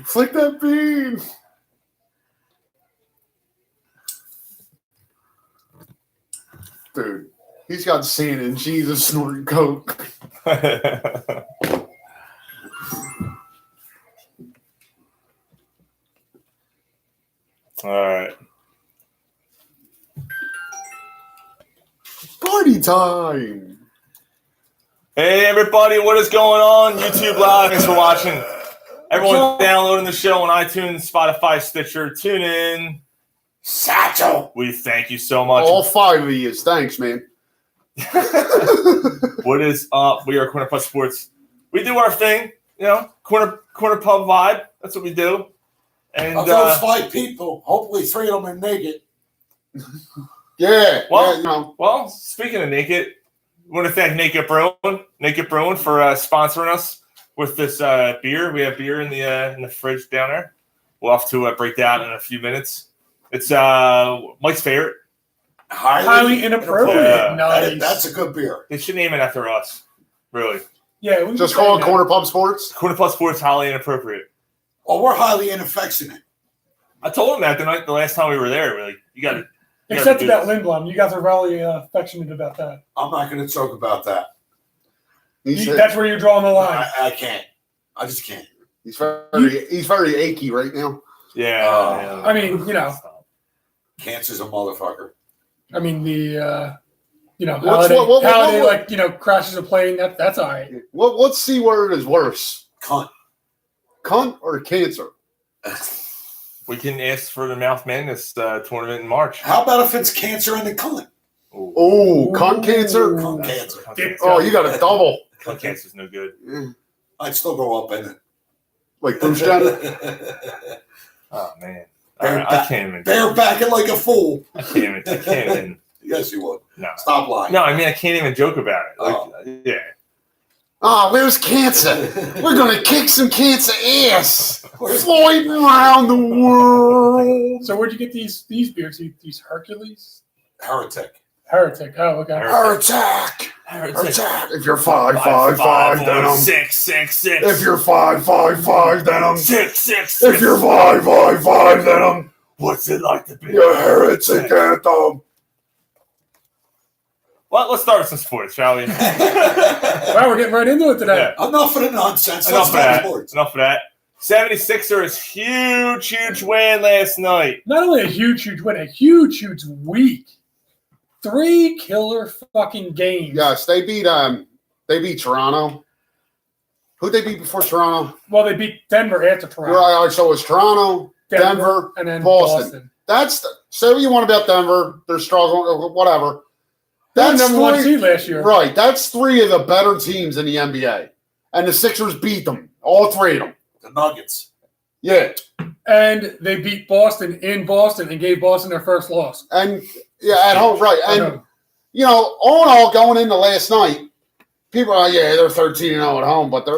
Flick that bean. Dude, he's got Santa and Jesus snorting coke. All right. Party time. Hey, everybody, what is going on? YouTube Live, thanks for watching. Everyone downloading the show on iTunes, Spotify, Stitcher, TuneIn. Satchel. We thank you so much. All 5 of you. Thanks, man. What is up? We are Corner Plus Sports. We do our thing, you know, corner pub vibe. That's what we do. And of those 5 people, hopefully 3 of them are naked. Yeah. Well, yeah, you know. Well, speaking of naked, we want to thank Naked Brewing for sponsoring us with this beer. We have beer in the fridge down there. We'll have to break that out in a few minutes. It's Mike's favorite. Highly inappropriate. Yeah. Nice. That's a good beer. They should name it after us. Really. Yeah. We Just call it Corner Pub Sports. Corner Plus Sports, highly inappropriate. Well, we're highly inaffectionate. I told him that the last time we were there. We're like, you got to. Except about Lindblom. You guys are really affectionate about that. I'm not going to talk about that. That's where you're drawing the line. I can't. I just can't. He's very achy right now. Yeah. I mean, you know. Cancer's a motherfucker. I mean, the crashes a plane. That's all right. What C word is worse? Cunt. Cunt or cancer? We can ask for the Mouth Madness tournament in March. How about if it's cancer in the cunt? Oh, cunt cancer? Cunt cancer. Oh, you got a double. Cunt cancer's no good. I'd still go up in it. Like Bruce Jenner? Oh, man. I can't even. Bareback it like a fool. I can't even. Yes, you would. No. Stop lying. No, I mean, I can't even joke about it. Yeah. Oh, where's cancer? We're going to kick some cancer ass. Floyding around the world. So where'd you get these beers? These Hercules? Heretic. Oh, okay. Heretic. If you're 5'5", then I'm 6'6". If you're 5'5", then I'm 6'6". If you're 5'5", then I'm What's it like to be a heretic anthem. Well, let's start with some sports, shall we? Wow, we're getting right into it today. Yeah. Enough of the nonsense. Enough of that. 76ers, huge win last night. Not only a huge win, a huge week. 3 killer fucking games. Yes, they beat Toronto. Who'd they beat before Toronto? Well, they beat Denver after Toronto. Right, so it was Toronto, Denver, and then Boston. Say what you want about Denver. They're struggling, whatever. That's number 1 seed last year. Right. That's 3 of the better teams in the NBA. And the Sixers beat them. All 3 of them. The Nuggets. Yeah. And they beat Boston in Boston and gave Boston their first loss. And, at home, right. And, all in all, going into last night, people are like, they're 13-0 at home, but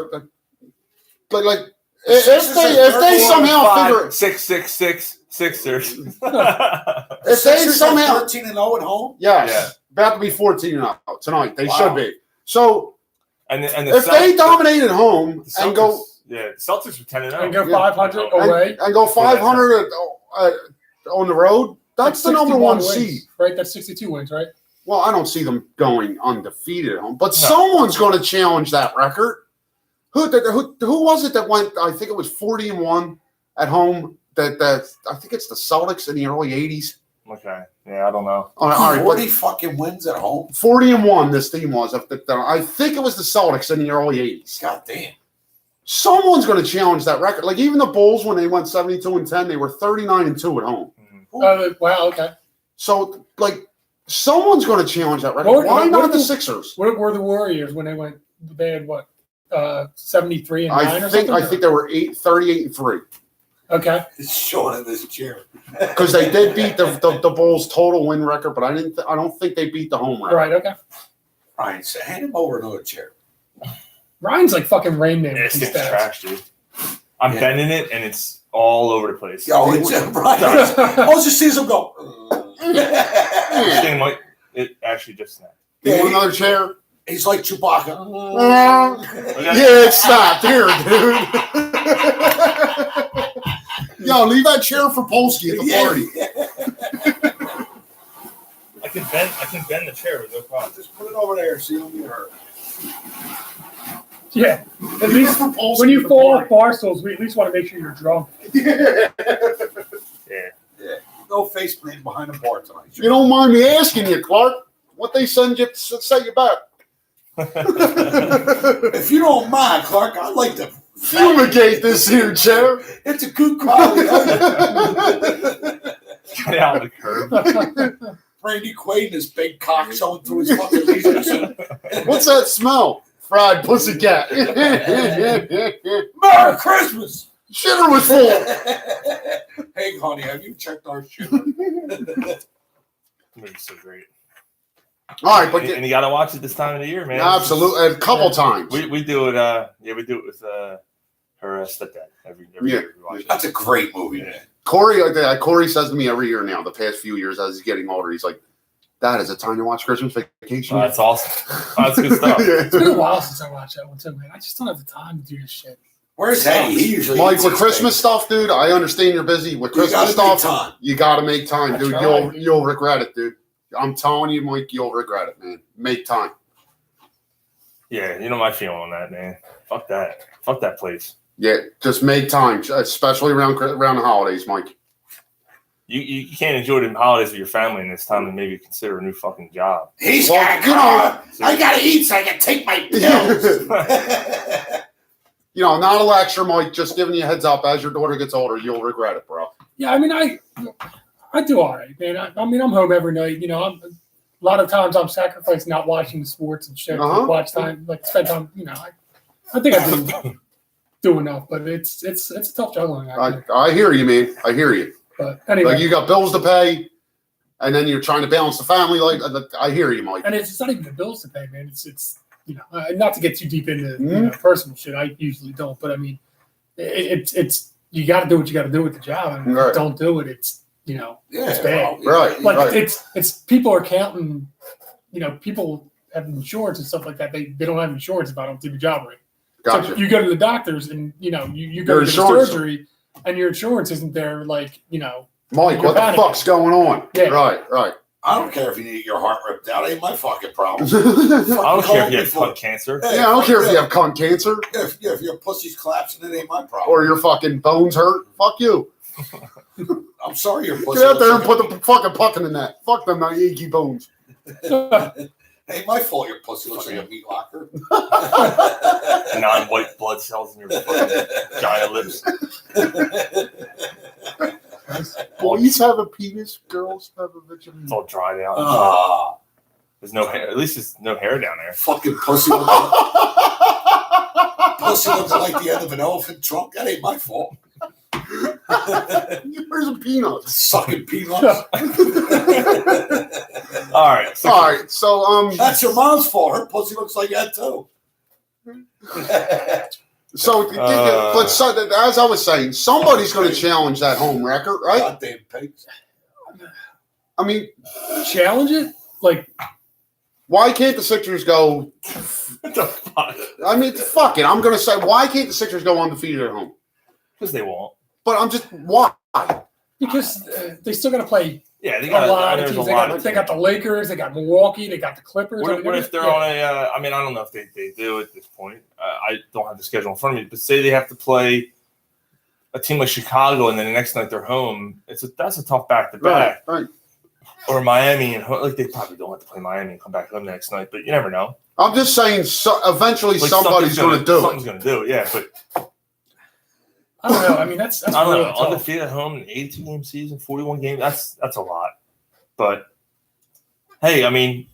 if they somehow figure 6'6" Sixers. If they somehow 13-0 at home? Yes. Yeah. About to be 14-0 tonight. They should be. So, and if they dominate at home and go... Yeah, the Celtics were 10-0. And go 500 away. And go 500 on the road, that's the number 1 wins, seed. Right? That's 62 wins, right? Well, I don't see them going undefeated at home. But someone's going to challenge that record. Who was it that went, I think it was 40-1 at home? That I think it's the Celtics in the early 80s. Okay. Yeah, I don't know. All right, 40 fucking wins at home? 40-1 this team was. I think it was the Celtics in the early 80s. God damn. Someone's going to challenge that record. Like even the Bulls, when they went 72-10, they were 39-2 at home. Mm-hmm. Wow, okay. So, someone's going to challenge that record. Why not the Sixers? What were the Warriors when they went? They had what? 73-9 or something? I think they were 38-3. Okay. It's showing in this chair. Because they did beat the Bulls' total win record, but I don't think they beat the home record. Right. Okay. Ryan, hand him over another chair. Ryan's like fucking Rain Man. It's trash, dude. I'm bending it, and it's all over the place. Yo, it's Ryan. All just sees him go. It actually just snapped. You want another chair? He's like Chewbacca. Yeah, it's not here, dude. Yo, leave that chair for Polsky at the party. I can bend the chair with no problem. Just put it over there so you don't get hurt. Yeah. At least when you fall off bar stools, we at least want to make sure you're drunk. Yeah. No face plant behind the bar tonight. You don't mind me asking you, Clark, what they send you to set you back? If you don't mind, Clark, I'd like to Fumigate this here chair. It's a good quality. Get out of the curb. Randy Quaid and his big cock showing through his fucking leisure suit. What's that smell? Fried pussycat. Merry Christmas. Shitter was full. Hey, honey, have you checked our shitter? Movie's so great. All right, but and you got to watch it this time of the year, man. Absolutely, a couple times. We do it. We do it with her stepdad every year. We watch it. That's a great movie, man. Corey says to me every year now, the past few years as he's getting older, he's like, "Dad, is it time to watch Christmas Vacation?" Oh, that's awesome. That's good stuff. Yeah. It's been a while since I watched that one too, man. I just don't have the time to do this shit. Where's Eddie? He usually Mike, eats with his Christmas stuff, dude, I understand you're busy. With Christmas stuff, you got to make time, dude. You'll regret it, dude. I'm telling you, Mike, you'll regret it, man. Make time. Yeah, you know my feeling on that, man. Fuck that. Fuck that place. Yeah, just make time, especially around the holidays, Mike. You can't enjoy the holidays with your family in this time and maybe consider a new fucking job. He's got I got to eat so I can take my pills. Not a lecture, Mike. Just giving you a heads up. As your daughter gets older, you'll regret it, bro. Yeah, I mean, I do all right, man. I mean, I'm home every night. A lot of times I'm sacrificing not watching the sports and shit. To watch time, spend time. I think I do enough, but it's a tough juggling. I hear you, man. I hear you. But anyway, you got bills to pay, and then you're trying to balance the family. I hear you, Mike. And it's not even the bills to pay, man. It's not to get too deep into personal shit. I usually don't, but I mean, it's you got to do what you got to do with the job. And if you don't do it, it's bad. Right. It's people are counting. People have insurance and stuff like that. They don't have insurance if I don't do the job right. Gotcha. So if you go to the doctors and you go to the surgery and your insurance isn't there, Mike, what the fuck's going on? Yeah. Right. I don't care if you need your heart ripped out. Ain't my fucking problem. I don't care if you have cunt cancer. Hey, I don't care if you have cunt cancer. If your pussy's collapsing, it ain't my problem. Or your fucking bones hurt. Fuck you. I'm sorry your pussy. Get out there and put the fucking puck in the net. Fuck them achy bones. Ain't my fault your pussy looks like a meat locker. Non-white blood cells in your fucking giant lips. Boys have a penis, girls have a vagina. It's all dried out. There's no hair. At least there's no hair down there. Fucking pussy looks like the end of an elephant trunk. That ain't my fault. Where's a peanut? Sucking peanuts. All right. So that's your mom's fault. Her pussy looks like that too. But as I was saying, somebody's going to challenge that home record, right? Goddamn pigs. I mean, challenge it? Why can't the Sixers go? What the fuck? I mean, fuck it. I'm going to say, why can't the Sixers go undefeated at home? Because they won't. But I'm just, why? Because they still got to play. Yeah, they got a lot of teams. They got the Lakers, they got Milwaukee, they got the Clippers. What if they're on a? I mean, I don't know if they do at this point. I don't have the schedule in front of me, but say they have to play a team like Chicago, and then the next night they're home. That's a tough back to back. Right. Or Miami, and they probably don't have to play Miami and come back home the next night. But you never know. I'm just saying, eventually somebody's going to do it. Someone's going to do it. Yeah, but. I don't know. I mean, that's I don't really know. Undefeated at home in an 82-game season, 41 games. That's a lot. But hey, I mean,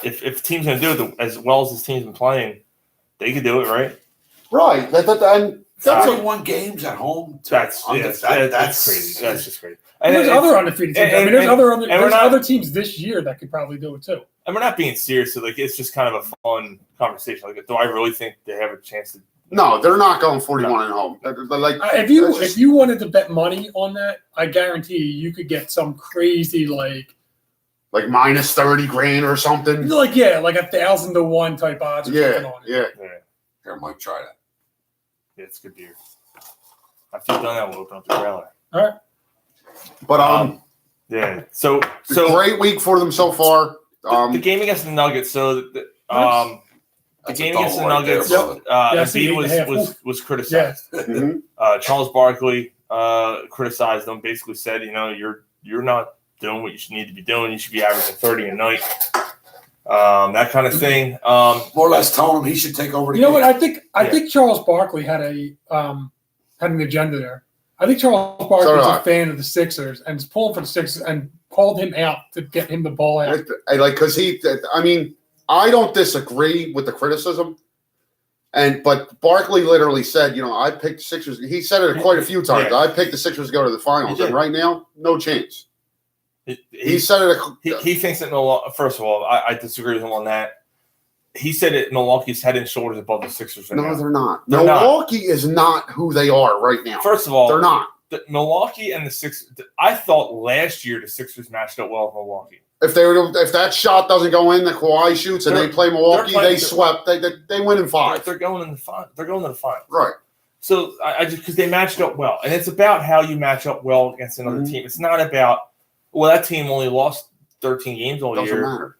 if team's going to do it as well as this team's been playing, they could do it, right? Right. That's 31 games at home. That's crazy. That's just crazy. And there's other undefeated teams. There's other teams this year that could probably do it too. And we're not being serious. So it's just kind of a fun conversation. Do I really think they have a chance to? No, they're not going 41 at home. If you wanted to bet money on that, I guarantee you could get some crazy Like minus 30 grand or something. Like 1,000 to 1 type odds. Or something on it. Yeah. Here, I might try that. Yeah, it's good beer. After you've done that, we'll open up the trailer. All right. But yeah. So great week for them so far. the game against the Nuggets. So the game against the Nuggets. There, Was criticized. Charles Barkley criticized them. Basically said, you're not doing what you should need to be doing. You should be averaging 30 a night. That kind of thing. More or less telling him he should take over the game. What? I think Charles Barkley had an agenda there. I think Charles Barkley was a fan of the Sixers and is pulling for the Sixers and called him out to get him the ball out. Because I don't disagree with the criticism. But Barkley literally said, I picked the Sixers. He said it quite a few times. I picked the Sixers to go to the finals. And right now, no chance. He said it. He thinks that Milwaukee. First of all, I disagree with him on that. He said that Milwaukee's head and shoulders above the Sixers. No, they're not. Milwaukee is not who they are right now. First of all, they're not. Milwaukee and the Sixers. I thought last year the Sixers matched up well with Milwaukee. If that shot doesn't go in, the Kawhi shoots, and they play Milwaukee, they swept. They win in 5. They're going in the final. They're going to the final. Right. So I just because they matched up well, and it's about how you match up well against another team. It's not about that team only lost 13 games all year. Matter.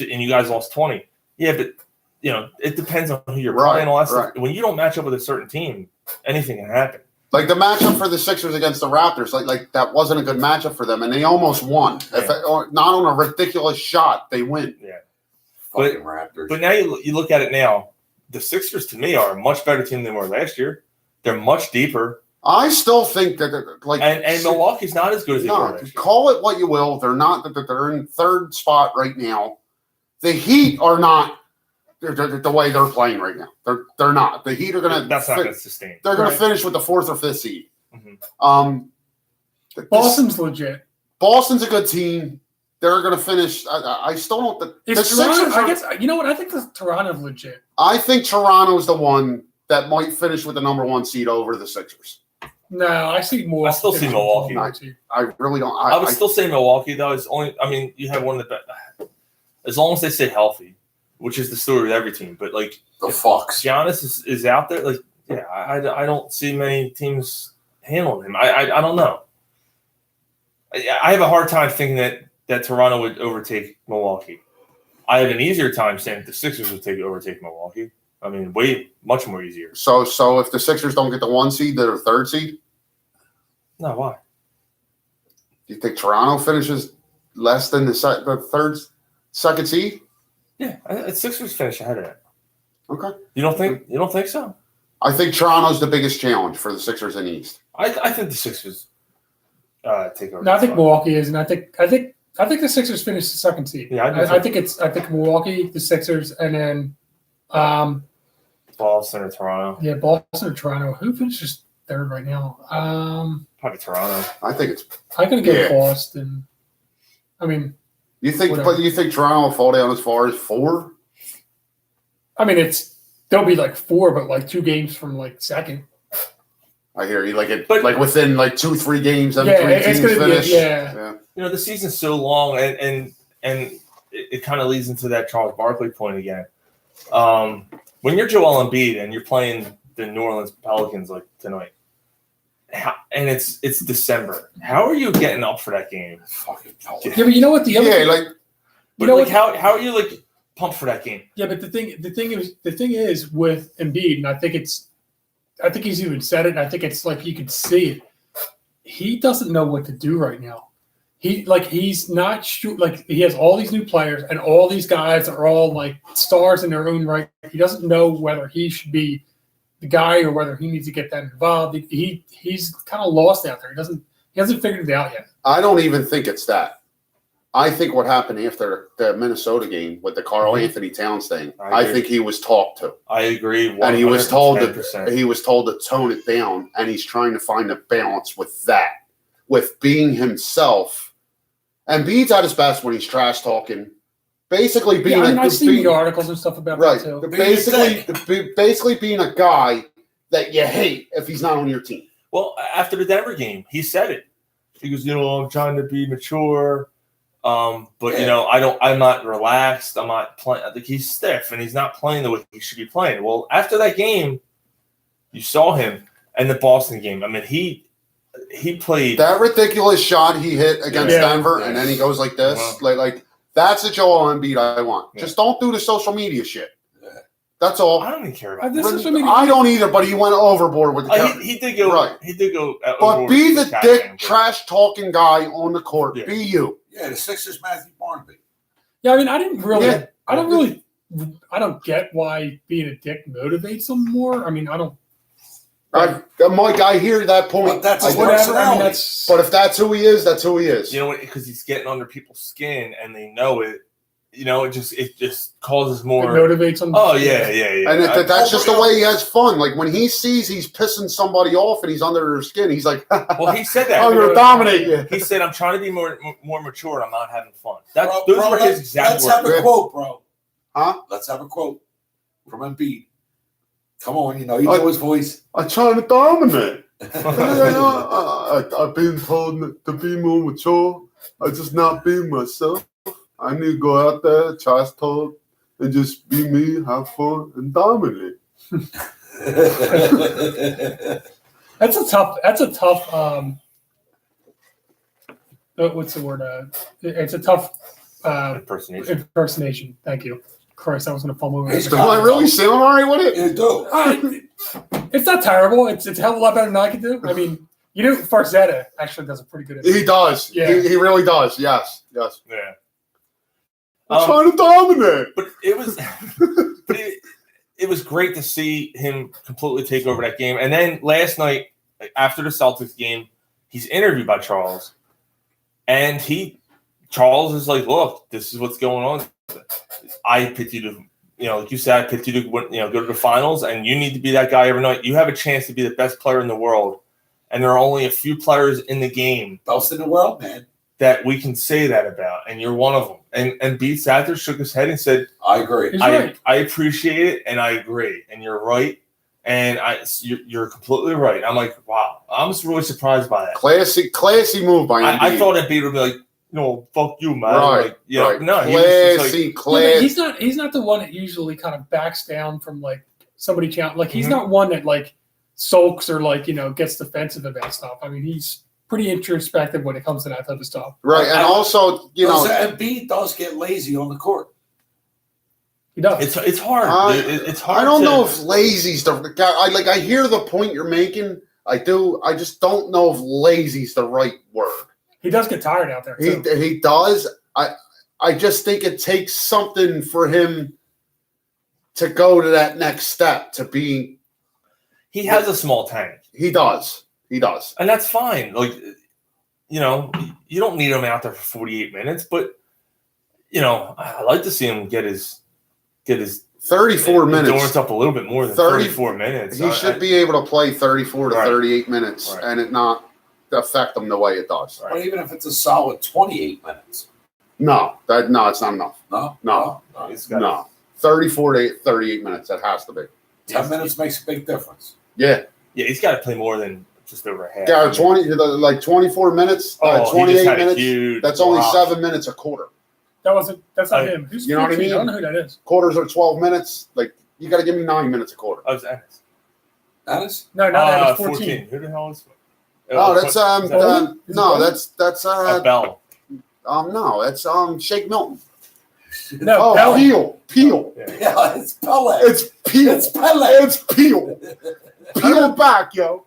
And you guys lost 20. Yeah, but it depends on who you're playing. All that stuff. When you don't match up with a certain team, anything can happen. Like the matchup for the Sixers against the Raptors, like that wasn't a good matchup for them, and they almost won. Yeah. Not on a ridiculous shot, they win. Yeah, fucking Raptors. But now you look at it now. The Sixers, to me, are a much better team than they were last year. They're much deeper. I still think that and Milwaukee's not as good as they were last year. Call it what you will. They're not. They're in 3rd spot right now. The Heat are not. The way they're playing right now, they're not. The Heat are going to. That's not going to sustain. They're going to finish with the 4th or 5th seed. Mm-hmm. Boston's legit. Boston's a good team. They're going to finish. I still don't. The Sixers. I guess you know what I think. Toronto's legit. I think Toronto's the one that might finish with the number 1 seed over the Sixers. No, I see more. I still see Milwaukee. I really don't. I would still say Milwaukee though. It's only. I mean, you have one of the best. As long as they stay healthy. Which is the story with every team, but the Fox Giannis is out there. I don't see many teams handling him. I don't know. I have a hard time thinking that Toronto would overtake Milwaukee. I have an easier time saying that the Sixers would overtake Milwaukee. I mean, much more easier. So if the Sixers don't get the 1 seed, they're the 3rd seed. No, why? Do you think Toronto finishes less than the 2nd seed? Yeah, Sixers finish ahead of that. Okay. You don't think so? I think Toronto's the biggest challenge for the Sixers in the East. I think the Sixers take over. No, I think Milwaukee is, and I think the Sixers finish the 2nd seed. Yeah, I think Milwaukee, the Sixers, and then Boston or Toronto. Yeah, Boston or Toronto. Who finishes 3rd right now? Probably Toronto. I think it's. I'm gonna go Boston. I mean. You think Toronto will fall down as far as 4? I mean, they'll be 4, but 2 games from 2nd. I hear you. Within 2-3 games, then 3 teams finish. Yeah. The season's so long, and it kind of leads into that Charles Barkley point again. When you're Joel Embiid and you're playing the New Orleans Pelicans tonight. And it's December. How are you getting up for that game? Fucking yeah, but you know what the other how are you pumped for that game? Yeah, but the thing is with Embiid, and I think he's even said it, and I think it's you can see it. He doesn't know what to do right now. He's not he has all these new players and all these guys are all stars in their own right. He doesn't know whether he should be the guy or whether he needs to get that involved. He's kind of lost out there. He hasn't figured it out yet. I don't even think it's that. I think what happened after the Minnesota game with the Karl Anthony Towns thing, I think he was talked to. I agree. 100%. And he was told to tone it down, and he's trying to find a balance with that, with being himself. And Embiid's at his best when he's trash talking. Basically being I've seen the articles and stuff about that too. Basically being a guy that you hate if he's not on your team. Well, after the Denver game, he said it. He goes, I'm trying to be mature. But I'm not relaxed. I'm not playing. I think he's stiff and he's not playing the way he should be playing. Well, after that game, you saw him in the Boston game. I mean, he played that ridiculous shot he hit against Denver, and then he goes like this, like that's the Joel Embiid I want. Just don't do the social media shit. That's all. I don't even care about I don't either, but he went overboard with the he did go right. He did go. But be the dick, trash talking guy on the court. Yeah. Be you. Yeah, the Sixers, Matthew Barnaby. Yeah, I mean, I don't get why being a dick motivates him more. I mean, I don't. Mike, I hear that point. But that's whatever. I mean, but if that's who he is, that's who he is. You know, because he's getting under people's skin and they know it. You know, it just causes more. It motivates him. Oh yeah. And that's just the way he has fun. Like when he sees he's pissing somebody off and he's under their skin, he's like, "Well, he said that. I'm going to dominate you." He said, "I'm trying to be more mature. And I'm not having fun." Those were his exact words. Let's have a quote, bro. Huh? Let's have a quote from Embiid. Come on, you know his voice. I'm trying to dominate. I've been told to be more mature. I'm just not being myself. I need to go out there, trash talk, and just be me, have fun, and dominate. That's a tough. What's the word? It's a tough impersonation. Thank you. Christ, I was going to fumble over. Am I really sound all right with it? You do. It's not terrible. It's a hell of a lot better than I can do. I mean, Farzetta actually does a pretty good. He does. Yeah, he really does. Yes. Yeah. I'm trying to dominate. But it was great to see him completely take over that game. And then last night, after the Celtics game, he's interviewed by Charles. And Charles is like, look, this is what's going on. I picked you to, like you said, I picked you to go to the finals, and you need to be that guy every night. You have a chance to be the best player in the world. And there are only a few players in the game. Best in the world, man. That we can say that about, and you're one of them. And Beat sat there, shook his head, and said, "I agree. I appreciate it, and I agree, and you're right, and you're completely right." I'm like, wow, I'm just really surprised by that. Classy move by him. I thought that Beat would be like, no, fuck you, man. Right, like, right. No, classy. Yeah, he's not the one that usually kind of backs down from like somebody challenge. Like he's not one that like sulks or like gets defensive about stuff. I mean, he's pretty introspective when it comes to that type of stuff. Right, and also, Embiid does get lazy on the court. He does. It's hard. It's hard. I don't know if lazy's the guy. I hear the point you're making. I do. I just don't know if lazy's the right word. He does get tired out there, too. He does. I just think it takes something for him to go to that next step, to be. He has a small tank. He does. And that's fine. Like, you don't need him out there for 48 minutes, but, I like to see him get his 34 minutes. Endurance up a little bit more than 34 minutes. He should be able to play 34 to 38 minutes and it not affect him the way it does. But even if it's a solid 28 minutes. No, it's not enough. No. 34 to 38 minutes, that has to be. 10 minutes makes a big difference. Yeah. Yeah, he's got to play more than just over a half. Yeah, 24 minutes, 28 minutes. That's only 7 minutes a quarter. That's not him. You know what I mean? I don't know who that is. Quarters are 12 minutes. Like, you got to give me 9 minutes a quarter. Oh, it's Ennis. Ennis? No, not Ennis. 14. Who the hell is? Oh, that's that's Bell. No, that's Shake Milton. No, Peel. Yeah, it's Pele. It's Peel. It's Pele. It's Peel. Peel back, yo.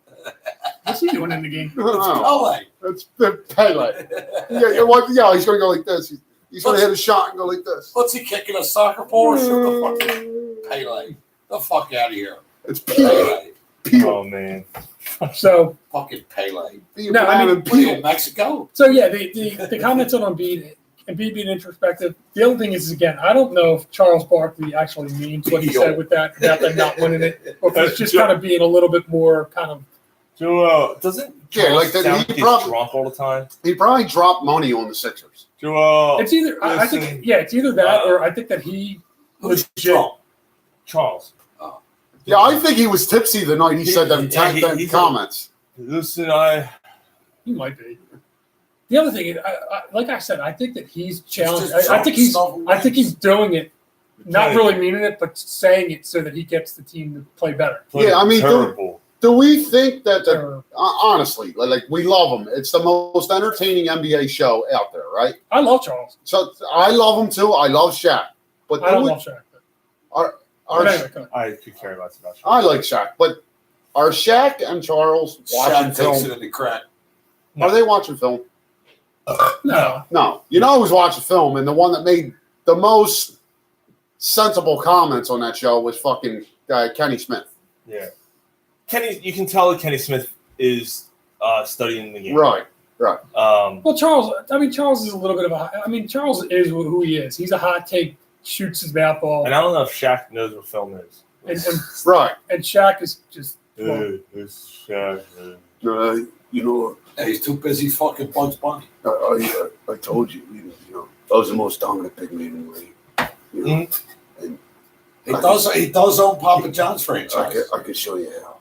What's he doing in the game? Pele. It's Pele. Yeah, he's going to go like this. He's going to hit a shot and go like this. What's he kicking, a soccer ball or something? Pele. The fuck out of here. It's Pele. Peel. Oh, man. So fucking Pele. No, I mean, Peel, Mexico. So, yeah, the comments on Embiid being introspective. The other thing is, again, I don't know if Charles Barkley actually means what he said with that about them not winning it, or if it's just kind of being a little bit more kind of. Joel, doesn't Charles sound like he's drunk all the time? He probably dropped money on the Sixers. Joel, it's either I think it's either that or I think that he was drunk. Charles. Yeah, I think he was tipsy the night he said them comments. Listen, he might be. The other thing is, like I said, I think that he's challenged. Just I think he's doing it, not Okay. really meaning it, but saying it so that he gets the team to play better. Yeah, I mean, terrible. do we think that, Or- honestly, like we love him. It's the most entertaining NBA show out there, right? I love Charles. So I love him too. I love Shaq. But I don't love Shaq. But anyway, go ahead. I could care less about you. I like Shaq. But are Shaq and Charles watching Shaq takes it film? in the crack. Are they watching film? No. No. You know who's watching film, and the one that made the most sensible comments on that show was fucking Kenny Smith. Yeah. You can tell that Kenny Smith is studying the game. Right. Well, Charles is a little bit of Charles is who he is. He's a hot take, shoots his mouth off. And I don't know if Shaq knows what film is. Right. And Shaq is just. Well, It's Shaq. You know, Hey, he's too busy fucking Bugs Bunny. I told you, I was the most dominant big man in the league. You know, and He does own Papa John's franchise. I could show you how.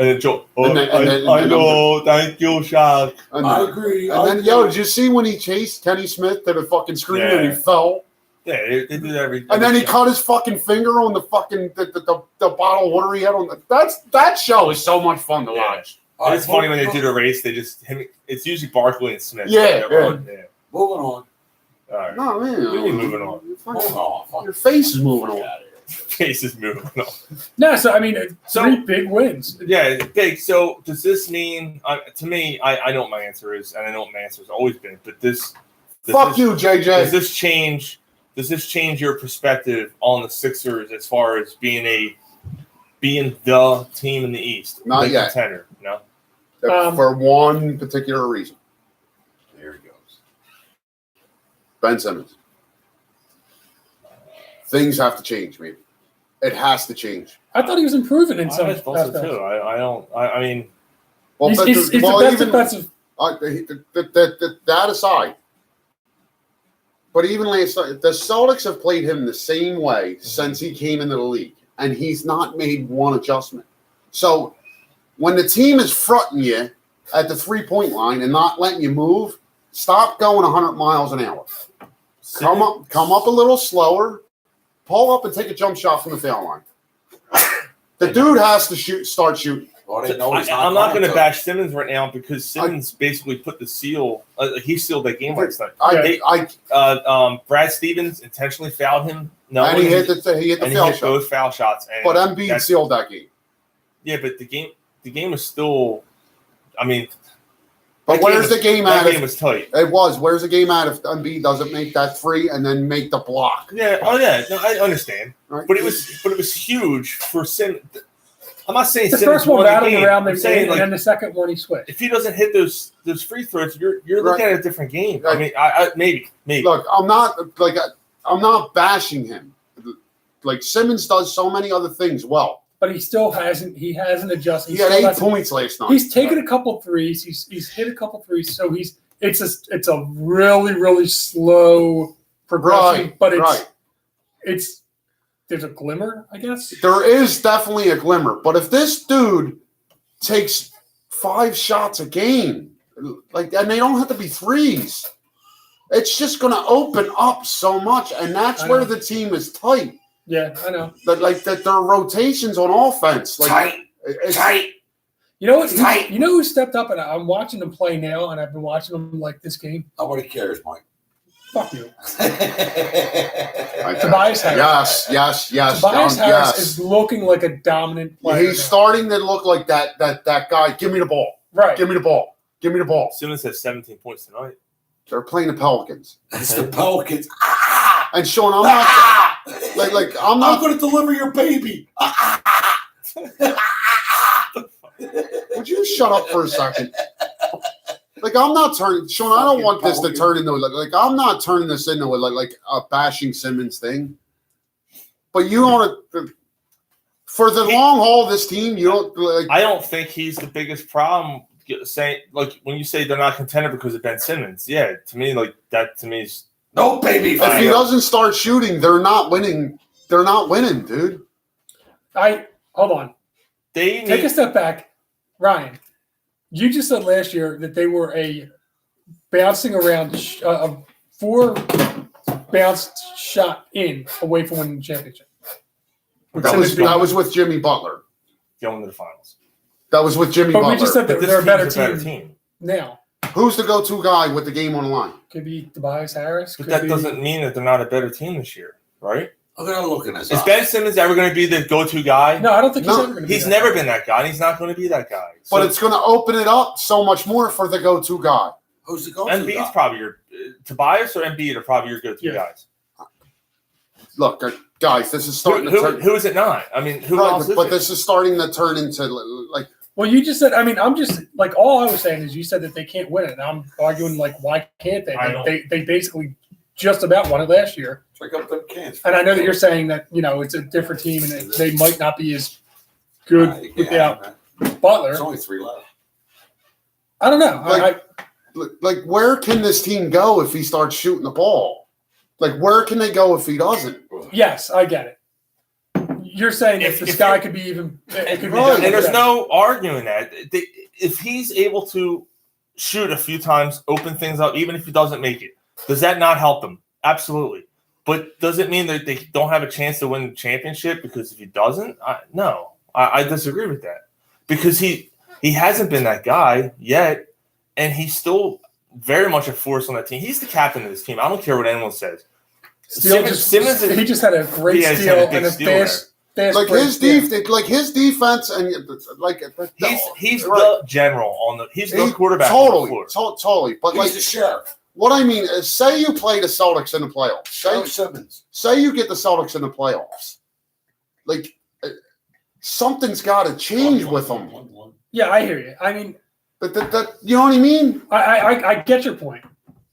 And then Joe. And then- I know. Thank you, Shaq. And, I agree. And then, did you see when he chased Kenny Smith to the fucking screen and he Yeah. fell? Yeah, they do that every. And then he cut his fucking finger on the fucking the bottle of water he had on. That show is so much fun to Yeah. watch. And it's funny when they do the race. They just it's usually Barkley and Smith. Yeah, Moving on. All right. No man, What are you moving on? Moving on. Your face is moving on. Face is moving on. no, so So- 3 big wins. Yeah, big. So does this mean? To me, I know what my answer is, and I know what my answer has always been. But Fuck you, Does JJ. this change? Does this change your perspective on the Sixers as far as being the team in the East? Not Big yet. Contender, no. For one particular reason. There he goes. Ben Simmons. Things have to change, man. It has to change. I thought he was improving in some I thought so aspects. too. I mean, Well, He's the best defensive. That aside, but even last night, the Celtics have played him the same way since he came into the league, and he's not made one adjustment. So when the team is fronting you at the 3-point line and not letting you move, stop going 100 miles an hour. Come up a little slower, pull up and take a jump shot from the foul line. The dude has to start shooting. Well, they know he's I'm not going to going bash Simmons right now because Simmons basically put the seal. He sealed that game last night. Brad Stevens intentionally fouled him. No, and he hit the and foul he hit shot. both foul shots. And But Embiid sealed that game. yeah, but the game was still. I mean, But where's the game at? That game was tight. It was. Where's the game at if Embiid doesn't make that free and then make the block? Yeah. Oh yeah. No, I understand. Right? But it was huge for Simmons. I'm not saying The Simmons first one won the battled game. around I'm him, saying, and then the second one he switched. if he doesn't hit those free throws, you're looking Right. at a different game. Right. I mean, I maybe. Look, I'm not bashing him. Like Simmons does so many other things well. But he still hasn't. He hasn't adjusted. He had 8 points last night. He's taken a couple threes. He's hit a couple threes. So it's a really really slow progression. Right, But right. there's a glimmer, I guess. There is definitely a glimmer, but if this dude takes 5 shots a game, and they don't have to be threes, it's just going to open up so much, and that's I where know. the team is tight. Yeah, I know. That their rotations on offense, tight. You know what? Tight. You know who stepped up, and I'm watching them play now, and I've been watching them like this game. Nobody cares, Mike. Fuck you. Okay. Tobias Harris. Yes. Tobias Harris yes. is looking like a dominant player. He's now. starting to look like that guy. Give me the ball. Right. Give me the ball. Give me the ball. Simmons has 17 points tonight. They're playing the Pelicans. It's the Pelicans. And Sean, I'm not like I'm I'm not. going to deliver your baby. Would you shut up for a second? Like I'm not turning, Sean. I don't want this to turn into like I'm not turning this into like a bashing Simmons thing. But you want to, for the long haul, of this team, you don't like. I don't think he's the biggest problem. Saying like when you say they're not contender because of Ben Simmons, yeah, to me like that to me is No, baby. If he doesn't start shooting, they're not winning. They're not winning, dude. Hold on. they Take a step back, Ryan. You just said last year that they were a bouncing around, 4 bounced shot in away from winning the championship. That was with Jimmy Butler. Going to the finals. That was with Jimmy But Butler. we just said that But this they're a team's better team now. Who's the go-to guy with the game on the line? Could be Tobias Harris. But could that be, doesn't mean that they're not a better team this year, right? I'm gonna look at this. Is Ben Simmons ever going to be the go-to guy? No, I don't think he's No, ever going to be. He's that never guy. been that guy, and he's not going to be that guy. But it's going to open it up so much more for the go-to guy. Who's the go-to Embiid's guy? probably your Tobias or Embiid are probably your go-to Yeah. guys. Look, guys, this is starting to turn. Who is it not? I mean, who Right, else is but it? this is starting to turn into like. Well, you just said. I mean, I'm just like all I was saying is you said that they can't win it. And I'm arguing like why can't they? I don't. They basically just about won it last year. Check up them cans. And I know that you're saying that it's a different team and that they might not be as good without Butler. There's only 3 left. I don't know. Like, where can this team go if he starts shooting the ball? Like, where can they go if he doesn't? Yes, I get it. You're saying If- if this if guy you're- could be even, it could be Right, done And there's better. no arguing that. If he's able to shoot a few times, open things up, even if he doesn't make it, does that not help them? Absolutely. But does it mean that they don't have a chance to win the championship because if he doesn't? No. I disagree with that. Because he hasn't been that guy yet, and he's still very much a force on that team. He's the captain of this team. I don't care what anyone says. Simmons he just had a great he has steal had a big and a steal fast Like break his steal. his defense and like he's right. the general on the. He's the quarterback. Totally, on the floor. totally. But He's like the sheriff. what I mean is, say you play the Celtics in the playoffs. Sheriff Simmons. Say you get the Celtics in the playoffs. Like something's got to change with them. Yeah, I hear you. I mean, That you know what I mean? I get your point.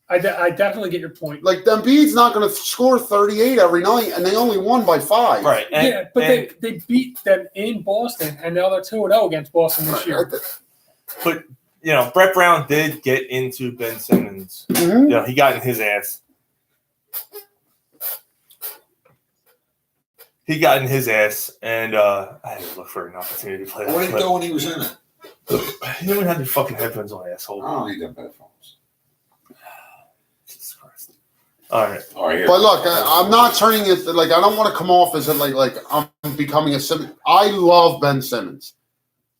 I definitely get your point. Like Embiid's not going to score 38 every night, and they only won by 5. Right. And, yeah, but they beat them in Boston, and now they're 2-0 against Boston this year. But Brett Brown did get into Ben Simmons. Mhm. He got in his ass. He got in his ass, and I had to look for an opportunity to play What did he that. do when he was in it? You don't have your fucking headphones on, asshole. I don't need them headphones. Jesus Christ. All right. All right, here. But look, I'm not turning it like I don't want to come off as like I'm becoming a Simmons. I love Ben Simmons.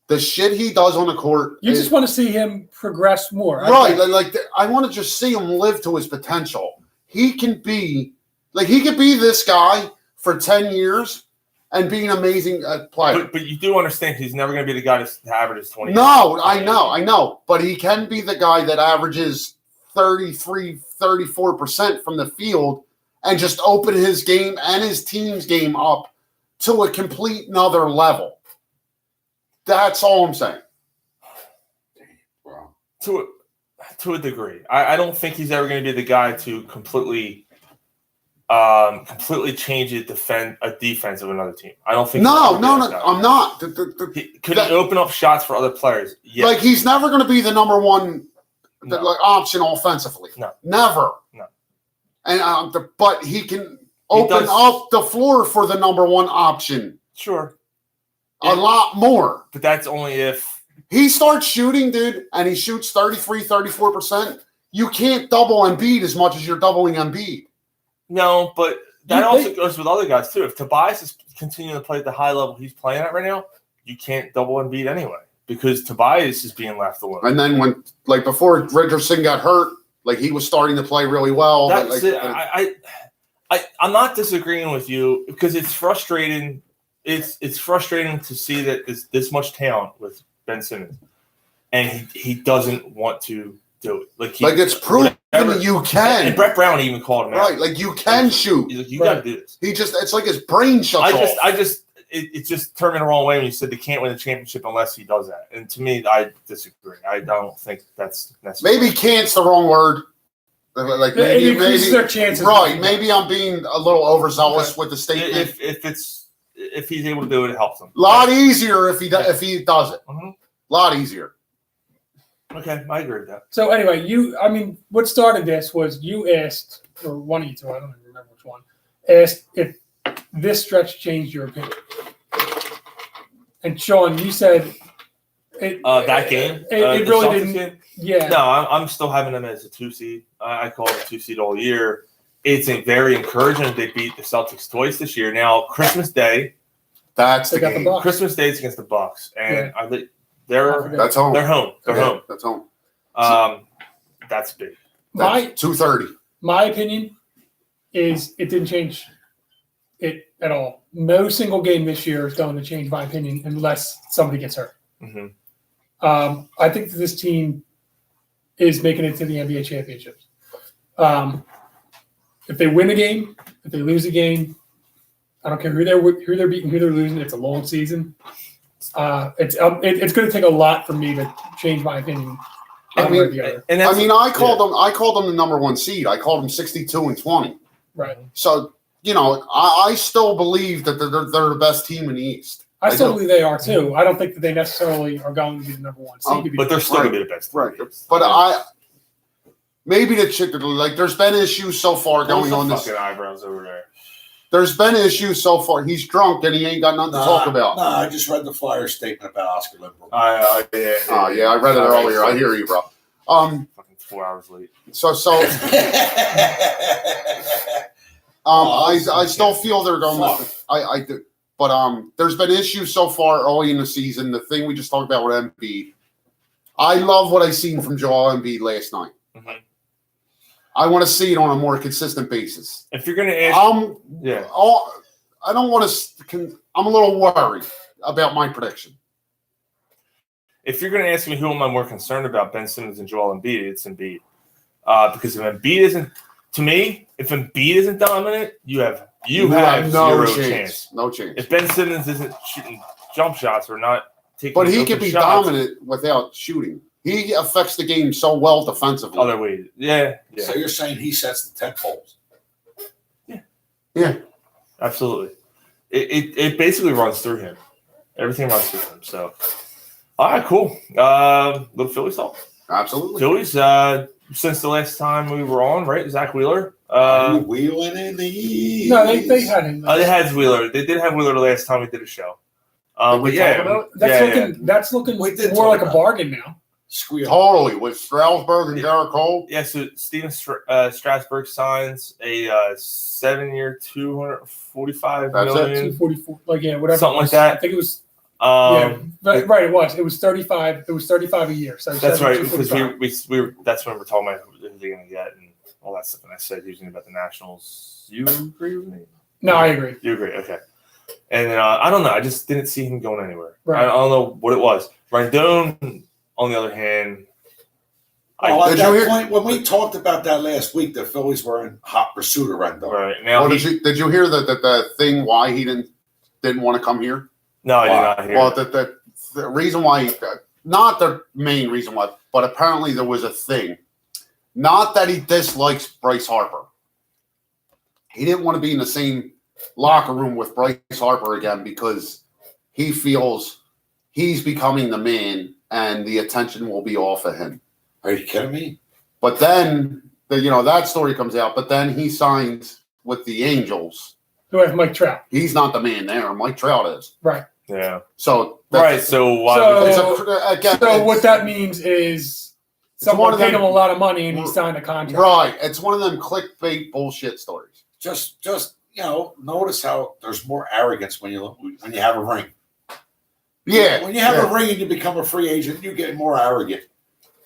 The shit he does on the court. You just want to see him progress more. Right. Like I want to just see him live to his potential. He can be this guy for 10 years and be an amazing player. But you do understand he's never going to be the guy to average 20. No, I know. But he can be the guy that averages 33, 34% from the field and just open his game and his team's game up to a complete another level. That's all I'm saying. Wow. To a degree. I don't think he's ever going to be the guy to completely change a defense of another team. I don't think. No, he's ever gonna be that guy. I'm not. Could he open up shots for other players? Yeah. Like he's never going to be the number one No. option offensively. No. Never. No. And but he can open does- up the floor for the number one option Sure. a lot more. But that's only if He starts shooting, dude, and he shoots 33, 34%. You can't double Embiid as much as you're doubling Embiid. no, but that You also think- goes with other guys too. If Tobias is continuing to play at the high level he's playing at right now, you can't double Embiid anyway because Tobias is being left alone. And then when, like before Richardson got hurt, like he was starting to play really well. That's but, it. I'm not disagreeing with you because it's frustrating. It's frustrating to see that there's this much talent with Ben Simmons, and he doesn't want to do it. Like it's proven you can. And Brett Brown even called him out. Right, like you can shoot. He's like, you got to do this. It's like his brain shuts off. It just turned me the wrong way when you said they can't win the championship unless he does that. And to me, I disagree. I don't think that's necessary. Maybe "can't's" the wrong word. Like It maybe increases their chances. right. Maybe I'm being a little overzealous with the statement. If he's able to do it, it helps him. A lot easier if he does it. Mhm. A lot easier. Okay, I agree with that. So anyway, what started this was you asked, or one of you two, I don't even remember which one, asked if this stretch changed your opinion. And Sean, you said that game. It the really Celtics didn't. game. Yeah. No, I'm still having them as a 2 seed. I call it a 2 seed all year. It's very encouraging. They beat the Celtics twice this year. Now Christmas Day. That's the They got the game. Bucks. Christmas Day is against the Bucks, and they're That's home. They're home. They're home. That's home. That's big. That's 2:30. My opinion is it didn't change it at all. No single game this year is going to change my opinion unless somebody gets hurt. Mm-hmm. I think that this team is making it to the NBA championships. If they win a game, if they lose a game, I don't care who they're beating, who they're losing. It's a long season. It's going to take a lot for me to change my opinion. I mean, I called them. I called them the number 1 seed. I called them 62-20. Right. So I still believe that they're the best team in the East. I still believe they are too. I don't think that they necessarily are going to be the number 1 seed. But they're still going to be the best. Right. But maybe there's been issues so far going on this. Fucking eyebrows over there. There's been issues so far. He's drunk and he ain't got nothing to talk about. I just read the Flyer statement about Oscar Lindbergh. Yeah, I read it earlier. I hear you, bro. Fucking 4 hours late. I still feel they're going. I do, but there's been issues so far early in the season. The thing we just talked about with Embiid, I love what I seen from Joel Embiid last night. Mm-hmm. I want to see it on a more consistent basis. If you're going to ask, I don't want to. I'm a little worried about my prediction. If you're going to ask me who am I more concerned about, Ben Simmons and Joel Embiid, it's Embiid. Because if Embiid isn't, to me, if Embiid isn't dominant, you have no chance. No chance. If Ben Simmons isn't shooting jump shots or not taking, but he can be dominant without shooting. He affects the game so well defensively. Other ways, yeah. So you're saying he sets the 10 poles? Yeah, absolutely. It basically runs through him. Everything runs through him. So, all right, cool. Little Phillies talk. Absolutely. Phillies. Since the last time we were on, right? Zach Wheeler. Wheeling in the East. No, they had him. They had Wheeler. They did have Wheeler the last time we did a show. That's looking more like a bargain now. Squeal. Totally, with Strasburg and Garrett Cole. Yeah, so Steven Strasburg signs a 7-year, $245 million. 244, whatever. Something like that. I think it was. Right, it was. It was 35. It was 35 a year. So that's right, because we were. That's when we're talking about who they're going to get and all that stuff. And I said usually about the Nationals. You agree with me? No, I agree. You agree? Okay. And I don't know. I just didn't see him going anywhere. Right. I don't know what it was. Rendon, on the other hand. At that point, when we talked about that last week, the Phillies were in hot pursuit of Rendon. Right now, did you hear the thing why he didn't want to come here? No, I did not hear. Well, the reason why, not the main reason why, but apparently there was a thing. Not that he dislikes Bryce Harper. He didn't want to be in the same locker room with Bryce Harper again because he feels he's becoming the man and the attention will be off of him. Are you kidding me? But then, that story comes out, but then he signs with the Angels. Who has Mike Trout? He's not the man there. Mike Trout is. Right. Yeah. So So what that means is someone paid him a lot of money and he signed a contract. Right. It's one of them clickbait bullshit stories. Just notice how there's more arrogance when you have a ring. Yeah. When you have a ring and you become a free agent, you get more arrogant.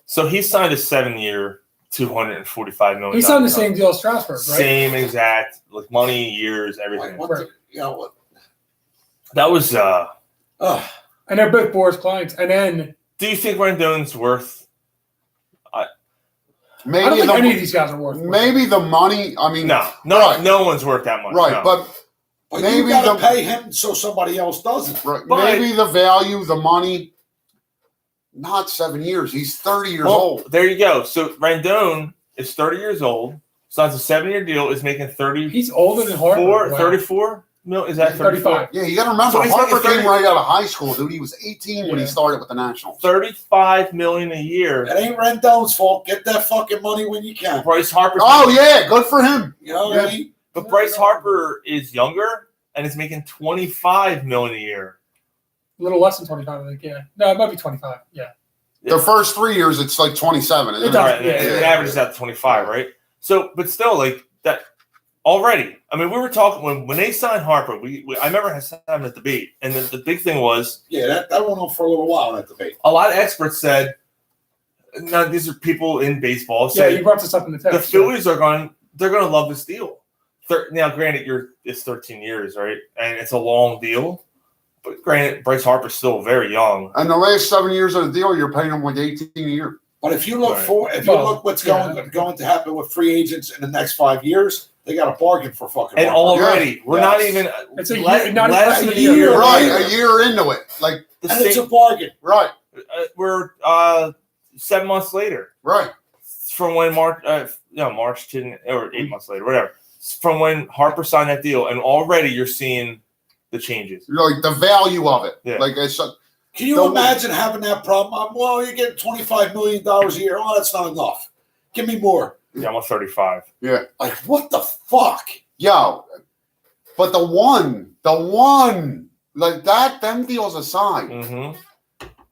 So he signed a 7-year, $245 million. He signed the same deal as Strasburg, right? Same exact, money, years, everything. What? That was. And they're both Boris clients. And then. Do you think Rendon's worth? Maybe I don't think any of these guys are worth. Maybe the money. I mean, no one's worth that much. Right, no. but maybe you got to pay him so somebody else doesn't. Right. Maybe the value, the money. Not 7 years. He's 30 years old. There you go. So Rendon is 30 years old. Signs a 7-year deal. Is making 30. He's older than Harper. 34 mil. Is that 35? Yeah, you got to remember. Harper came right out of high school, dude. He was 18 when he started with the Nationals. $35 million a year. It ain't Rendon's fault. Get that fucking money when you can. Bryce Harper. Oh yeah, good for him. You know what I mean? But Bryce Harper is younger and is making $25 million a year. A little less than 25, I think. Yeah. No, it might be 25. Yeah. The first 3 years, it's like 27, isn't it? Right, it averages out to 25, right? So, but still, like that already. I mean, we were talking when they signed Harper. I remember having a debate, and the big thing was that went on for a little while. That debate. A lot of experts said, "No, these are people in baseball." Yeah, you brought this up in the text. The Phillies they're going to love this deal. Now, granted, it's 13 years, right, and it's a long deal. But granted, Bryce Harper's still very young. And the last 7 years of the deal, you're paying him like 18 a year. But if you look look what's going to happen with free agents in the next 5 years, they got a bargain for fucking. And Harper. already, we're not even. It's a year, less than a year, right? A year into it, like it's a bargain, right? We're 7 months later, right? From when March 10 or 8 months later, whatever. From when Harper signed that deal, and already you're seeing the changes, like the value of it. Yeah. Like it's. Can you imagine having that problem? Well, you're getting $25 million a year. Oh, that's not enough. Give me more. Yeah, almost 35. Yeah. Like, what the fuck? Yo, but the one, like that, them deals aside,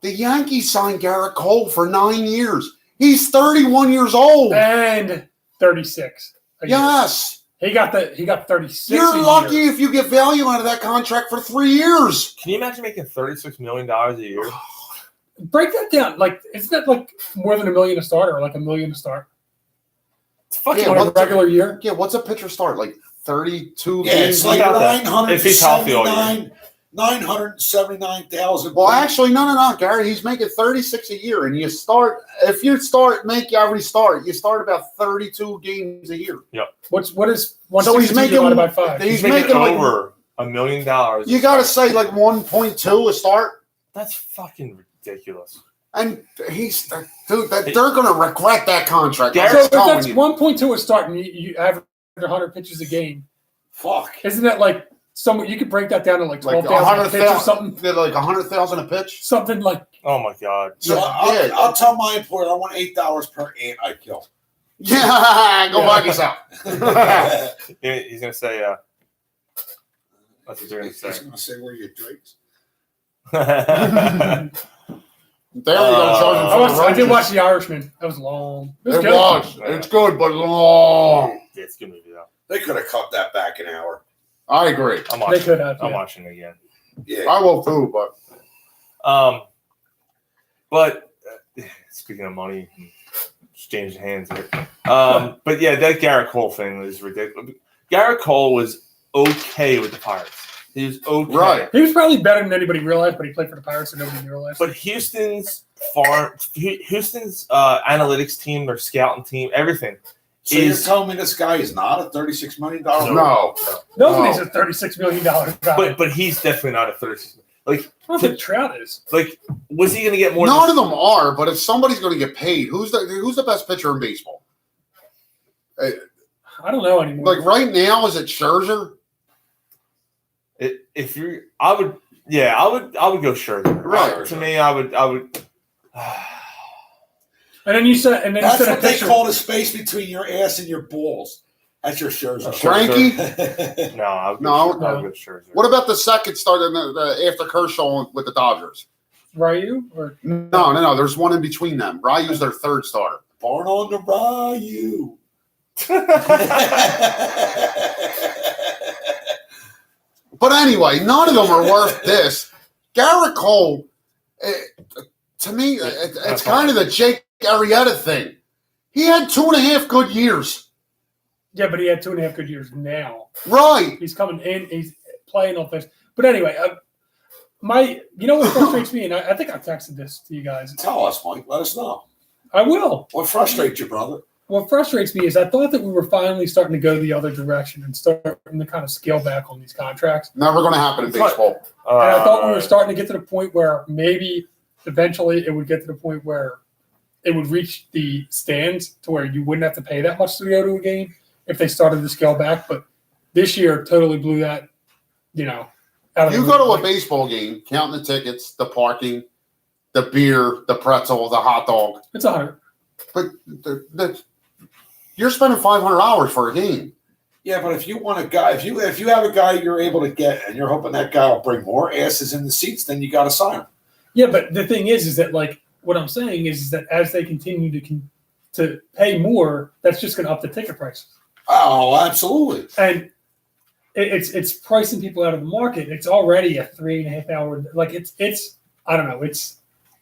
the Yankees signed Garrett Cole for 9 years. He's 31 years old. And 36. Yes. He got 36. You're lucky if you get value out of that contract for 3 years. Can you imagine making $36 million a year? Break that down. Like, isn't that like more than $1 million a start, or like $1 million a start? It's fucking on a regular year. Yeah, what's a pitcher start? Like 32 Yeah, games? it's like if he's healthy all year. 979,000. Well, actually, no, Gary. He's making 36 a year, and you start make every start. You start about 32 games a year. Yep. What is so he's making divided by 5? He's making over $1 million. You got to say like 1.2 a start. That's fucking ridiculous. And they're going to regret that contract. So if that's 1.2 a start, and you average 100 pitches a game, fuck, isn't that like? You could break that down to like 12,000 a pitch or something. Like 100,000 a pitch. Something like. Oh my god! So I'll tell my employer I want $8 per ant I kill. Yeah, go fuck yourself. He's gonna say, "What's he gonna say?" He's gonna say, "Where are your drinks?" There we go. I did watch The Irishman. That was long. It was. It's good, but long. Yeah, it's a good movie though. They could have cut that back an hour. I agree. I'm watching. They could have. I'm watching it again. Yeah, I will too, but. But speaking of money, just changing hands here. But yeah, that Garrett Cole thing was ridiculous. Garrett Cole was okay with the Pirates. He was okay. Right. He was probably better than anybody realized, but he played for the Pirates and nobody realized. But Houston's analytics team, their scouting team, everything. So you're telling me this guy is not a $36 million? No. Nobody's a $36 million guy. But he's definitely not a $36 million. Like, I don't think Trout is. Like, was he going to get more? None of them are, but if somebody's going to get paid, who's the best pitcher in baseball? I don't know anymore. Like right now, is it Scherzer? I would go Scherzer. Right. To me, I would. And then you said, that's what they call the space between your ass and your balls. That's your Scherzer. Frankie? No, I would go Scherzer. What about the second start after Kershaw with the Dodgers? Ryu? Or? No. There's one in between them. Ryu's their third starter. Born on the Ryu. But anyway, none of them are worth this. Garrett Cole, to me, it's kind of the Jake Arrieta thing. He had 2.5 good years. Yeah, but he had 2.5 good years now. Right. He's coming in. He's playing on things. But anyway, you know what frustrates me, and I think I texted this to you guys. Tell us, Mike. Let us know. I will. What frustrates you, brother? What frustrates me is I thought that we were finally starting to go the other direction and starting to kind of scale back on these contracts. Never going to happen in baseball. And I thought we were starting to get to the point where maybe eventually it would get to the point where it would reach the stands to where you wouldn't have to pay that much to go to a game if they started to scale back. But this year totally blew that, out of You go to a baseball game, counting the tickets, the parking, the beer, the pretzel, the hot dog. It's $100. But you're spending $500 for a game. Yeah, but if you want a guy, if you have a guy you're able to get, and you're hoping that guy will bring more asses in the seats, then you got to sign him. Yeah, but the thing is that like what I'm saying is that as they continue to pay more, that's just going to up the ticket prices. Oh, absolutely. And it's pricing people out of the market. It's already a 3.5 hour. Like it's I don't know.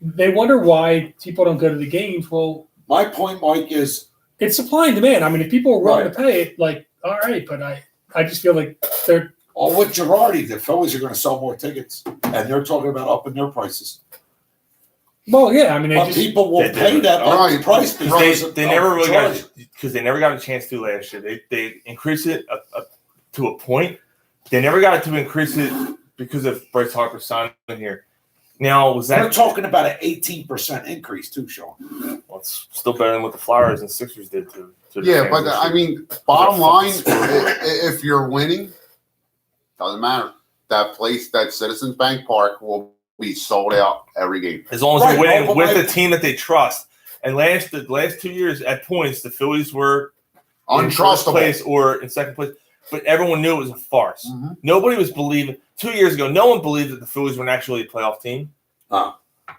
They wonder why people don't go to the games. Well, my point, Mike, is it's supply and demand. I mean, if people are willing to pay it, like all right, but I just feel like they're. Oh, with Girardi, the Phillies are going to sell more tickets, and they're talking about upping their prices. Well, yeah, I mean, people will pay that price because they never really got a chance to last year. They increased it to a point. They never got to increase it because of Bryce Harper signing here. Now, was that? We're talking about an 18% increase too, Sean. Well, it's still better than what the Flyers and Sixers did to yeah, but I mean, bottom line, if you're winning, doesn't matter. That place, that Citizens Bank Park, will be sold out every game. As long as you're winning with a team that they trust. And the last 2 years at points, the Phillies were in first place or in second place. But everyone knew it was a farce. Mm-hmm. Nobody was believing. 2 years ago, no one believed that the Phillies were actually a playoff team.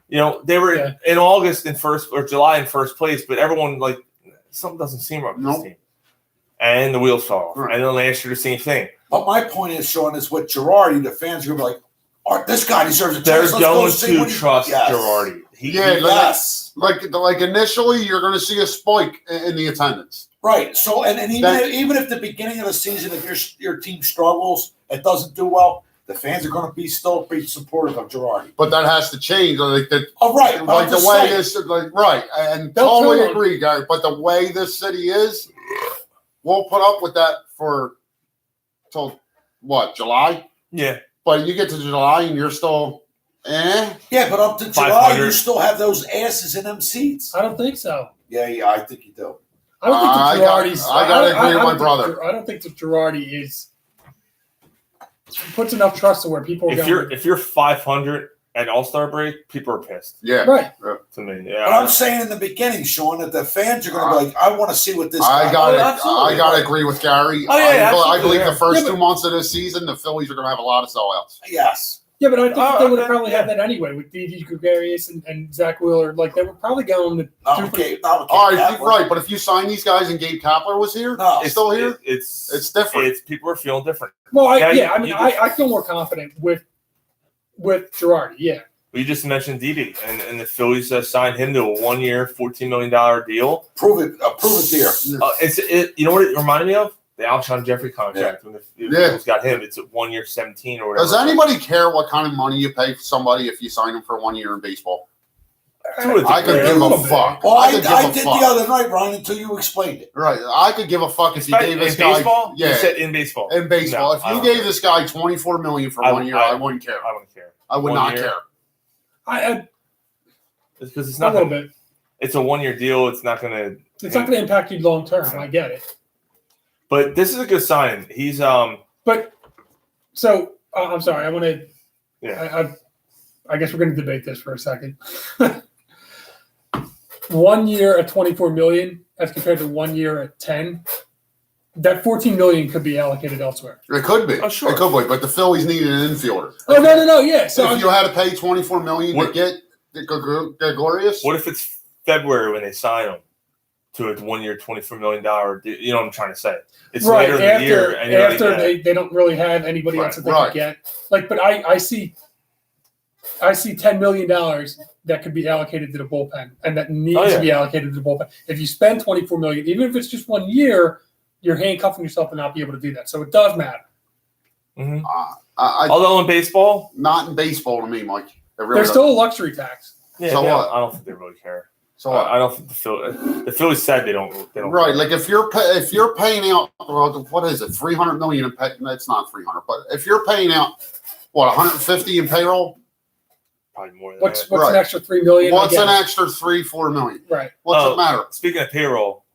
They were in August in first or July in first place, but everyone something doesn't seem right with this team. And the wheels fell off. Right. And then last year the same thing. But my point is, Sean, is with Girardi, the fans are going to be like, this guy deserves a chance. They're going to trust Girardi. Like initially, you're going to see a spike in the attendance. Right. So, and even if the beginning of the season, if your team struggles, it doesn't do well, the fans are going to still be supportive of Girardi. But that has to change. Right. Like the way this, right. And totally agree, Gary. But the way this city is, we'll put up with that till what, July? Yeah. But you get to July and you're still, Yeah, but up to July, you still have those asses in them seats. I don't think so. Yeah, I think you do. I don't think that Girardi's. I got to agree with my brother. I don't think that Girardi puts enough trust to where people are if you're 500 at All-Star break, people are pissed. Yeah. Right. To me, yeah. But I'm saying in the beginning, Sean, that the fans are going to be like, I want to see what this I got to agree with Gary. Oh, yeah, I believe the first 2 months of this season, the Phillies are going to have a lot of sellouts. Yes. Yeah, but I think they would have probably had that anyway with Didi Gregorius and Zach Wheeler. Like, they were probably going to. All right, but if you sign these guys and Gabe Kapler was here, still here, it's different. People are feeling different. Well, I feel more confident with Girardi, yeah. You just mentioned Didi, and the Phillies signed him to a 1 year, $14 million deal. Prove it dear. You know what it reminded me of? The Alshon Jeffrey contract. When the Phillies got him, it's a 1 year, 17 or whatever. Does anybody care what kind of money you pay for somebody if you sign them for 1 year in baseball? I could give a fuck. Well, I did the other night, Brian, until you explained it. Right. I could give a fuck if you gave this guy. Baseball? Yeah. You said in baseball. In baseball. If you gave this guy $24 million for 1 year, I wouldn't care. I wouldn't care. I would not care. It's because it's not a little bit. It's a 1 year deal. It's not going to. It's not going to impact you long term. I get it. But this is a good sign. He's But so I'm sorry. I want to. Yeah. I guess we're going to debate this for a second. 1 year at $24 million as compared to 1 year at 10. That $14 million could be allocated elsewhere. It could be. Oh, sure. It could be. But the Phillies needed an infielder. Oh no. Yeah. So if you had to pay $24 million to get Gregorius. What if it's February when they sign him to a 1 year, $24 million deal? You know what I'm trying to say? It's later in the year. After they don't really have anybody else that they could get. But I see $10 million that could be allocated to the bullpen, and that needs to be allocated to the bullpen. If you spend $24 million, even if it's just 1 year, you're handcuffing yourself to not be able to do that. So it does matter. Mm-hmm. Although in baseball, not in baseball to me, Mike. There's still a luxury tax. Yeah, so what? I don't think they really care. So what? I don't think the Phillies said they don't. Right, like if you're paying out, what is it, $300 million in pay? It's not 300, but if you're paying out 150 in payroll. Probably more than what's an extra $3 million? What's an extra $3-4 million? Right. What's it matter? Speaking of payroll,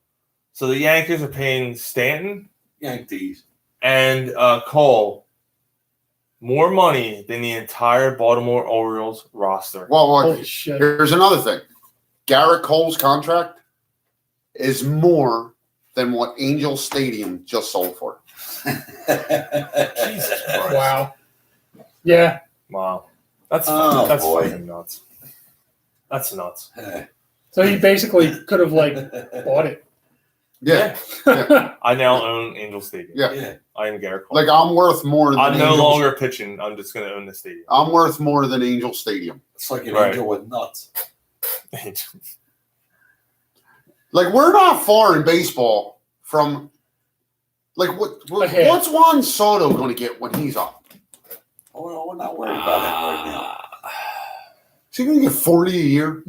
so the Yankees are paying Stanton, Yankees, and Cole more money than the entire Baltimore Orioles roster. Well, holy shit. Here's another thing. Garrett Cole's contract is more than what Angel Stadium just sold for. Jesus Christ. Wow. Yeah. Wow. That's boy. fucking nuts. That's nuts. So he basically could have bought it. Yeah. I now own Angel Stadium. Yeah. I am Garrett Cole. Like I'm worth more than I'm no Angels. longer pitching. I'm just going to own the stadium. I'm worth more than Angel Stadium. It's like an Right. angel with nuts. Like we're not far in baseball from like what's Juan Soto going to get when he's up? Oh, we're not worried about him right now. Is he going to get 40 a year?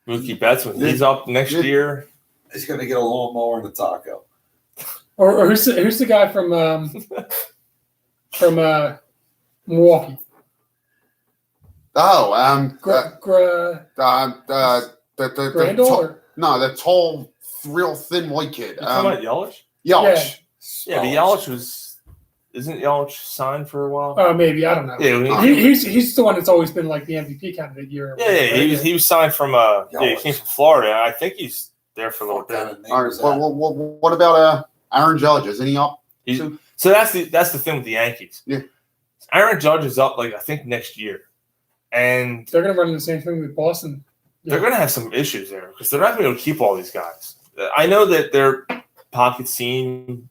Mookie Betts when he's up next year. He's going to get a lawnmower and a taco. Or who's the guy from Milwaukee? Oh, Grandal? the tall, real thin white kid. You talking about Yelich? Yelich. Yeah, but Yelich isn't Yelich signed for a while? Maybe, I don't know. Yeah, He's the one that's always been like the MVP candidate year. Yeah, he was signed from he came from Florida. I think he's there for a little bit. All right. What about Aaron Judge? Isn't he up? So that's the thing with the Yankees. Yeah. Aaron Judge is up I think next year, and they're going to run the same thing with Boston. Yeah. They're going to have some issues there because they're not going to be able to keep all these guys. I know that their pockets seem,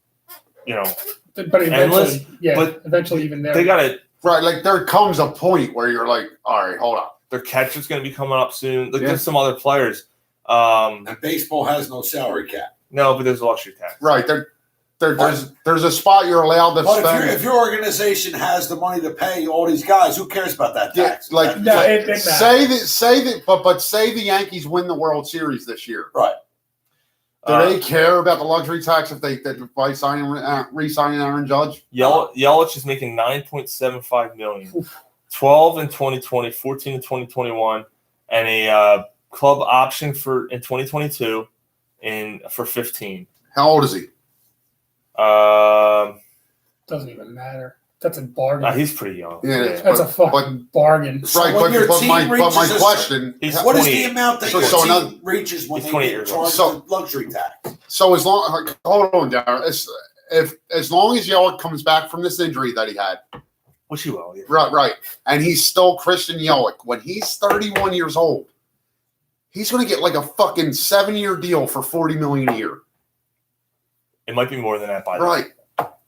but endless. Yeah, but eventually even there. They got to right. Like there comes a point where you're like, all right, hold on. Their catcher's going to be coming up soon. There's some other players. And baseball has no salary cap. No, but there's a luxury tax. Right. There's a spot you're allowed to spend. But if your organization has the money to pay all these guys, who cares about that tax? Say the Yankees win the World Series this year. Right. Do they care about the luxury tax if they by re-signing Aaron Judge? Yelich is making $9.75 million, 12 in 2020, 14 in 2021, and a club option in 2022 for 15. How old is he? Doesn't even matter. That's a bargain. He's pretty young. Yeah, that's a fucking bargain. Right, but my question: what is the amount that your team reaches when they get charged the luxury tax? So hold on, Darren. As long as Yelich comes back from this injury that he had, which he will, yeah. Right, and he's still Christian Yelich. When he's 31 years old, he's going to get like a fucking 7-year deal for $40 million a year. It might be more than that, by the way. Right.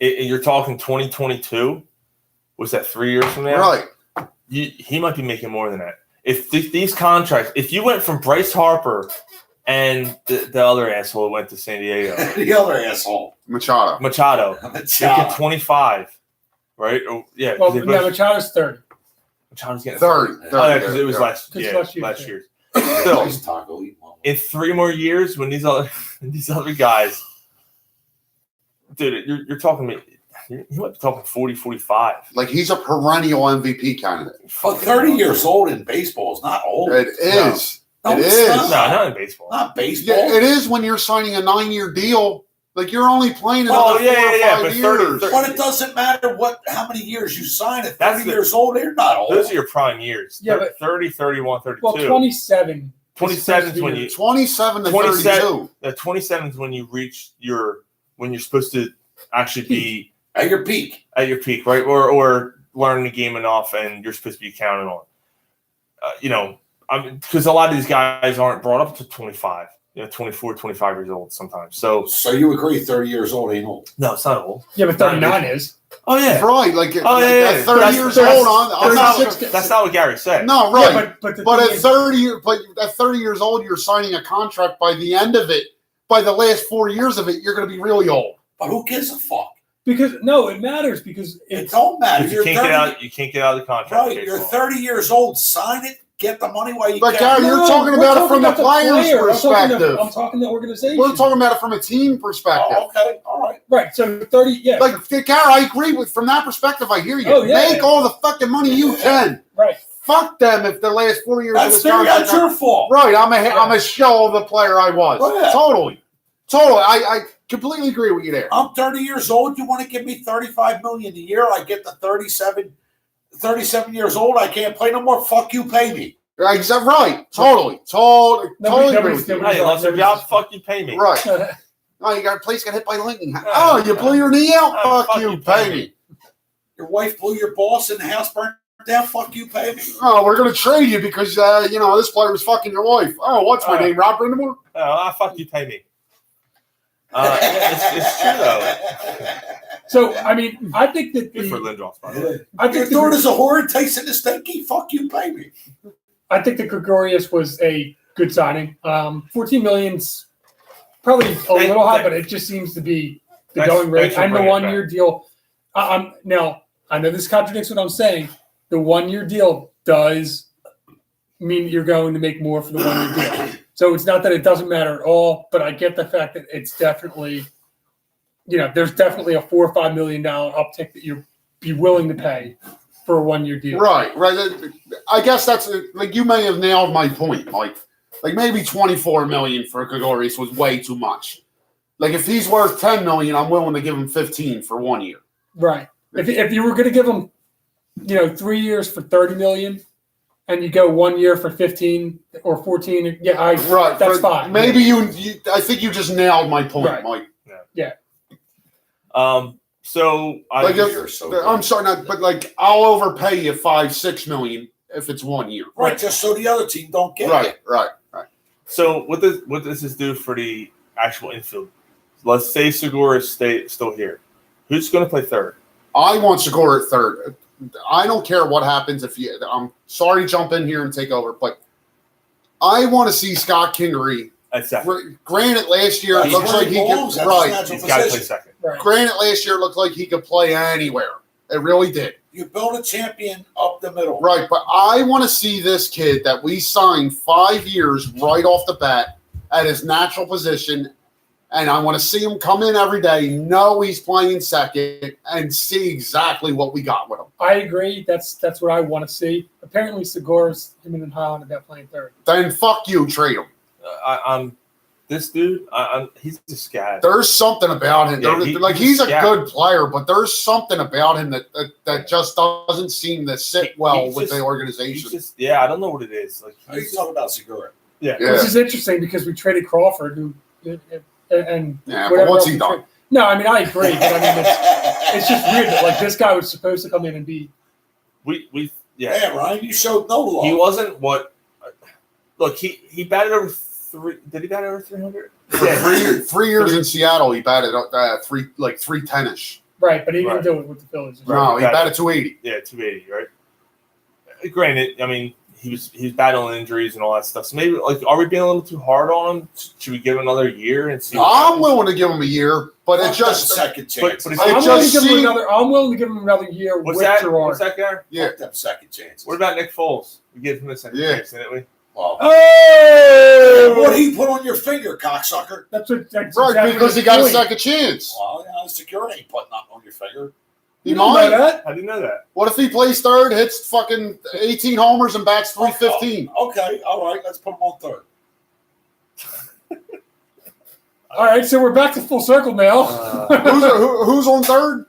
You're talking 2022. Was that 3 years from now? Right. He might be making more than that. If these contracts, if you went from Bryce Harper and the other asshole who went to San Diego, the other asshole, Machado, making 25, right? Yeah. Well, Machado's 30. Machado's getting 30. Oh, yeah, because it was last year. Still, in 3 more years, when these other guys. Dude, you're talking me. You might be talking 40, 45. Like he's a perennial MVP candidate. But 30 years old in baseball is not old. It is. No, it is. Not in baseball. Not baseball. Yeah, it is when you're signing a 9-year deal. Like you're only playing another 4 or 5 years. But it doesn't matter how many years you sign at 30 years old. You're not old. Those are your prime years. Yeah, but 30, 31, 32. Well, 27. 27 is when you 27 to 32. 27 is when you reach when you're supposed to actually be at your peak, right? Or learning the game enough, and you're supposed to be counted on. Because a lot of these guys aren't brought up to 25, 24, 25 years old sometimes. So you agree 30 years old ain't old? No, it's not old. Yeah, but 39 is. Oh yeah, right. At 30 years old, that's not what Gary said. No, right. Yeah, but at 30 years old, you're signing a contract. By the end of it, by the last 4 years of it, you're going to be really old. But who gives a fuck? Because it matters because it don't matter. You can't get out of the contract. Right, you're 30 years old. Sign it. Get the money while you can. But Gary, you're talking about it from the player's perspective. I'm talking the organization. We're talking about it from a team perspective. Oh, okay, all right. Right, so 30, yeah. Like, Gary, I agree with from that perspective. I hear you. Oh, yeah. Make all the fucking money you can. Right. Fuck them if the last 4 years that's of this contract. That's your fault. Right, I'm a shell of the player I was. Oh, yeah. Totally. I completely agree with you there. I'm 30 years old. You want to give me $35 million a year? I get to 37 years old. I can't play no more. Fuck you, pay me. Right. Totally. Hey, lost your job. Fuck you, pay me. Right. Oh, your place got hit by lightning. Oh, you blew your knee out? Fuck you, pay me. Your wife blew your boss and the house burned down. Fuck you, pay me. Oh, we're gonna trade you because this player was fucking your wife. Oh, what's my name? Rob Brindamore? Oh, fuck you, pay me. It's true though. So I mean, I think that Good for Lindros, by the way. I think your daughter's a whore and tasting the stinky. Fuck you, pay me. I think that Gregorius was a good signing. 14 million's probably a little high, but it just seems to be the going rate. And the 1 year deal. Now I know this contradicts what I'm saying. The 1 year deal does mean that you're going to make more for the 1 year deal. So it's not that it doesn't matter at all, but I get the fact that it's definitely, there's definitely a $4 or $5 million uptick that you'd be willing to pay for a 1 year deal. Right. I guess that's like you may have nailed my point, Mike. Like maybe 24 million for Gregorius was way too much. Like if he's worth 10 million, I'm willing to give him 15 for 1 year. Right. If you were going to give him, 3 years for 30 million, and you go 1 year for 15 or 14, right. That's fine. Maybe you I think you just nailed my point, right. Mike. Yeah. So I'm sorry, but like I'll overpay you 5-6 million if it's 1 year. Right, just so the other team don't get it. Right. So what does this do for the actual infield? Let's say Segura is still here. Who's going to play third? I want Segura at third. I don't care what happens I'm sorry to jump in here and take over, but I want to see Scott Kingery. Granted, last year it looks like he could. Right, he's got to play second. Right. Granted, last year it looked like he could play anywhere. It really did. You build a champion up the middle. Right, but I want to see this kid that we signed 5 years right off the bat at his natural position, and I want to see him come in every day, know he's playing second, and see exactly what we got with him. I agree. That's what I want to see. Apparently, Segura's him and Highland about playing third. Then fuck you, trade him. This dude, he's a scab. There's something about him. Yeah, he's a good player, but there's something about him that just doesn't seem to sit well with the organization. I don't know what it is. Like, Are you talking about Segura? Yeah. Which is interesting because we traded Crawford, but what's he done? No, I mean I agree, but I mean it's just weird that like this guy was supposed to come in and be. Yeah, Ryan, you showed no love. He wasn't what. Look, he batted over 3. Did he bat over 300? For 3 years in Seattle, he batted 310-ish. Right, but he didn't do it with the Phillies. No, he batted 280. Yeah, 280. Right. Granted, I mean he was battling injuries and all that stuff. So maybe are we being a little too hard on him? Should we give him another year and see? I'm willing to give him a year, but it's just second chance. I'm willing to give him another year. What's with that? Gerard. What's that guy? Yeah, them second chances. What about Nick Foles? We gave him a second chance, didn't we? Well, what did he put on your finger, cocksucker? That's right, exactly because he got a second chance. Well, security ain't putting nothing on your finger. You know that? I didn't know that. What if he plays third, hits fucking 18 homers, and bats 315? Okay, all right, let's put him on third. All right, so we're back to full circle now. Who's on third?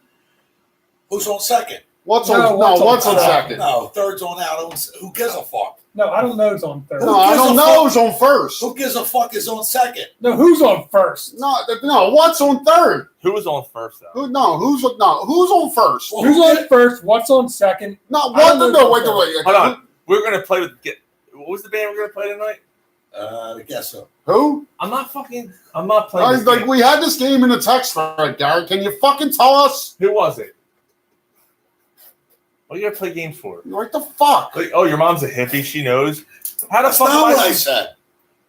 Who's on second? What's on second? No, third's on out. Who gives a fuck? No, I don't know who's on third. No, I don't know who's on first. Who gives a fuck is on second? No, who's on first? No, what's on third? Who was on first though? Who's on first? Who's on first? What's on second? Wait. Hold on. We're gonna play with what was the band we're gonna play tonight? I guess so. Who? I'm not playing. We had this game in the text thread, Garrett. Can you fucking tell us? Who was it? What are you gonna play games for? What the fuck? Like, your mom's a hippie. She knows. How the That's fuck not am what I said.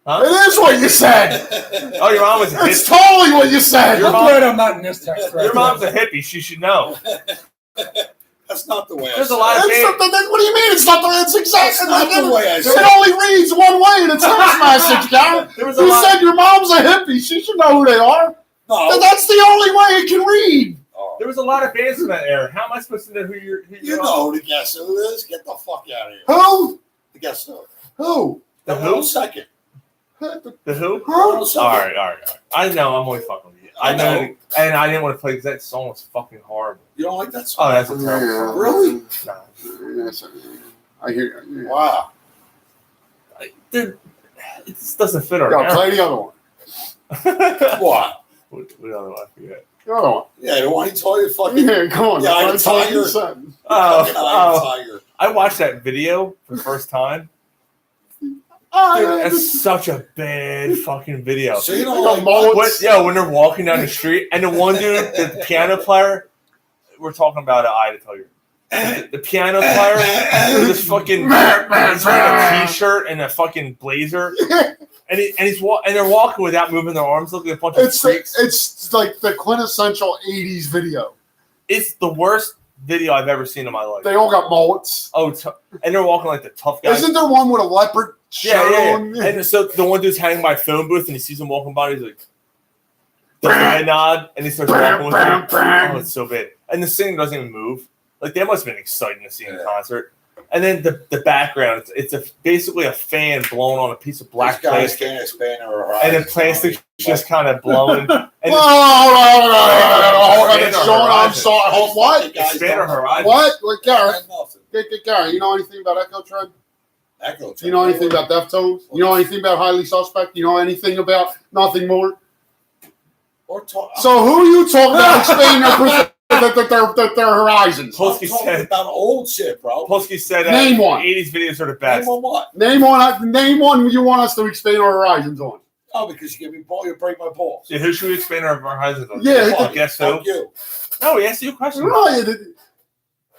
Huh? It is what you said. Your mom was a hippie. It's totally what you said. I'm glad I'm not in this text thread. Your mom's a hippie. She should know. That's not the way There's I a lot of what do you mean? It's not the way it's exactly not the way I said. It only reads one way in a text message, Garrett. You said your mom's a hippie. She should know who they are. No. That's the only way it can read. There was a lot of bands in that era. How am I supposed to know who you're You know who the guess who is? Get the fuck out of here. Who? The guess who? Who? The who? Second. The who? Huh? All right. I know. I'm only fucking with you. I know. And I didn't want to play because that song was fucking horrible. You don't like that song? Oh, that's a terrible song. Really? No. Yes, I hear you. Wow. Dude, it just doesn't fit our Play the other one. What? What other one? I forget. Oh, Yeah, the one he told you fucking. yeah, come on. Yeah, I I told you tiger. something. Tiger. I watched that video for the first time. Oh, Dude, yeah, that's such a bad fucking video. So you know, Like a like, mullet. When they're walking down the street, and the one dude, the piano player, we're talking about I to tell you. The piano player with this fucking he's wearing a t-shirt and a fucking blazer, and they're walking without moving their arms, looking like a bunch of freaks. It's like the quintessential '80s video. It's the worst video I've ever seen in my life. They all got mullets. And they're walking like the tough guys. Isn't there one with a leopard shirt on? Yeah. And so the one dude's hanging by a phone booth, and he sees him walking by, and he's like, does the head nod, and he starts walking with him. Oh, it's so bad. And the singing doesn't even move. Like, that must have been exciting to see in concert. And then the background, it's basically a fan blowing on a piece of black plastic. And the plastic's just kind of blowing. And I'm sorry. What? Expander Horizon. What? Like, Gary, you know anything about Echo Trend? You know anything about Deftones? You know anything about Highly Suspect? You know anything about Nothing More? So who are you talking about expanding their horizons? Polsky said about old shit, bro. Polsky said Name one. 80s videos are the best. Name on what? Name one you want us to expand our horizons on. Oh, because you give me ball, you break my balls. Yeah, who should we expand our horizons on? Yeah, guess who? You. No, we asked you a question. Right.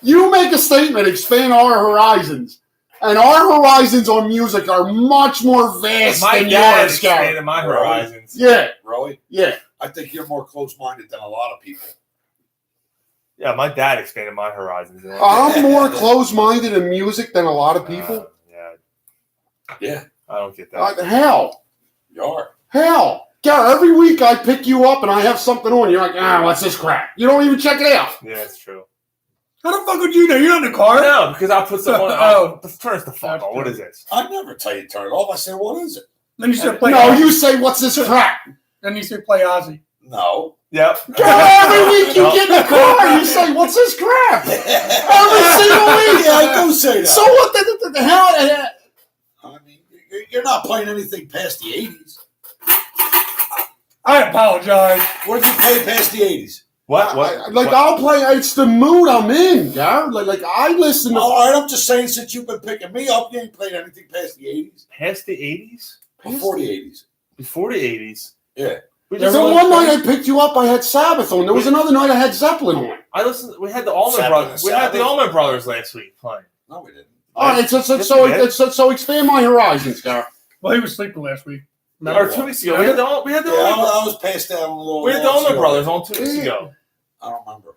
You make a statement, expand our horizons. And our horizons on music are much more vast My than dad yours, Gary. expanded my horizons. Yeah. Really? Yeah. I think you're more close-minded than a lot of people. Yeah, my dad expanded my horizons. I'm more close-minded in music than a lot of people. Yeah. I don't get that. Hell. You are. Hell. Gary, every week I pick you up and I have something on. You're like, what's this crap? You don't even check it out. Yeah, that's true. How the fuck would you know? You're not in the car. No, because I'll put someone. Turn the fuck on. What is this? I never tell you to turn it off. I say, what is it? Then you start playing. No, you say, what's this crap? Then you say, play Ozzy. No. Yep. Every week you get in the car and you say, what's this crap? Every single week. Yeah, I do say that. So what the hell? I mean, you're not playing anything past the 80s. I apologize. What did you play past the 80s? What? I'll play. It's the mood I'm in, Gary. Like I listen to. All right, I'm just saying, since you've been picking me up, you ain't played anything past the 80s. Past the 80s? Before the 80s. Before the 80s? Yeah. The one night I picked you up, I had Sabbath on. There was another night I had Zeppelin on. I listened. We had the Allman Brothers. We had the Allman Brothers last week playing. No, we didn't. All right, so expand my horizons, Gary. Well, he was sleeping last week. Or 2 weeks ago. We had the I was passed out a little. We had the Allman Brothers on 2 weeks ago. I don't remember.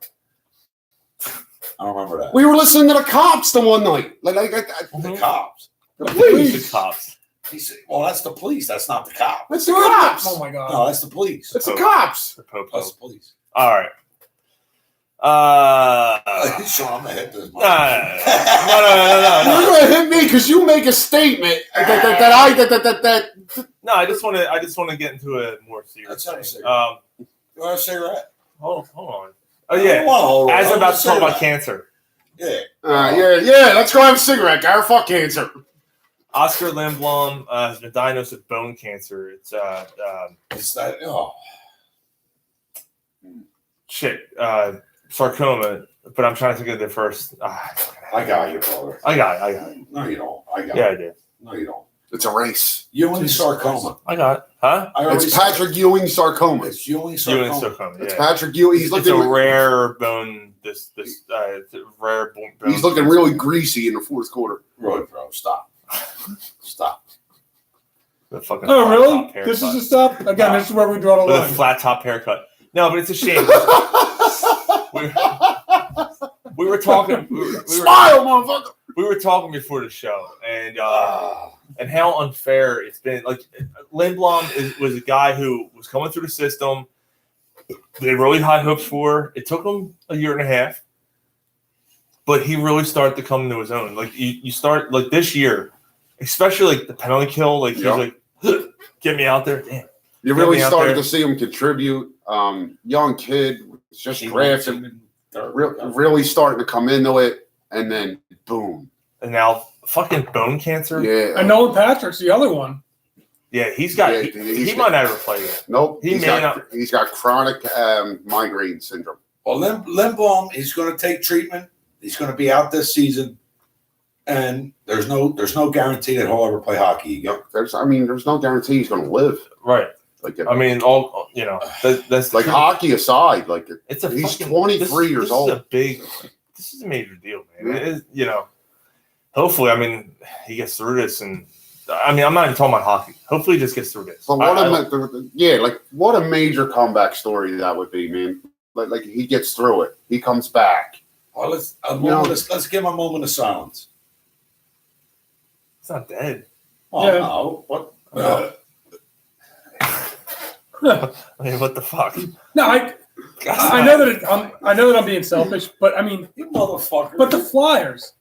I don't remember that. We were listening to the Cops the one night. The cops. The police. The Cops. He said, well, that's the police. That's not the cops. That's the Cops. Oh my god. No, that's the police. It's the Cops. The Popo. That's the police. All right. Sean, I'm gonna hit this. No. You're gonna hit me because you make a statement that. No, I just want to get into a more serious Let's thing. have a cigarette. You want a cigarette? Hold on. Oh yeah. As I'm about to talk about cancer. Yeah. Yeah. Let's go have a cigarette, Gary. Fuck cancer. Oscar Lindblom has been diagnosed with bone cancer. It's that. Oh. Sarcoma. But I'm trying to think of the first. I got you, brother. I got it. No, you don't. I got I did. No, you don't. It's a race. Ewing sarcoma. I got it. Huh? It's Patrick Ewing sarcoma. It's Ewing sarcoma. Ewing sarcoma. It's Yeah. Patrick Ewing. It's a rare bone. It's a rare bone. He's looking really greasy in the fourth quarter. Right, bro. Stop. Stop. The fucking Oh, really? haircut. This is the stuff? Again, this is where we draw the With line. a flat top haircut. No, but it's a shame. we were talking. Smile, motherfucker. We were talking before the show, and how unfair it's been. Like Lindblom was a guy who was coming through the system. They had really high hopes for. It took him a year and a half, but he really started to come into his own. Like you start like this year, especially like the penalty kill. Like he's like, get me out there. Damn. You really started to see him contribute. Young kid, just drafted, really starting to come into it, and then boom. And now fucking bone cancer. Yeah. And Nolan Patrick's the other one. Yeah, he might not ever play again. Nope. He's got chronic migraine syndrome. Well, Lindblom, he's going to take treatment. He's going to be out this season, and there's no guarantee that he'll ever play hockey again. There's no guarantee he's going to live. Right. Like, I mean, that's like hockey aside. Like he's 23 years old. This is a major deal, man. It is, hopefully, I mean, he gets through this, and I mean, I'm not even talking about hockey. Hopefully, he just gets through this. But what a major comeback story that would be, man. Like he gets through it, he comes back. Well, let's give him a moment of silence. It's not dead. Oh yeah. No, what? I mean, what the fuck? No, I know that I'm being selfish, but I mean, you motherfucker. But the Flyers.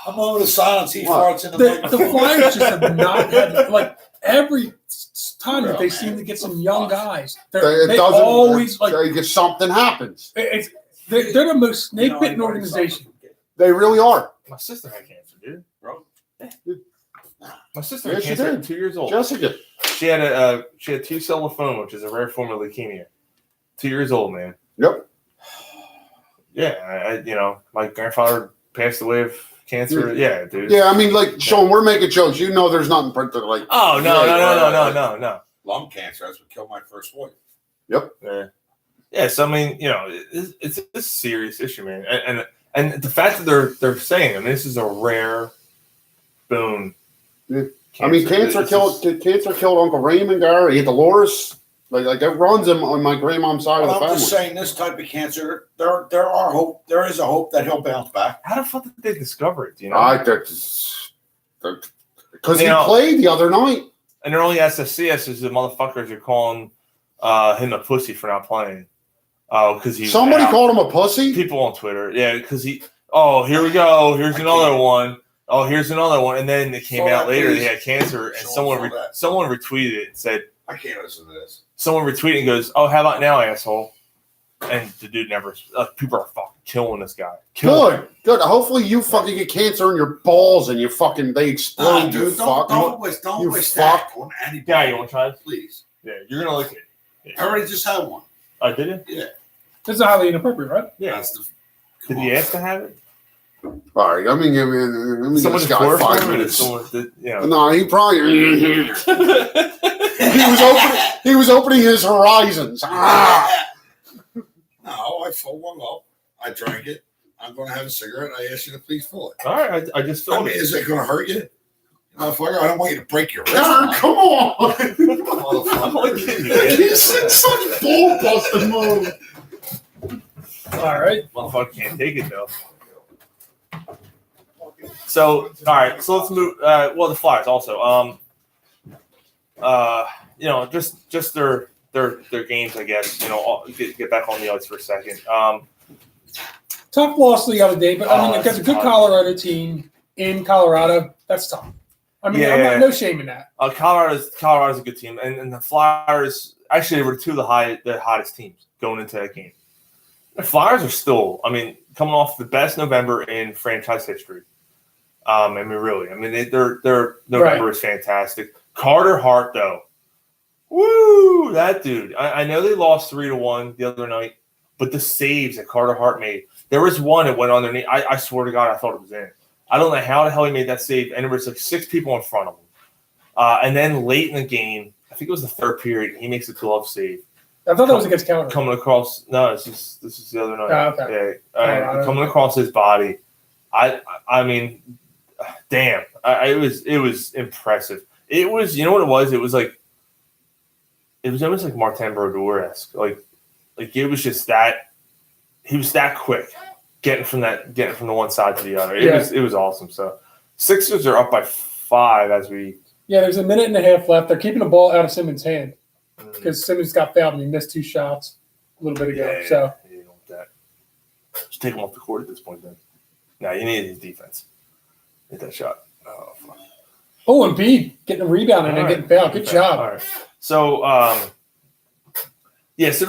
A moment of silence. He farts in the Flyers just have not had like every time that they seem to get some young guys. They always something happens. They're the most snake bitten organization. They really are. My sister had cancer, dude. Bro. My sister had cancer at 2 years old. Jessica. She had T-cell lymphoma, which is a rare form of leukemia. 2 years old, man. Yep. Yeah, my grandfather passed away of cancer. Yeah, dude. Yeah, I mean, like, Sean, we're making jokes. There's nothing like. Oh no. Lung cancer. That's what killed my first wife. Yep. Yeah. So I mean, it's a serious issue, man, and the fact that they're saying, I mean, this is a rare boon. Yeah. I mean, cancer killed Uncle Raymond, Gary. He had Dolores. Like that runs him on my grandmom's side of the family. I'm just saying, this type of cancer, there is a hope that he'll bounce back. How the fuck did they discover it? Because he played the other night. And their only SSCS is the motherfuckers are calling him a pussy for not playing. Oh, because somebody called him a pussy. People on Twitter, yeah, because he. Oh, here we go. Here's another one. Oh, here's another one. And then it came out later he had cancer, and someone retweeted it and said, I can't listen to this. Someone retweeted and goes, "Oh, how about now, asshole?" And the dude never. People are fucking killing this guy. Good. Hopefully, you fucking get cancer in your balls and they explode. Dude, don't wish that on anybody. Yeah, you want to try it? Please. Yeah, you're gonna like it. Yeah. I already just had one. Oh, did you? Yeah. This is highly inappropriate, right? Yeah. Did he ask to have it? All right. Let me give this guy 5 minutes. No, he probably. He was opening his horizons. No, I filled one up. I drank it. I'm going to have a cigarette. I asked you to please fill it. All right, I just filled it. Is it going to hurt you? Motherfucker, I don't want you to break your wrist. Come on. He's in such ball busting mode. All right. Motherfucker can't take it, though. So, all right. So let's move. The Flyers also. Just their games, I guess. Get back on the ice for a second. Tough loss the other day, but I mean, against a good Colorado team in Colorado, that's tough. I mean, no shame in that. Colorado's a good team, and the Flyers actually were two of the hottest teams going into that game. The Flyers are still, I mean, coming off the best November in franchise history. I mean, really, I mean, their November is fantastic. Carter Hart, though, woo, that dude. I know they lost 3-1 the other night, but the saves that Carter Hart made, there was one that went underneath. I swear to God, I thought it was in. I don't know how the hell he made that save, and there was like 6 people in front of him. And then late in the game, I think it was the third period, he makes a glove save. I thought that was against Colorado. Coming across, no, this is the other night. Oh, okay. Yeah, coming across his body. I mean, damn, it was impressive. It was, you know what it was? It was almost like Martin Brodeur-esque. Like it was just that he was that quick getting from the one side to the other. It was awesome. So Sixers are up by 5 as we. Yeah, there's a minute and a half left. They're keeping the ball out of Simmons' hand because Simmons got fouled and he missed 2 shots a little bit ago. You don't want that. Just take him off the court at this point, then. No, you need his defense. Hit that shot. Oh, fuck. Oh, and Embiid getting a rebound and then getting fouled. Good job. All right. So, so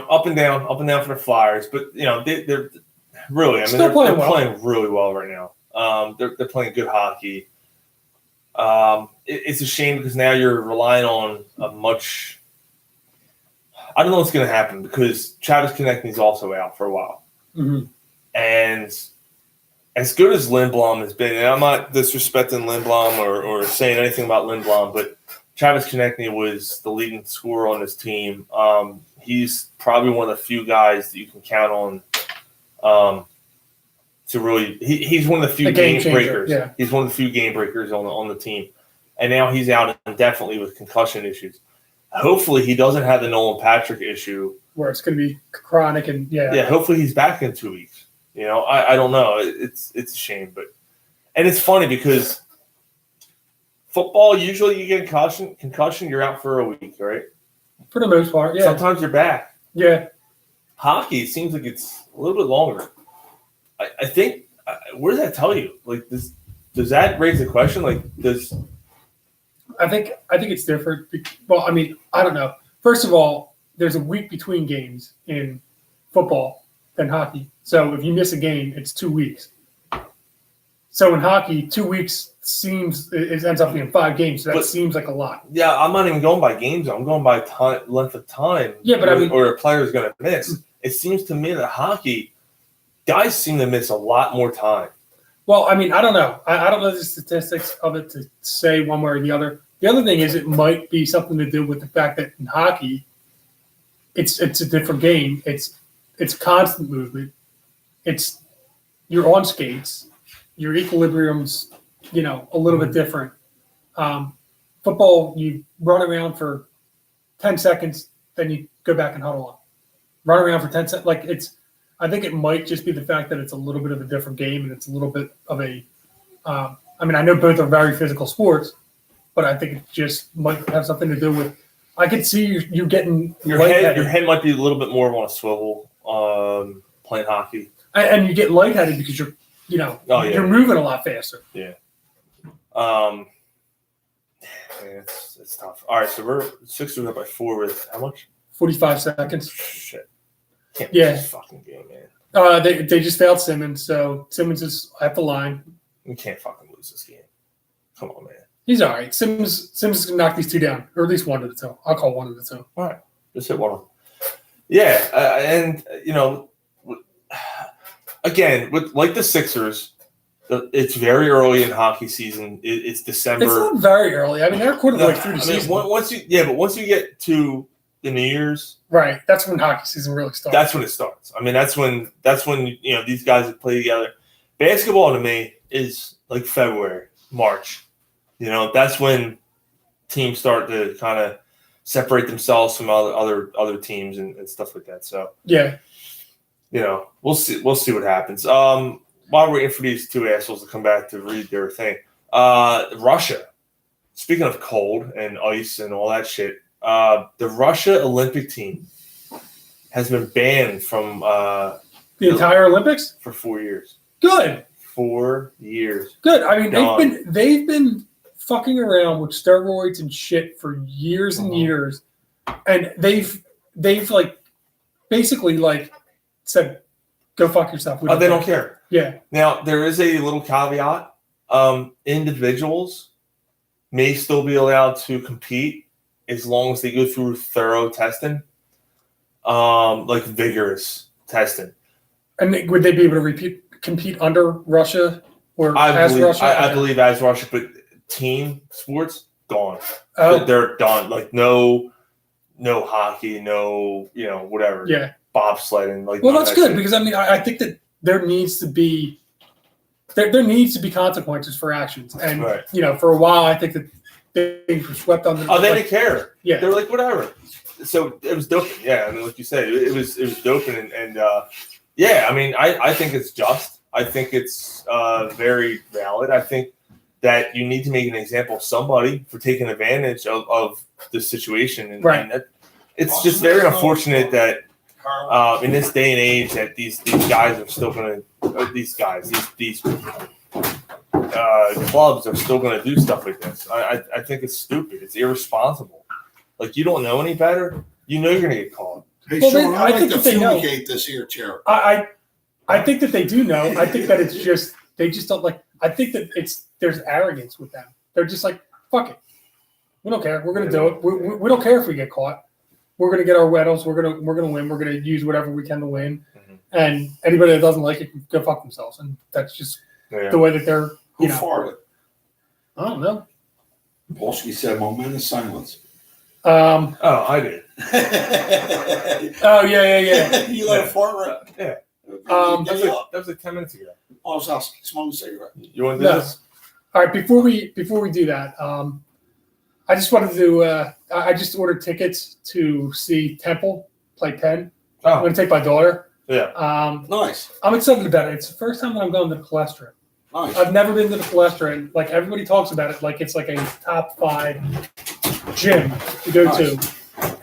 up and down for the Flyers, but they're really, I mean, they're playing really well right now. They're playing good hockey. It's a shame because now you're relying on a much. I don't know what's going to happen because Travis Konechny is also out for a while, and as good as Lindblom has been, and I'm not disrespecting Lindblom or saying anything about Lindblom, but Travis Konechny was the leading scorer on this team. He's probably one of the few guys that you can count on to really. He's one of the few game breakers. Yeah. He's one of the few game breakers on the team, and now he's out indefinitely with concussion issues. Hopefully, he doesn't have the Nolan Patrick issue where it's going to be chronic and hopefully, he's back in 2 weeks. I don't know. It's a shame, and it's funny because football usually you get concussion, you're out for a week, right? For the most part, yeah. Sometimes you're back. Yeah. Hockey, it seems like it's a little bit longer. I think. What does that tell you? Like, does that raise the question? Like, I think it's different. Well, I mean, I don't know. First of all, there's a week between games in football than hockey. So if you miss a game, it's 2 weeks. So in hockey, 2 weeks ends up being 5 games. So that seems like a lot. Yeah, I'm not even going by games. I'm going by length of time. Yeah, but or a player's going to miss. It seems to me that hockey, guys seem to miss a lot more time. Well, I mean, I don't know. I don't know the statistics of it to say one way or the other. The other thing is it might be something to do with the fact that in hockey, it's a different game. It's constant movement. You're on skates. Your equilibrium's, a little bit different. Football, you run around for 10 seconds, then you go back and huddle up. Run around for 10 seconds. I think it might just be the fact that it's a little bit of a different game and it's a little bit of a I know both are very physical sports, but I think it just might have something to do with I could see you getting your head might be a little bit more on a swivel playing hockey. And you get lightheaded because you're you're moving a lot faster. Yeah. It's tough. All right, so we're Sixers up by 4 with how much? 45 seconds. Shit. Can't play this fucking game, man. They just failed Simmons, so Simmons is at the line. We can't fucking lose this game. Come on, man. He's all right. Simmons is gonna knock these 2 down, or at least 1 at a time. I'll call 1 at a time. All right, just hit one of them. Yeah, and again, with like the Sixers, it's very early in hockey season. It's December. It's not very early. I mean, they're quarterback through the season. Once you get to the New Year's, right? That's when hockey season really starts. That's when it starts. I mean, that's when these guys that play together. Basketball to me is like February, March. That's when teams start to kind of separate themselves from other teams and stuff like that. So yeah, we'll see what happens. While we're waiting for these 2 assholes to come back to read their thing, Russia. Speaking of cold and ice and all that shit, the Russia Olympic team has been banned from the entire Olympics for 4 years. Good. 4 years. Good. I mean, they've been fucking around with steroids and shit for years and years, and they've like basically like said, "Go fuck yourself." They don't care. Yeah. Now there is a little caveat. Individuals may still be allowed to compete as long as they go through thorough testing, like vigorous testing. And would they be able to compete under Russia or Russia? I believe as Russia, but team sports gone. They're done. Like no hockey, no whatever. Yeah, bobsledding. Like that's good because I think that there needs to be consequences for actions, and for a while I think that they were swept under. They didn't care. Yeah, they were like whatever. So it was doping. Yeah, I mean, like you said, it was doping, and yeah, I mean, I think it's just. I think it's very valid. I think that you need to make an example of somebody for taking advantage of the situation. And, and it's just very unfortunate that in this day and age that these guys are still going to, these clubs are still going to do stuff like this. I think it's stupid. It's irresponsible. Like, you don't know any better. You know you're going to get called. Hey, Sean, I like to fumigate this here chair. I think that they do know. I think that it's just they just don't like. I think that there's arrogance with them. They're just like, fuck it. We don't care. We're going to do it. We don't care if we get caught. We're going to get our medals. We're going to win. We're going to use whatever we can to win. Mm-hmm. And anybody that doesn't like it can go fuck themselves. And that's just the way that they're, Who farted? I don't know. Polsky said momentous silence. I did. Oh, yeah. You let a fart right? Yeah. That was like 10 minutes ago. I was out smoking a cigarette. You want to do this? All right, before we do that, I just wanted to I just ordered tickets to see Temple play Penn. Oh. I'm going to take my daughter. Yeah. Nice. I'm excited about it. It's the first time that I'm going to the Palestra. Nice. I've never been to the Palestra, and like everybody talks about it like it's like a top 5 gym to go to.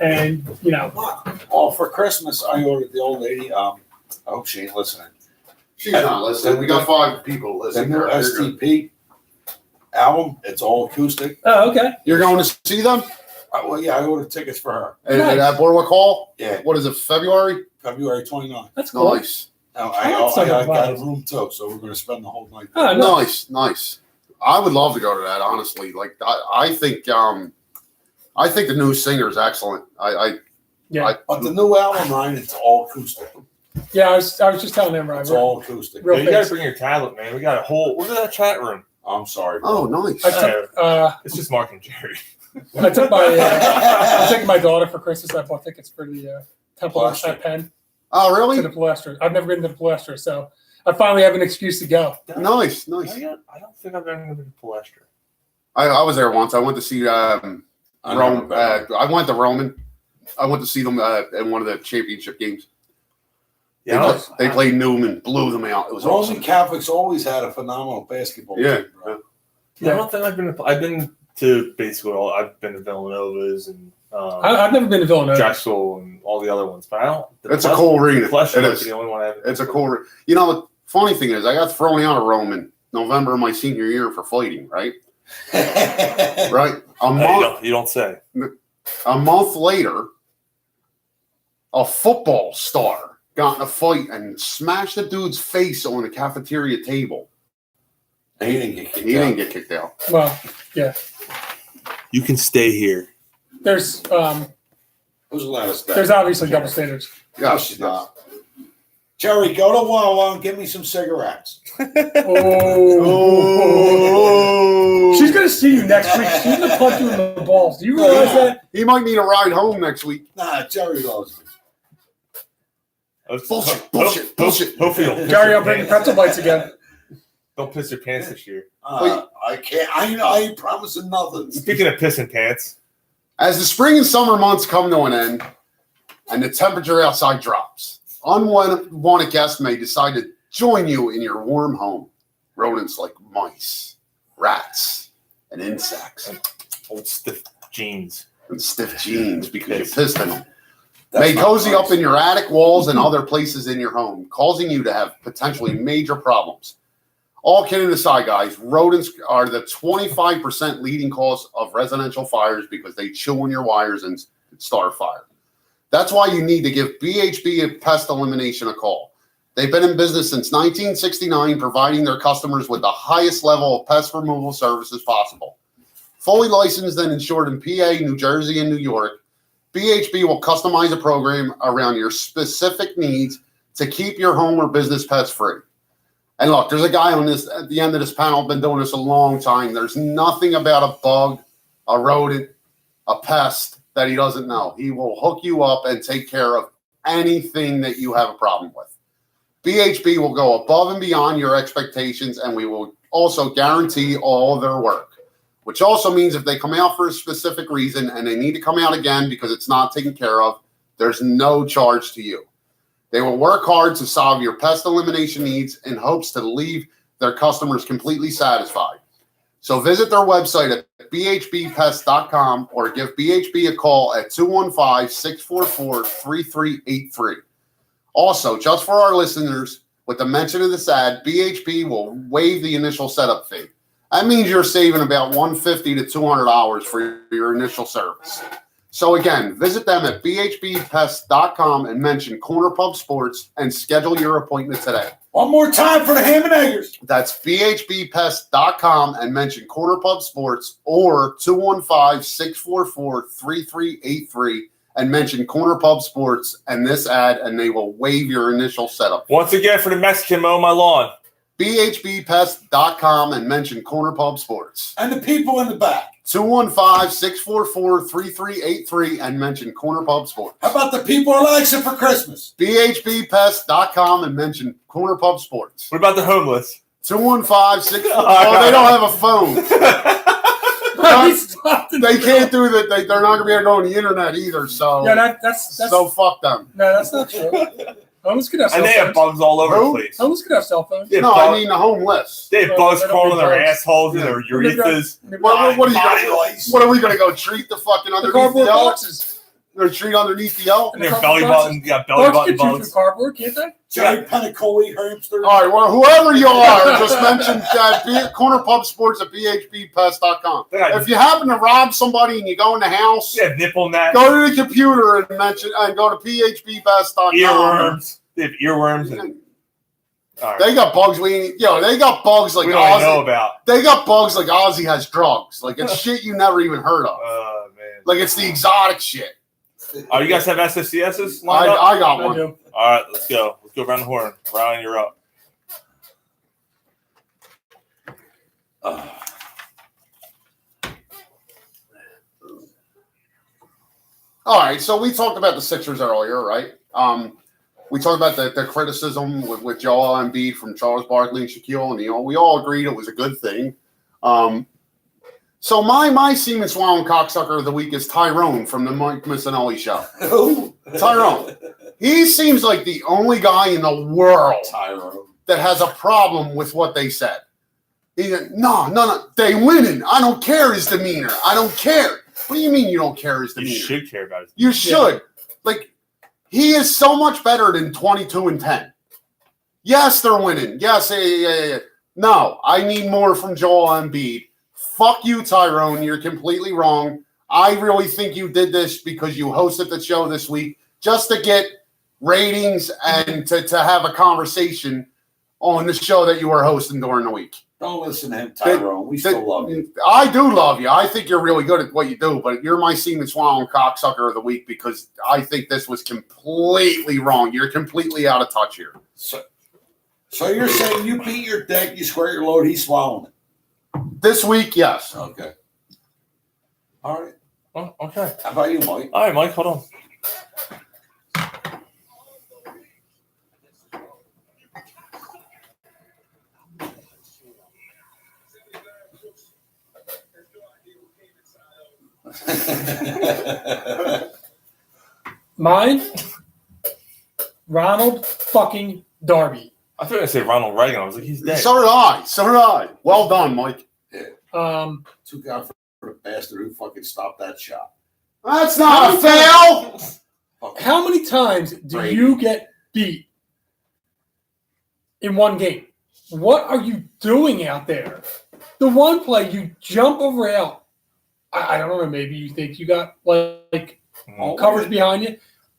And, Oh, for Christmas, I ordered the old lady. I hope she ain't listening. She's not listening. We got 5 people listening. The new STP album. It's all acoustic. Oh, okay. You're going to see them? Well, yeah, I ordered tickets for her. Nice. At Boardwalk Hall? Yeah. What is it, February? February 29th. That's cool. Nice. I got a room too, so we're going to spend the whole night there. Oh, Nice. I would love to go to that, honestly. Like, I think the new singer is excellent. But the new album, Ryan, it's all acoustic. Yeah, I was just telling them, right? It's all acoustic. You got to bring your tablet, man. We got a whole. Look at that chat room. I'm sorry. Oh, nice. It's just Mark and Jerry. I took I'm taking my daughter for Christmas. I bought tickets for the Temple at Penn. Oh, really? To the Palestra. I've never been to the Palestra, so I finally have an excuse to go. Nice. I don't think I've ever been to the Palestra. I was there once. I went to see Rome. I went to Roman. I went to see them in one of the championship games. Yeah, they played Newman, blew them out. It was Roman awesome. Catholics always had a phenomenal basketball team. Yeah. I don't think I've been to basically all. I've been to Villanova's and I've never been to Villanova. Drexel and all the other ones, but I don't. It's a cool arena. It is. The only one I have. It's a cool. The funny thing is, I got thrown out of Roman November of my senior year for fighting. Right. Right. You don't say. A month later, a football star got in a fight and smashed the dude's face on the cafeteria table. He didn't get kicked out. Well, yeah. You can stay here. There's Who's allowed to stay? there's obviously double standards. Yeah, she's not. Jerry, go to Wawa and get me some cigarettes. Oh. She's going to see you next week. She's going to punch you in the balls. Do you realize that? He might need a ride home next week. Nah, Jerry loves me. Bullshit. Hopefully, Jerry, I'll bring the pretzel bites again. Don't piss your pants this year. I can't. I ain't promising nothing. Speaking of pissing pants, as the spring and summer months come to an end and the temperature outside drops, unwanted guests may decide to join you in your warm home. Rodents like mice, rats, and insects. Old stiff jeans. And stiff jeans because you pissed in them. That's may cozy nice. up in your attic walls and other places in your home, causing you to have potentially major problems. All kidding aside, guys, rodents are the 25% leading cause of residential fires because they chew on your wires and start fire. That's why you need to give BHB Pest Elimination a call. They've been in business since 1969, providing their customers with the highest level of pest removal services possible. Fully licensed and insured in PA, New Jersey, and New York, BHB will customize a program around your specific needs to keep your home or business pest free. And look, there's a guy on this at the end of this panel, been doing this a long time. There's nothing about a bug, a rodent, a pest that he doesn't know. He will hook you up and take care of anything that you have a problem with. BHB will go above and beyond your expectations, and we will also guarantee all their work, which also means if they come out for a specific reason and they need to come out again because it's not taken care of, there's no charge to you. They will work hard to solve your pest elimination needs in hopes to leave their customers completely satisfied. So visit their website at bhbpest.com or give BHB a call at 215-644-3383. Also, just for our listeners, with the mention of this ad, BHB will waive the initial setup fee. That means you're saving about $150 to $200 for your initial service. So again, visit them at bhbpest.com and mention Corner Pub Sports and schedule your appointment today. One more time for the ham and eggers. That's bhbpest.com and mention Corner Pub Sports or 215-644-3383 and mention Corner Pub Sports and this ad, and they will waive your initial setup. Once again, for the Mexican mowing my lawn. bhbpest.com and mention Corner Pub Sports. And the people in the back. 215-644-3383 and mention Corner Pub Sports. How about the people in Alexa for Christmas? bhbpest.com and mention Corner Pub Sports. What about the homeless? 215-644. Oh, they don't have a phone. They can't do that. They're not going to be able to go on the internet either. So yeah, that's so fuck them. No, that's not true. Homeless could have cell And they phones. have bugs all over the place. Homeless could have cell phones. They have No, bugs, I mean the homeless. they have Well, bugs they don't crawling in have their bugs. assholes and their urethras. What are you Body gonna, lice. what are we going to go treat the fucking The underneath the cardboard L? boxes. Or treat underneath the L? And their belly button, got belly Bugs button can chew bugs. through cardboard, can't they? Giant Pentacoli hamster. All right, well, whoever you are, just mention Corner Pub Sports at bhbpest.com. If you happen to rob somebody and you go in the house, Yeah, nipple gnats, go to the computer and mention and go to phbpest.com. earworms. They have earworms. And, all right. They got bugs they got bugs like We don't even know Ozzy. about. They got bugs like Ozzy has drugs. Like it's shit you never even heard of. Oh, man. Like it's the exotic shit. Oh, you guys have SSCSs lined up? I got I one. do. All right, let's go. Let's go around the horn. Ryan, you're up. All right, so we talked about the Sixers earlier, right? We talked about the criticism with Joel Embiid from Charles Barkley and Shaquille O'Neal. We all agreed it was a good thing. So my Seaman Swallow cocksucker of the week is Tyrone from the Mike Missinelli show. Tyrone. He seems like the only guy in the world Tyrone. that has a problem with what they said. He said, no, they winning. I don't care his demeanor. I don't care. What do you mean you don't care his You demeanor? should care about it. You should. Like, he is so much better than 22-10. Yes, they're winning. Yes, yeah. No, I need more from Joel Embiid. Fuck you, Tyrone. You're completely wrong. I really think you did this because you hosted the show this week just to get ratings and to have a conversation on the show that you are hosting during the week. Don't listen to him, Tyrone. We still love you. I do love you. I think you're really good at what you do, but you're my Seaman Swallow cocksucker of the week because I think this was completely wrong. You're completely out of touch here. So you're saying you beat your deck, you square your load, he's swallowing it. This week, yes. Okay. All right. Oh, okay. How about you, Mike? All right, Mike, hold on. Mine, Ronald fucking Darby. I thought I said Ronald Reagan. I was like, he's dead. So did I. So did I. Well done, Mike. Took out for the bastard who fucking stopped that shot. That's not a fail. How many times do Brady. you get beat in one game? What are you doing out there? The one play you jump over out. I don't know. Maybe you think you got like coverage behind you,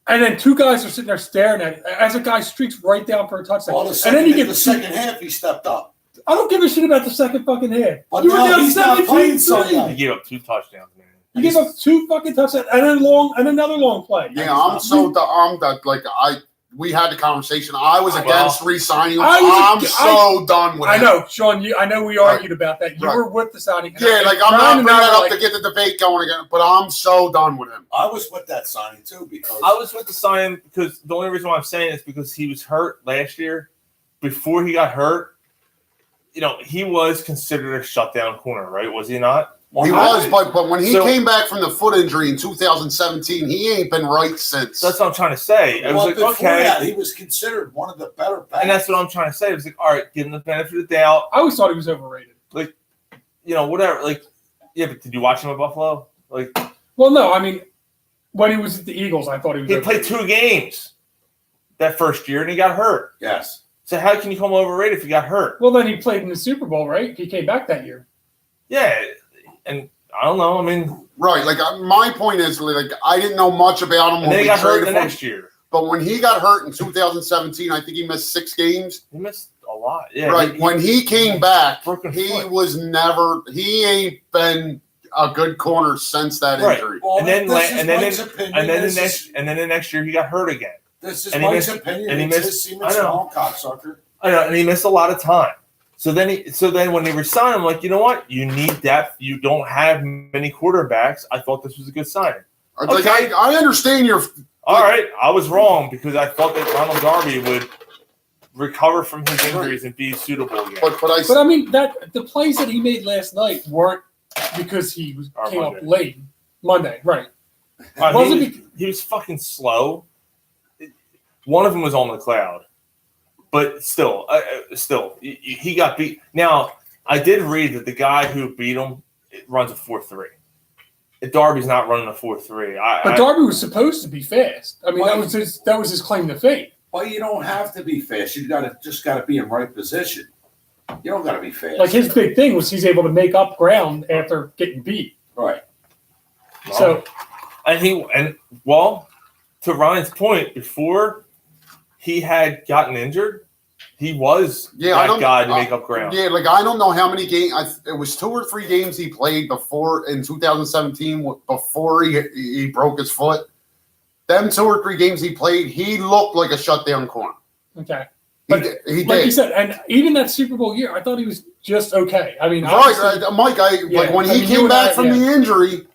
and then two guys are sitting there staring at it as a guy streaks right down for a touchdown. Well, And then you get the second half, he stepped up. I don't give a shit about the second fucking half. But You were now down he's not playing 17-3. Sunday. He gave up 2 touchdowns, man. You gave up 2 fucking touchdowns and another long play. Yeah, we had the conversation. I was Well, against re-signing him. I I'm so done with I him. know, Sean. I know we argued about that. You Right. were with the signing. Yeah, like I'm not bringing that up to get the debate going again, but I'm so done with him. I was with that signing too because I was with the sign because the only reason why I'm saying it is because he was hurt last year. Before he got hurt, he was considered a shutdown corner, right? Was he not? He was, but when he So- came back from the foot injury in 2017, he ain't been right since. That's what I'm trying to say. I was like, before okay. that, he was considered one of the better backs. And that's what I'm trying to say. It was like, all right, give him the benefit of the doubt. I always thought he was overrated. Whatever. Like, yeah, but did you watch him at Buffalo? Like, Well, no, I mean, when he was at the Eagles, I thought he was. he played overrated. 2 games that first year, and he got hurt. Yes. So how can you call him overrated if he got hurt? Well, then he played in the Super Bowl, right? He came back that year. Yeah, and I don't know. I mean, Right, like my point is, like I didn't know much about him and then when he we got hurt traded the for him. next year. But when he got hurt in 2017, I think he missed 6 games. He missed a lot. Yeah. Right. When he came back, he was never. He ain't been a good corner since that injury. Well, and then the the next year he got hurt again. This is Mike's opinion. And he missed. I know, cocksucker. I know, and he missed a lot of time. So then when they resigned him, like, you know what? You need depth. You don't have many quarterbacks. I thought this was a good signing. Like, I understand your. All right, I was wrong because I thought that Ronald Darby would recover from his injuries and be suitable again. But I mean that the plays that he made last night weren't because he came up late Monday, right? He was fucking slow. One of them was on the cloud, but still, he got beat. Now I did read that the guy who beat him runs a 4.3. Darby's not running a 4.3. But Darby was supposed to be fast. I mean, that was his claim to fame. Well, you don't have to be fast. You just got to be in right position. You don't got to be fast. Like his big thing was he's able to make up ground after getting beat. Right. So, to Ryan's point, before he had gotten injured, he was that guy to make up ground. Yeah, like I don't know how many games. It was 2 or 3 games he played before in 2017 before he broke his foot. Them 2 or 3 games he played, he looked like a shutdown corner. Okay. But he like did. you said, and even that Super Bowl year, I thought he was just okay. I mean, right, Mike. When he came back from the injury,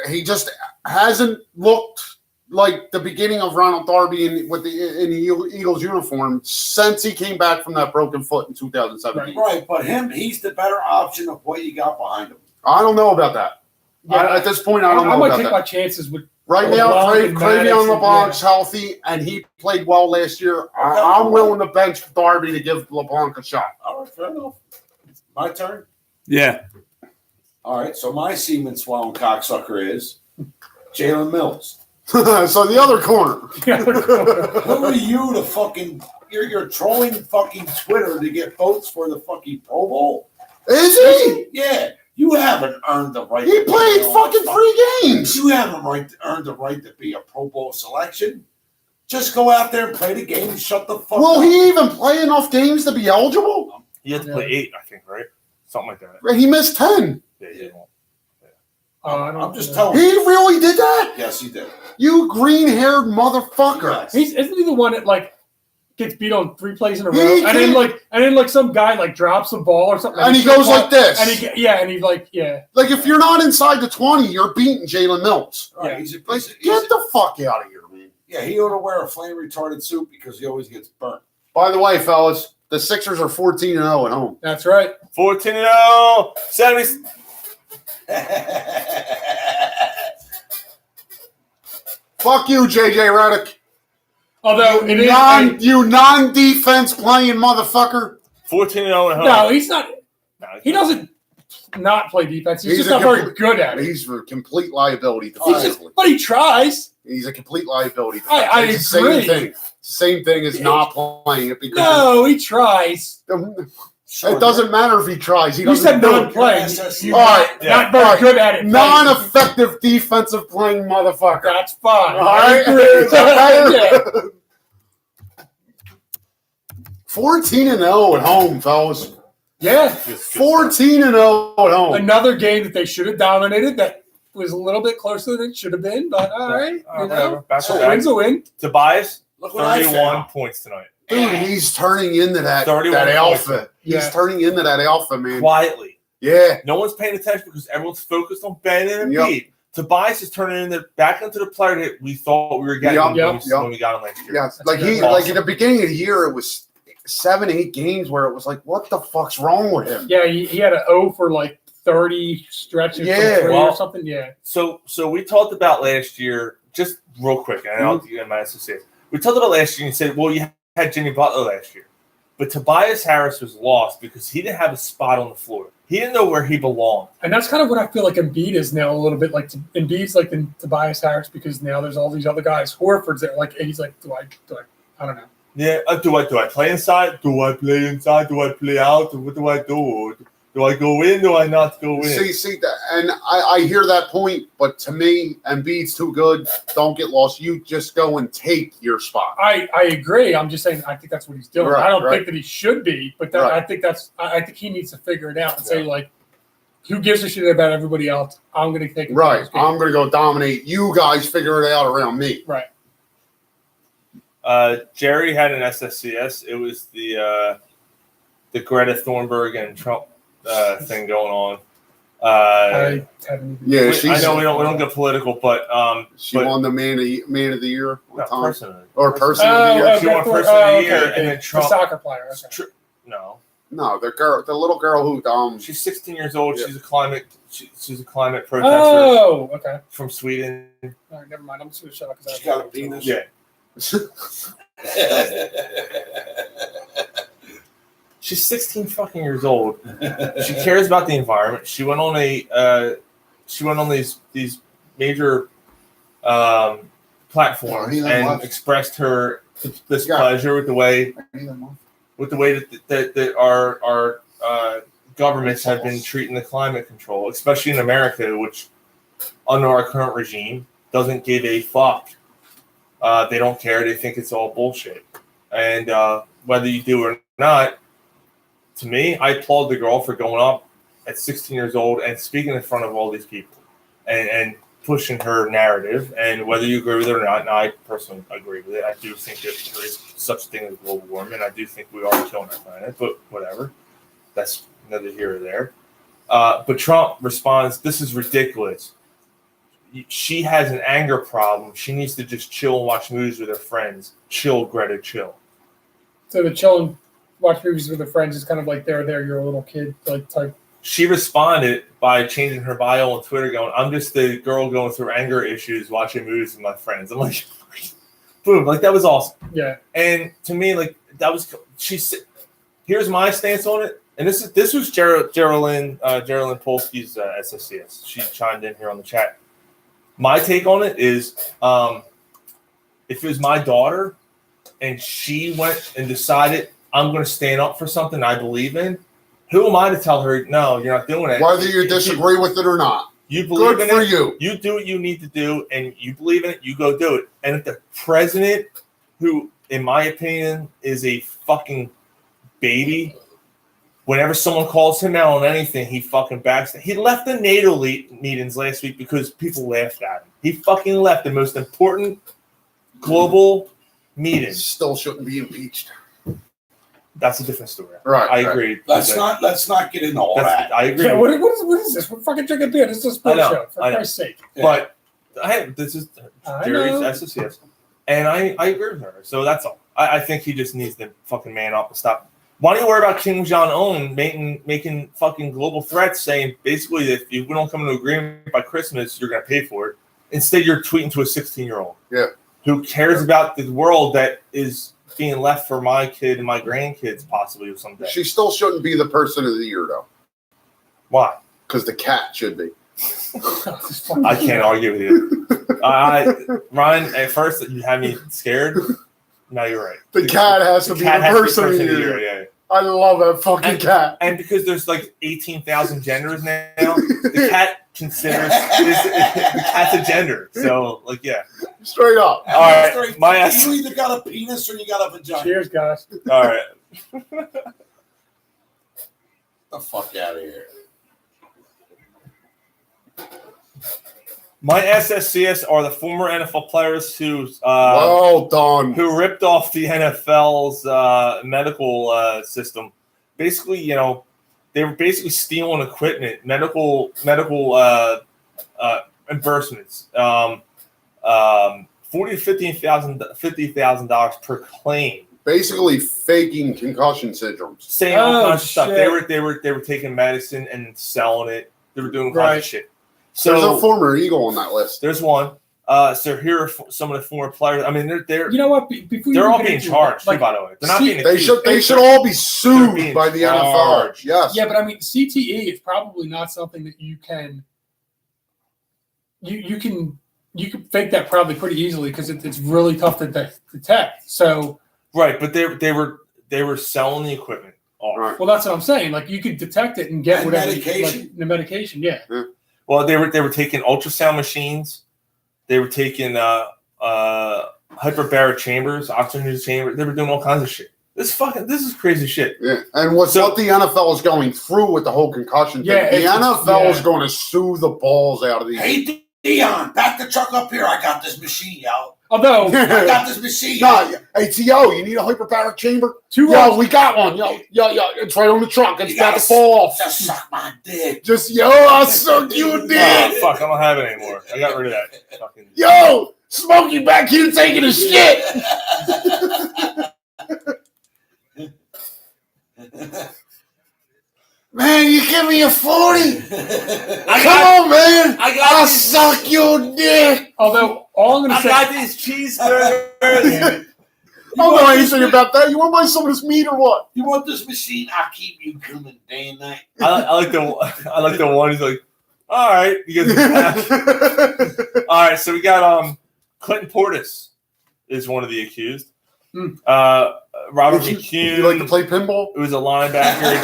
he just hasn't looked like the beginning of Ronald Darby in the Eagles uniform since he came back from that broken foot in 2017. Right, but he's the better option of what you got behind him. I don't know about that. Yeah, at this point, I don't know about that. I might take my chances with. Right now, Cravion LeBlanc's healthy, and he played well last year. I'm willing to bench Darby to give LeBlanc a shot. All right, fair enough. My turn? Yeah. All right, so my semen swallowing cocksucker is Jalen Mills. So the other corner. Who are you to fucking... You're trolling fucking Twitter to get votes for the fucking Pro Bowl? Is he? Yeah. You haven't earned the right. He played fucking 3 games. You haven't earned the right to be a Pro Bowl selection. Just go out there and play the game and shut the fuck up. Will he even play enough games to be eligible? He had to play 8, I think, right? Something like that. He missed 10. Yeah. I'm just telling you. He really did that? Yes, he did. You green-haired motherfucker. Yes. Isn't he the one that gets beat on 3 plays in a row, and then some guy drops the ball or something, and he goes like this, and he's like if you're not inside the 20, you're beating Jalen Mills. Right. Get the fuck out of here, man. Yeah, he ought to wear a flame retardant suit because he always gets burnt. By the way, fellas, the Sixers are 14-0 at home. That's right. 14-0. 70. Fuck you, JJ Redick. Although you non-defense playing motherfucker. 14-0 at home. No, he's not. No, he doesn't not play defense. He's just not very good at it. He's a complete liability defensively. But he tries. He's a complete liability. I agree. Same thing. Same thing as not playing it because no, he tries. It doesn't matter if he tries. He doesn't. You said non-playing. Not very good at it. Non-effective defensive playing motherfucker. That's fine. All right. 14-0 at home, fellas. Yeah. 14-0 at home. Another game that they should have dominated. That was a little bit closer than it should have been, but all right. So win's a win. Tobias, 31 points tonight. Dude, he's turning into that alpha. He's turning into that alpha, man. Quietly. Yeah. No one's paying attention because everyone's focused on Bennett and Pete. Tobias is turning back into the player that we thought we were getting when we got him last year. Yeah, like at the beginning of the year, it was 7-8 games where it was like, what the fuck's wrong with him? Yeah, he had an O for 30 stretches or something. Yeah. So we talked about last year, just real quick, and I'll get my associates. We talked about last year and you said, well, you had Jimmy Butler last year. But Tobias Harris was lost because he didn't have a spot on the floor. He didn't know where he belonged. And that's kind of what I feel like Embiid is now a little bit. Like Embiid's like the Tobias Harris because now there's all these other guys. Horford's there. He's like, do I don't know. Yeah, do I play inside? Do I play inside? Do I play out? What do I do? Do I go in? Do I not go in? See that, and I hear that point, but to me, Embiid's too good. Don't get lost. You just go and take your spot. I agree. I'm just saying I think that's what he's doing. Right, I don't right. think that he should be, but Right. I think he needs to figure it out and say, like, who gives a shit about everybody else? I'm going to take Right. I'm going to go dominate. You guys figure it out around me. Right. Jerry had an SSCS. It was the Greta Thunberg and Trump thing going on. I haven't even. Yeah, I know we don't get political, but she won the man of the year not personally. or person of the year. She won person of the year, and then Trump. The soccer player. Okay. No, the little girl who she's 16 years old. Yeah. She's a climate. She's a climate protester. Oh, okay. From Sweden. All right, never mind. I'm just going to shut up because She got a penis. Yeah. She's 16 fucking years old. She cares about the environment. She went on these major platforms and expressed her displeasure with the way that our governments have been treating the climate control, especially in America, which under our current regime doesn't give a fuck. They don't care. They think it's all bullshit. And whether you do or not, to me, I applaud the girl for going up at 16 years old and speaking in front of all these people and pushing her narrative. And whether you agree with it or not, and I personally agree with it. I do think that there is such a thing as global warming. I do think we are killing our planet, but whatever. That's neither here or there. But Trump responds, "This is ridiculous. She has an anger problem. She needs to just chill and watch movies with her friends. Chill, Greta, chill." So the chill and watch movies with her friends is kind of like there, you're a little kid like type. She responded by changing her bio on Twitter, going, "I'm just the girl going through anger issues, watching movies with my friends." I'm like, boom, like that was awesome. Yeah. And to me, like that was here's my stance on it. And this was Geraldine Polsky's SSCS. She chimed in here on the chat. My take on it is, if it was my daughter and she went and decided I'm going to stand up for something I believe in, who am I to tell her, no, you're not doing it? whether you disagree with it or not. You believe Good in for it. you. You do what you need to do, and you believe in it. You go do it. And if the president, who, in my opinion, is a fucking baby, whenever someone calls him out on anything, he fucking backs it. He left the NATO meetings last week because people laughed at him. He fucking left the most important global meeting. Still shouldn't be impeached. That's a different story. Right. I agree. Let's not get into all that. I agree. Yeah, what is this? We're fucking drinking beer. This is a sports show, for Christ's sake. But this is Jerry's SSCS. And I agree with her. So that's all. I think he just needs to fucking man up and stop. Why don't you worry about Kim Jong-un making fucking global threats, saying basically that if we don't come to an agreement by Christmas, you're going to pay for it. Instead, you're tweeting to a 16-year-old. Yeah. Who cares about the world that is being left for my kid and my grandkids possibly someday. She still shouldn't be the person of the year, though. Why? Because the cat should be. I can't argue with you. Ryan, at first you had me scared. No, you're right. The cat has to be the person of the year. Yeah. I love that fucking cat. And because there's like 18,000 genders now, the cat considers the cat's a gender. So, like, yeah. Straight up. All right. You either got a penis or you got a vagina. Cheers, guys. All right. The fuck out of here. My SSCS are the former NFL players who well done. Who ripped off the NFL's medical system. Basically, you know, they were basically stealing equipment, medical reimbursements. $40,000 to $50,000 per claim. Basically, faking concussion syndromes. Saying all kinds of stuff. They were taking medicine and selling it. They were doing all kinds of shit. So there's a former Eagle on that list. There's one. So here are some of the former players. I mean, they're you know what? They're all being charged, too, by the way. They're not being accused. They should all be sued by the NFL. Yes. Yeah, but I mean, CTE is probably not something that you can. You can fake that probably pretty easily because it's really tough to detect. So right, but they were selling the equipment off. Right. Well, that's what I'm saying. Like, you could detect it and get And whatever medication? like, the medication. Yeah. Well, they were taking ultrasound machines. They were taking hyperbaric chambers, oxygen chambers. They were doing all kinds of shit. This is crazy shit. Yeah, and what the NFL is going through with the whole concussion thing, the NFL is going to sue the balls out of these. Hey, Dion, back the truck up here. I got this machine, yo. Although, I got this machine. No, hey, T.O., you need a hyperbaric chamber? two Yo, rounds. we got one. Yo, it's right on the trunk. It's about to fall off. Just suck my dick. Just, yo, I'll suck you dick. Oh, fuck, I don't have it anymore. I got rid of that. Fucking... Yo, Smokey back here taking a shit. Man, you give me a 40? Come on, man. I'll suck your dick. Although, all I'm going to say. got these cheeseburgers. I don't know anything about that. You want to buy some of this meat or what? You want this machine? I'll keep you coming day and night. I like the one. He's like, all right, you guys. All right, so we got Clinton Portis is one of the accused. Robert McCune. You like to play pinball? It was a linebacker.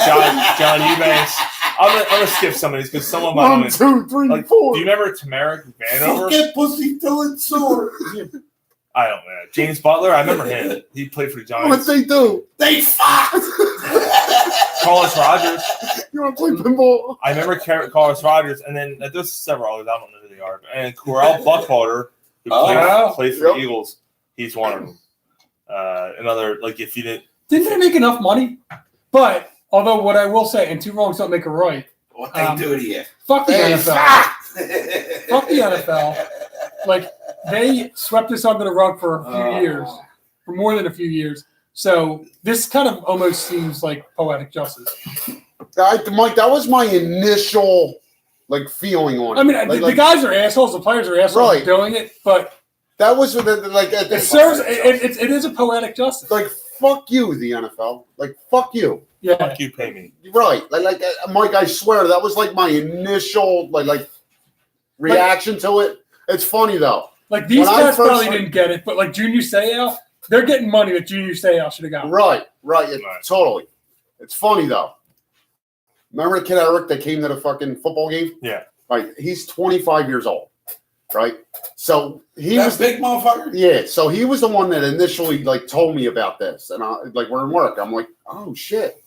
John Eubanks. I'm gonna skip some of these because some of them I don't 1, 2, 3, like, 4. Do you remember Tamarick Vanover? Forget pussy till it's sore. I don't know. James Butler. I remember him. He played for the Giants. What they do? They fucked. Carlos Rogers. You want to play pinball? I remember Carlos Rogers, and then there's several others. I don't know who they are. And Corral Buckhalter, who played for the Eagles. He's one of them. Another, like, if you didn't they make enough money? But, although what I will say, and two wrongs don't make a right. What they do to you? Fuck the They NFL. Fuck the NFL. Like, they swept this under the rug for a few years, for more than a few years. So this kind of almost seems like poetic justice. Mike, that was my initial feeling on it. I mean, the guys are assholes. The players are assholes Right. for doing it, but that was it serves. It is a poetic justice. like fuck you, the NFL. Like fuck you. Yeah. fuck you pay me. Right. Mike, I swear that was like my initial reaction to it. It's funny though. Like these When I guys first probably heard- didn't get it, but like Junior Seau, they're getting money that Junior Seau should have gotten. Right. Yeah, Right. totally. It's funny though. Remember the kid Eric that came to the fucking football game? Yeah. Right. He's 25 years old. Right. So he That was big motherfucker? Yeah, so he was the one that initially told me about this, and we're in work. I'm like, oh shit,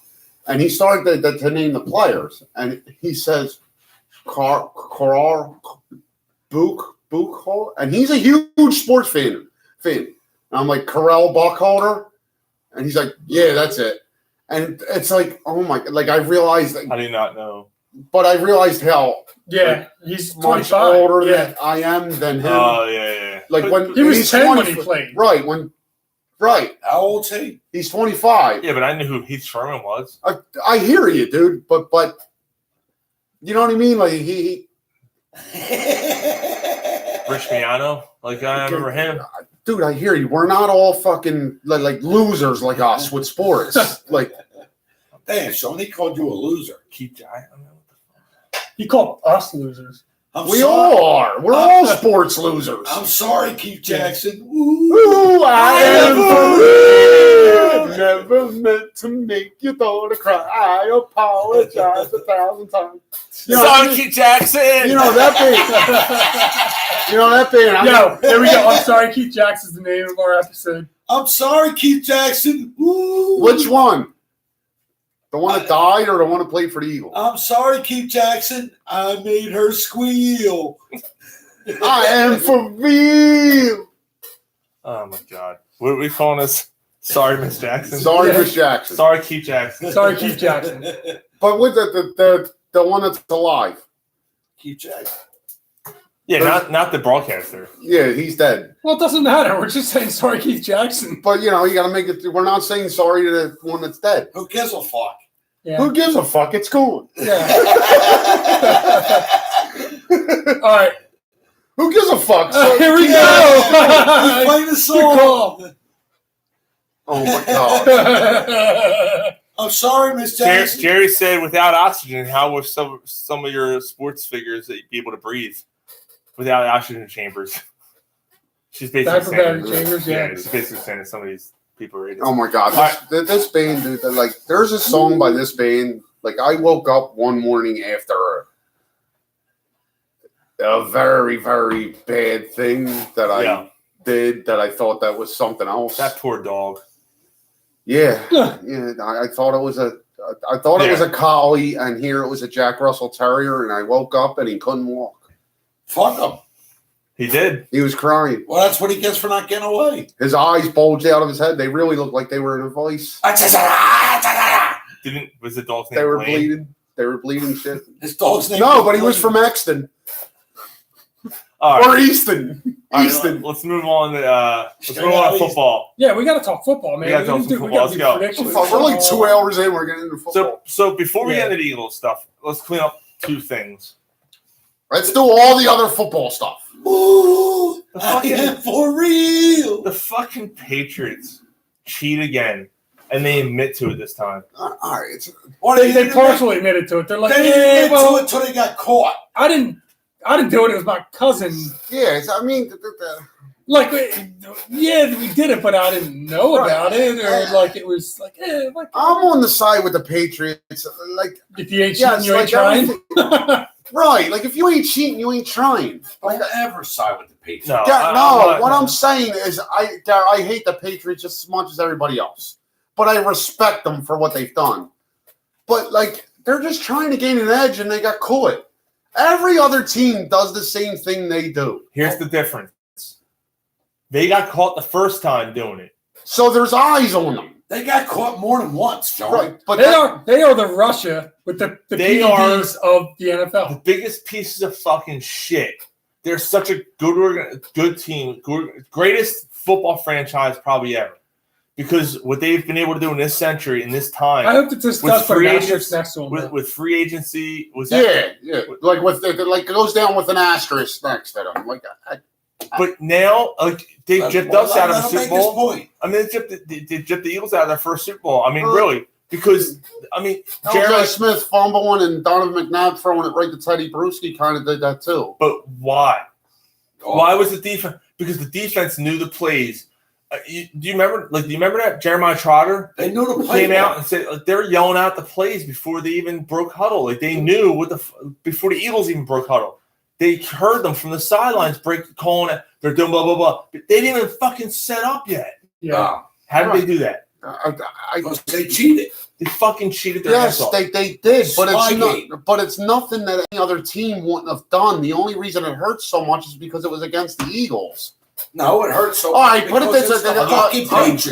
and he started to name the players, and he says, Buchholder, and he's a huge sports fan. And I'm like, Corral Buckholder, and he's like, yeah, that's it, and it's like, oh my, I realized, I do not know. but I realized how Yeah, he's much 25. older Yeah. than I am than him. Oh yeah. When He was he's 10 when he 20 played. Right. How old's he? He's 25. Yeah, but I knew who Heath Sherman was. I hear you, dude, but you know what I mean? Like he Rich Miano. Like I remember him. dude, I hear you. We're not all fucking like losers like us with sports. Damn, Sean, he called you a loser. Keith Giant. He called us losers. We all are. We're all sports losers. I'm sorry, Keith Jackson. Ooh, I am for real. Never meant to make your daughter cry. I apologize 1,000 times. Sorry, Keith Jackson. You know that band. Yo, there we go. I'm sorry, Keith Jackson's the name of our episode. I'm sorry, Keith Jackson. Ooh. Which one? The one that died or the one that played for the Eagles? I'm sorry, Keith Jackson. I made her squeal. I am for real. Oh my God. What are we calling this? Sorry, Miss Jackson. Sorry, Miss Jackson. Sorry, Keith Jackson. Sorry, Keith Jackson. But with the one that's alive. Keith Jackson. Yeah, not the broadcaster. Yeah, he's dead. Well, it doesn't matter. We're just saying sorry, Keith Jackson. But, you got to make it. We're not saying sorry to the one that's dead. Who gives a fuck? Yeah. Who gives a fuck? It's gone. Yeah. All right. Who gives a fuck? Here we Yeah. go. Play the Good song. call. Oh, my God. I'm sorry, Miss Jerry, Jackson. Jerry said, without oxygen, how would some of your sports figures that you'd be able to breathe without oxygen chambers? She's basically Hyperbaric saying, chambers, yeah. she's basically saying that some of these people rate it. Oh my God, this band, dude. Like, there's a song by this band. Like, I woke up one morning after a very, very bad thing that I did that I thought that was something else. That poor dog. Yeah. I thought it was a collie, and here it was a Jack Russell Terrier, and I woke up and he couldn't walk. Fuck him. He did. He was crying. Well, that's what he gets for not getting away. His eyes bulged out of his head. They really looked like they were in a vice. Was the dog's name They were Blaine? bleeding. They were bleeding shit. His dog's name. No, but he was from Exton. All right. Or Easton. All right, Easton. let's move on to football. Yeah, we got to talk football, man. We gotta talk some football. Let's go. We're like 2 hours in. We're getting into football. So before we get into the Eagles stuff, let's clean up two things. Let's do all the other football stuff. Ooh, I am for real. The fucking Patriots cheat again, and they admit to it this time. All right. They partially admitted to it. They're like, they didn't admit to it until they got caught. I didn't do it. It was my cousin. Yeah, I mean, Like, yeah, we did it, but I didn't know about it, or like it was like, like I'm on the side with the Patriots. Like, if you ain't cheating, you ain't trying. Right, like if you ain't cheating, you ain't trying. Don't ever side with the Patriots. No, I'm saying is I hate the Patriots just as much as everybody else, but I respect them for what they've done. But like they're just trying to gain an edge, and they got caught. Every other team does the same thing they do. Here's the difference: they got caught the first time doing it, so there's eyes on them. They got caught more than once, John. Right, but they are the Russia with the PEDs of the NFL. The biggest pieces of fucking shit. They're such a good team, greatest football franchise probably ever. Because what they've been able to do in this century, in this time, I hope that this does put an asterisk next to them. With free agency, like it goes down with an asterisk next to them. Like, but now, like they gypped us out of the Super Bowl. I mean, they gypped the Eagles out of their first Super Bowl. I mean, really, because Jeremy Smith fumbling and Donovan McNabb throwing it right to Teddy Bruschi kind of did that too. But why? Why was the defense? Because the defense knew the plays. Do you remember? Like, do you remember that Jeremiah Trotter? They knew the play came out and said they were yelling out the plays before they even broke huddle. Like they knew before the Eagles even broke huddle. They heard them from the sidelines calling it. They're doing blah blah blah. But they didn't even fucking set up yet. Yeah. How did they do that? They cheated. They fucking cheated their ass off. They did, but it's nothing that any other team wouldn't have done. The only reason it hurts so much is because it was against the Eagles. No, it hurts so much. All right, put it this way.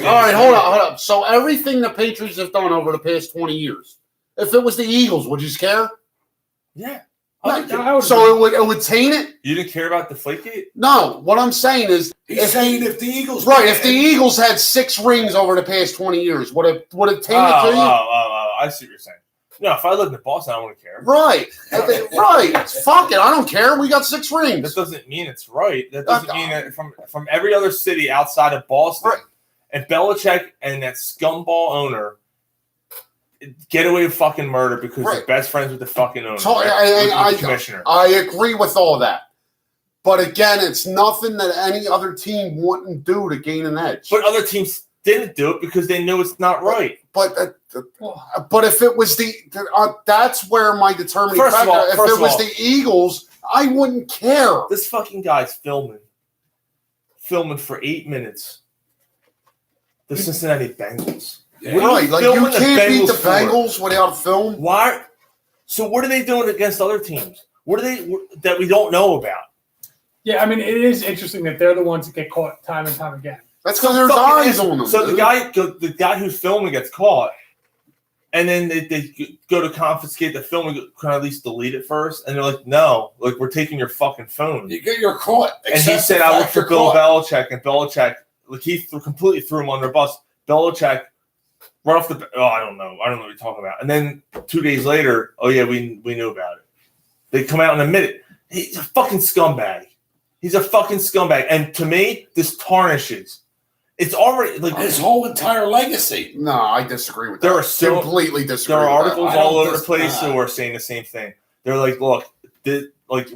All right, hold up. So everything the Patriots have done over the past 20 years, if it was the Eagles, would you care? Yeah. So it would taint it? You didn't care about Deflategate? No. What I'm saying is, he's saying if the Eagles if the Eagles had 6 rings over the past 20 years, would it taint it to you? I see what you're saying. No, if I lived in Boston, I wouldn't care. Right. Right. Fuck it. I don't care. We got 6 rings. That doesn't mean it's right. That doesn't mean that from every other city outside of Boston, and Belichick and that scumball owner get away with fucking murder because they're best friends with the fucking owner. So, the commissioner. I agree with all that. But again, it's nothing that any other team wouldn't do to gain an edge. But other teams didn't do it because they knew it's not right. But if it was that's where my determining factor. If it was the Eagles, I wouldn't care. This fucking guy's filming for 8 minutes. The Cincinnati Bengals. Yeah. Right, like you can't beat the Bengals without film. Why? So what are they doing against other teams? What are they that we don't know about? Yeah, I mean, it is interesting that they're the ones that get caught time and time again. That's because there's eyes on them. So the guy who's filming gets caught, and then they go to confiscate the film and can at least delete it first. And they're like, no, like we're taking your fucking phone. You're caught. And he said, I work for Bill Belichick, and Belichick, like he completely threw him under the bus. Belichick, right off the, I don't know what you're talking about. And then 2 days later, we knew about it. They come out and admit it. He's a fucking scumbag. He's a fucking scumbag. And to me, this tarnishes. It's already like his whole entire legacy. No, I disagree with that. Completely disagree. There are articles all over the place who are saying the same thing. They're like, look,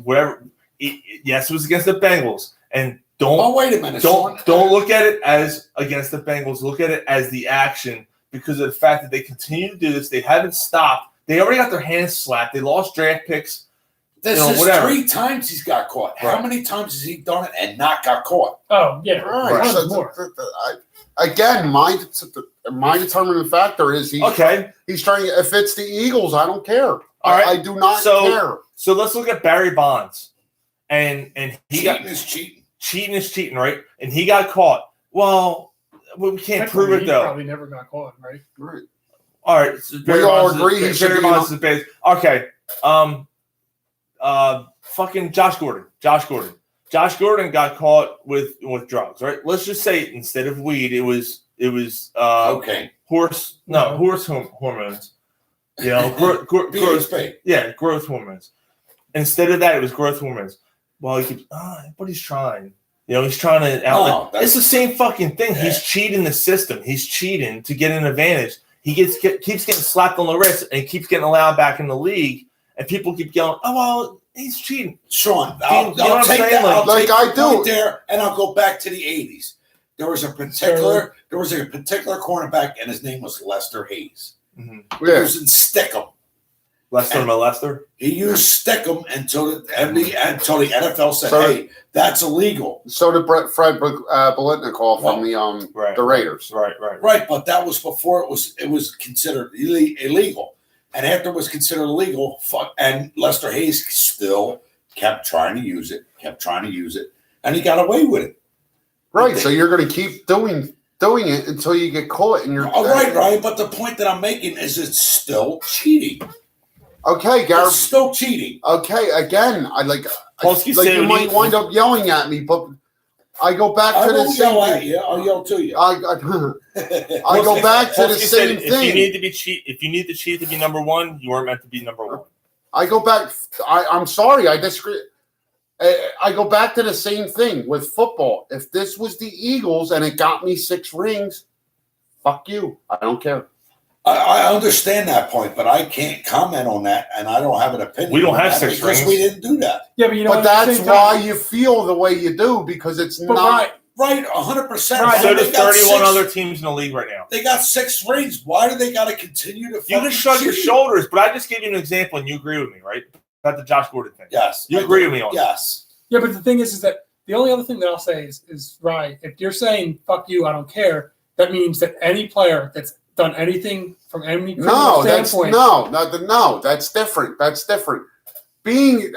whatever. Yes, it was against the Bengals, and Oh, wait a minute. Don't look at it as against the Bengals. Look at it as the action because of the fact that they continue to do this. They haven't stopped. They already got their hands slapped. They lost draft picks. This is whatever. 3 times he's got caught. Right. How many times has he done it and not got caught? Oh, yeah. Right. Tons So more. again, my determining factor is he's trying. If it's the Eagles, I don't care. I do not care. So let's look at Barry Bonds, and he Cheating is cheating, right? And he got caught. Well, we can't prove it He though. probably never got caught, right? Right. All right. So We all agree he should Barry be Bonds is base. Okay. Fucking Josh Gordon. Josh Gordon got caught with drugs, right? Let's just say instead of weed, it was okay. horse hormones. You know, growth hormones. Instead of that, it was growth hormones. Well, he keeps, but he's trying. You know, he's trying to outlet. It's the same fucking thing. Yeah. He's cheating the system. He's cheating to get an advantage. He keeps getting slapped on the wrist and he keeps getting allowed back in the league. And people keep going, oh, well, he's cheating. Sean, I'll take that. I'll take I do there, and I'll go back to the 80s. There was a particular cornerback, and his name was Lester Hayes. Mm-hmm. He was in Stickum. Lester? He used Stickum until the NFL said, hey, that's illegal. So did Fred Biletnikoff from the Raiders. Right, but that was before it was considered illegal. And after it was considered illegal, and Lester Hayes still kept trying to use it, and he got away with it. Right, so you're going to keep doing it until you get caught, and you're right. But the point that I'm making is it's still cheating. Okay, Garrett. It's still cheating. Okay, again, you might wind up yelling at me, but I go back to the same thing. I'll yell to you. I go back to the same thing. If you need to cheat to be number one, you weren't meant to be number one. I go back. I'm sorry. I disagree. I go back to the same thing with football. If this was the Eagles and it got me 6 rings, fuck you. I don't care. I understand that point, but I can't comment on that, and I don't have an opinion. We don't have 6 rings. Because we didn't do that. Yeah, but but that's why you feel the way you do, because it's not right. 100%. So there's 31 other teams in the league right now. They got 6 rings. Why do they got to continue to? You can shrug your shoulders, but I just gave you an example, and you agree with me, right? About the Josh Gordon thing. Yes, you agree with me on that. Yes. Yeah, but the thing is that the only other thing that I'll say is right. If you're saying "fuck you," I don't care. That means that any player that's done anything from any standpoint. That's different. That's different. Being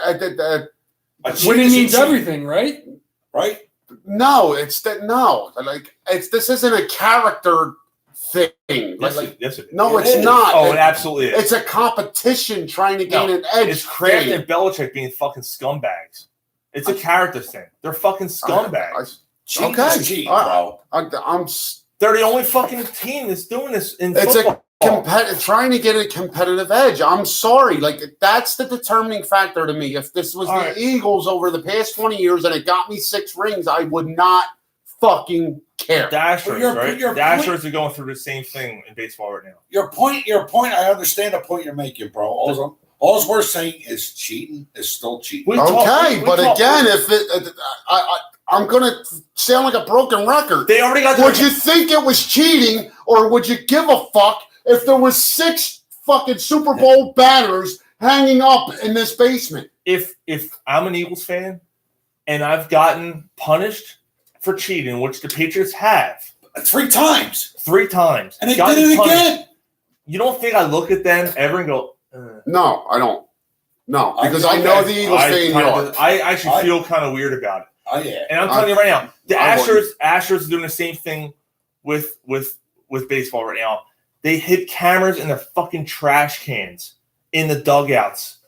winning means everything, right? Right? No, this isn't a character thing. Yes, it is. No, it's not. Oh, it absolutely is. It's a competition trying to gain an edge. It's Kraft and Belichick being fucking scumbags. It's a character thing. They're fucking scumbags. Cheating, bro. They're the only fucking team that's doing this in football. Trying to get a competitive edge. I'm sorry. That's the determining factor to me. If this was the Eagles over the past 20 years and it got me 6 rings, I would not fucking care. Dashers, right? Dashers are going through the same thing in baseball right now. Your point, I understand the point you're making, bro. All we're saying is cheating is still cheating. I'm going to sound like a broken record. They already got. Would you think it was cheating, or would you give a fuck if there was 6 fucking Super Bowl banners hanging up in this basement? If I'm an Eagles fan and I've gotten punished for cheating, which the Patriots have 3 times, and they did it again. You don't think I look at them ever and go? No, I don't. No, because I know the Eagles fan you are. I actually feel kind of weird about it. Oh yeah, and I'm telling you right now, the Astros are doing the same thing with baseball right now. They hid cameras in their fucking trash cans in the dugouts.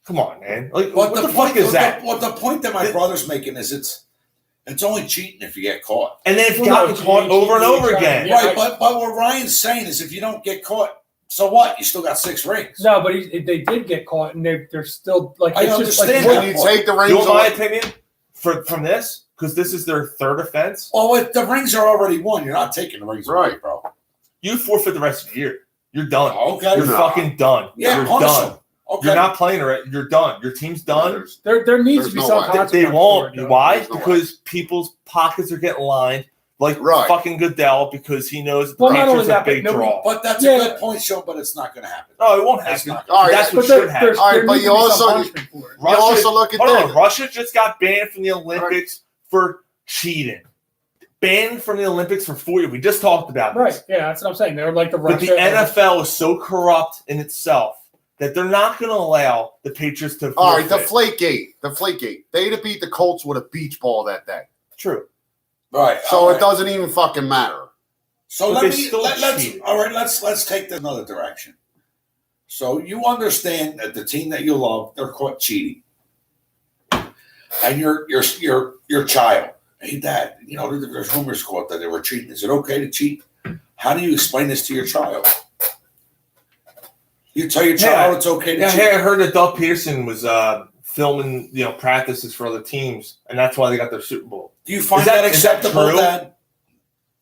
Come on, man! What the fuck is that? What the point that my brother's making is it's only cheating if you get caught, and they've gotten caught over and over again. Right, but what Ryan's saying is if you don't get caught. So what? You still got 6 rings. No, but they did get caught, and they're still like. I understand. When you take the rings, you know my opinion from this, because this is their 3rd offense. Oh, if the rings are already won, you're not taking the rings away, bro. You forfeit the rest of the year. You're done. Okay, you're fucking done. Yeah, you're done. Okay. You're not playing it. You're done. Your team's done. There needs to be no some way. consequence. They won't. for it, though. Why? There's no Because people's pockets are getting lined, like Right. fucking Goodell, because he knows that the Well, not only Patriots are that, a big but nobody- draw. But that's Yeah. a good point, Sean. But it's not going to happen. No, it won't It's happen. not. All right, That's what But should happen. All right, there but needs you to be some also- punishment for it. You also look at hold on, this. Russia just got banned from the Olympics for cheating. Banned from the Olympics for 4 years. We just talked about this. Right? Yeah, that's what I'm saying. They're like the But the Russia. NFL is so corrupt in itself that they're not going to allow the Patriots to. All right, forfeit. Deflategate. They'd have beat the Colts with a beach ball that day. True. Right. So all it right. doesn't even fucking matter. So But let they me still let's cheated. all right. Let's take this another direction. So you understand that the team that you love, they're caught cheating, and your child, hey dad, you know there's rumors caught that they were cheating. Is it okay to cheat? How do you explain this to your child? You tell your child it's okay to Yeah, cheat. hey, I heard that Doug Peterson was filming, practices for other teams, and that's why they got their Super Bowl. Do you find Is that- that is that acceptable, true? Dad?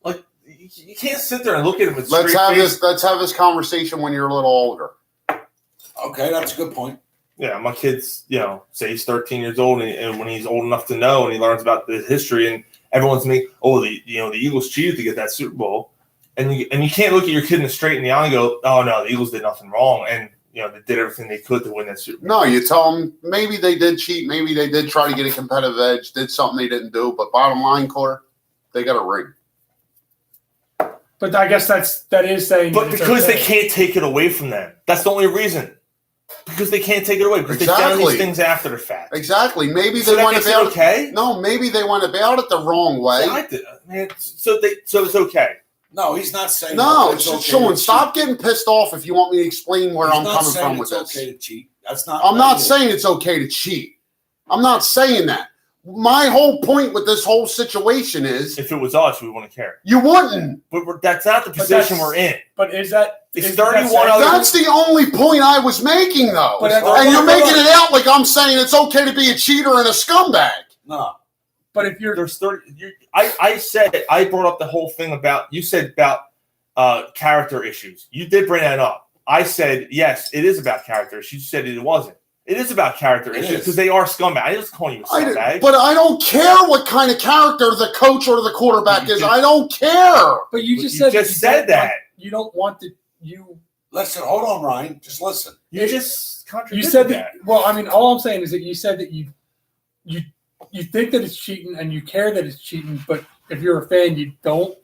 Like, you can't sit there and look at him with Let's straight have face. this conversation when you're a little older. Okay, that's a good point. Yeah, my kid's, say he's 13 years old, and when he's old enough to know, and he learns about the history, and everyone's the Eagles cheated to get that Super Bowl, and you can't look at your kid in the straight in the eye and go, oh no, the Eagles did nothing wrong, and they did everything they could to win that Super Bowl. No, you tell them maybe they did cheat, maybe they did try to get a competitive edge, did something they didn't do, but bottom line, Core, they got a ring. But I guess that is saying. But that it's because okay. they can't take it away from them, that's the only reason. Because they can't take it away because they found Exactly. these things after the fact. Exactly. Maybe So they that went makes it about okay. No, maybe they went about it the wrong way. Yeah, I did, man. So it's okay. No, he's not saying No, it's okay Sean, to stop getting pissed off if you want me to explain where He's I'm not coming saying from with it's this. okay to cheat. That's not. I'm not either. saying it's okay to cheat. I'm not saying that. My whole point with this whole situation is If it was us, we wouldn't care. you wouldn't. But that's not the But position that's- we're in. But is that? It's is 31 that other- That's the only point I was making, though. But and you're making it out like I'm saying it's okay to be a cheater and a scumbag. No. But if you're There's 30. I brought up the whole thing about you said about character issues. You did bring that up. I said yes, it is about character issues. You said it wasn't. It is about character It issues is. because they are scumbag. I just calling you a scumbag. But I don't care what kind of character the coach or the quarterback is. I don't care. but you But just you said just you said don't that. want- you don't want to you. Listen, hold on, Ryan. Just listen. You just You contradicted said that. Well, I mean, all I'm saying is that you said that you think that it's cheating and you care that it's cheating, but if you're a fan, you don't.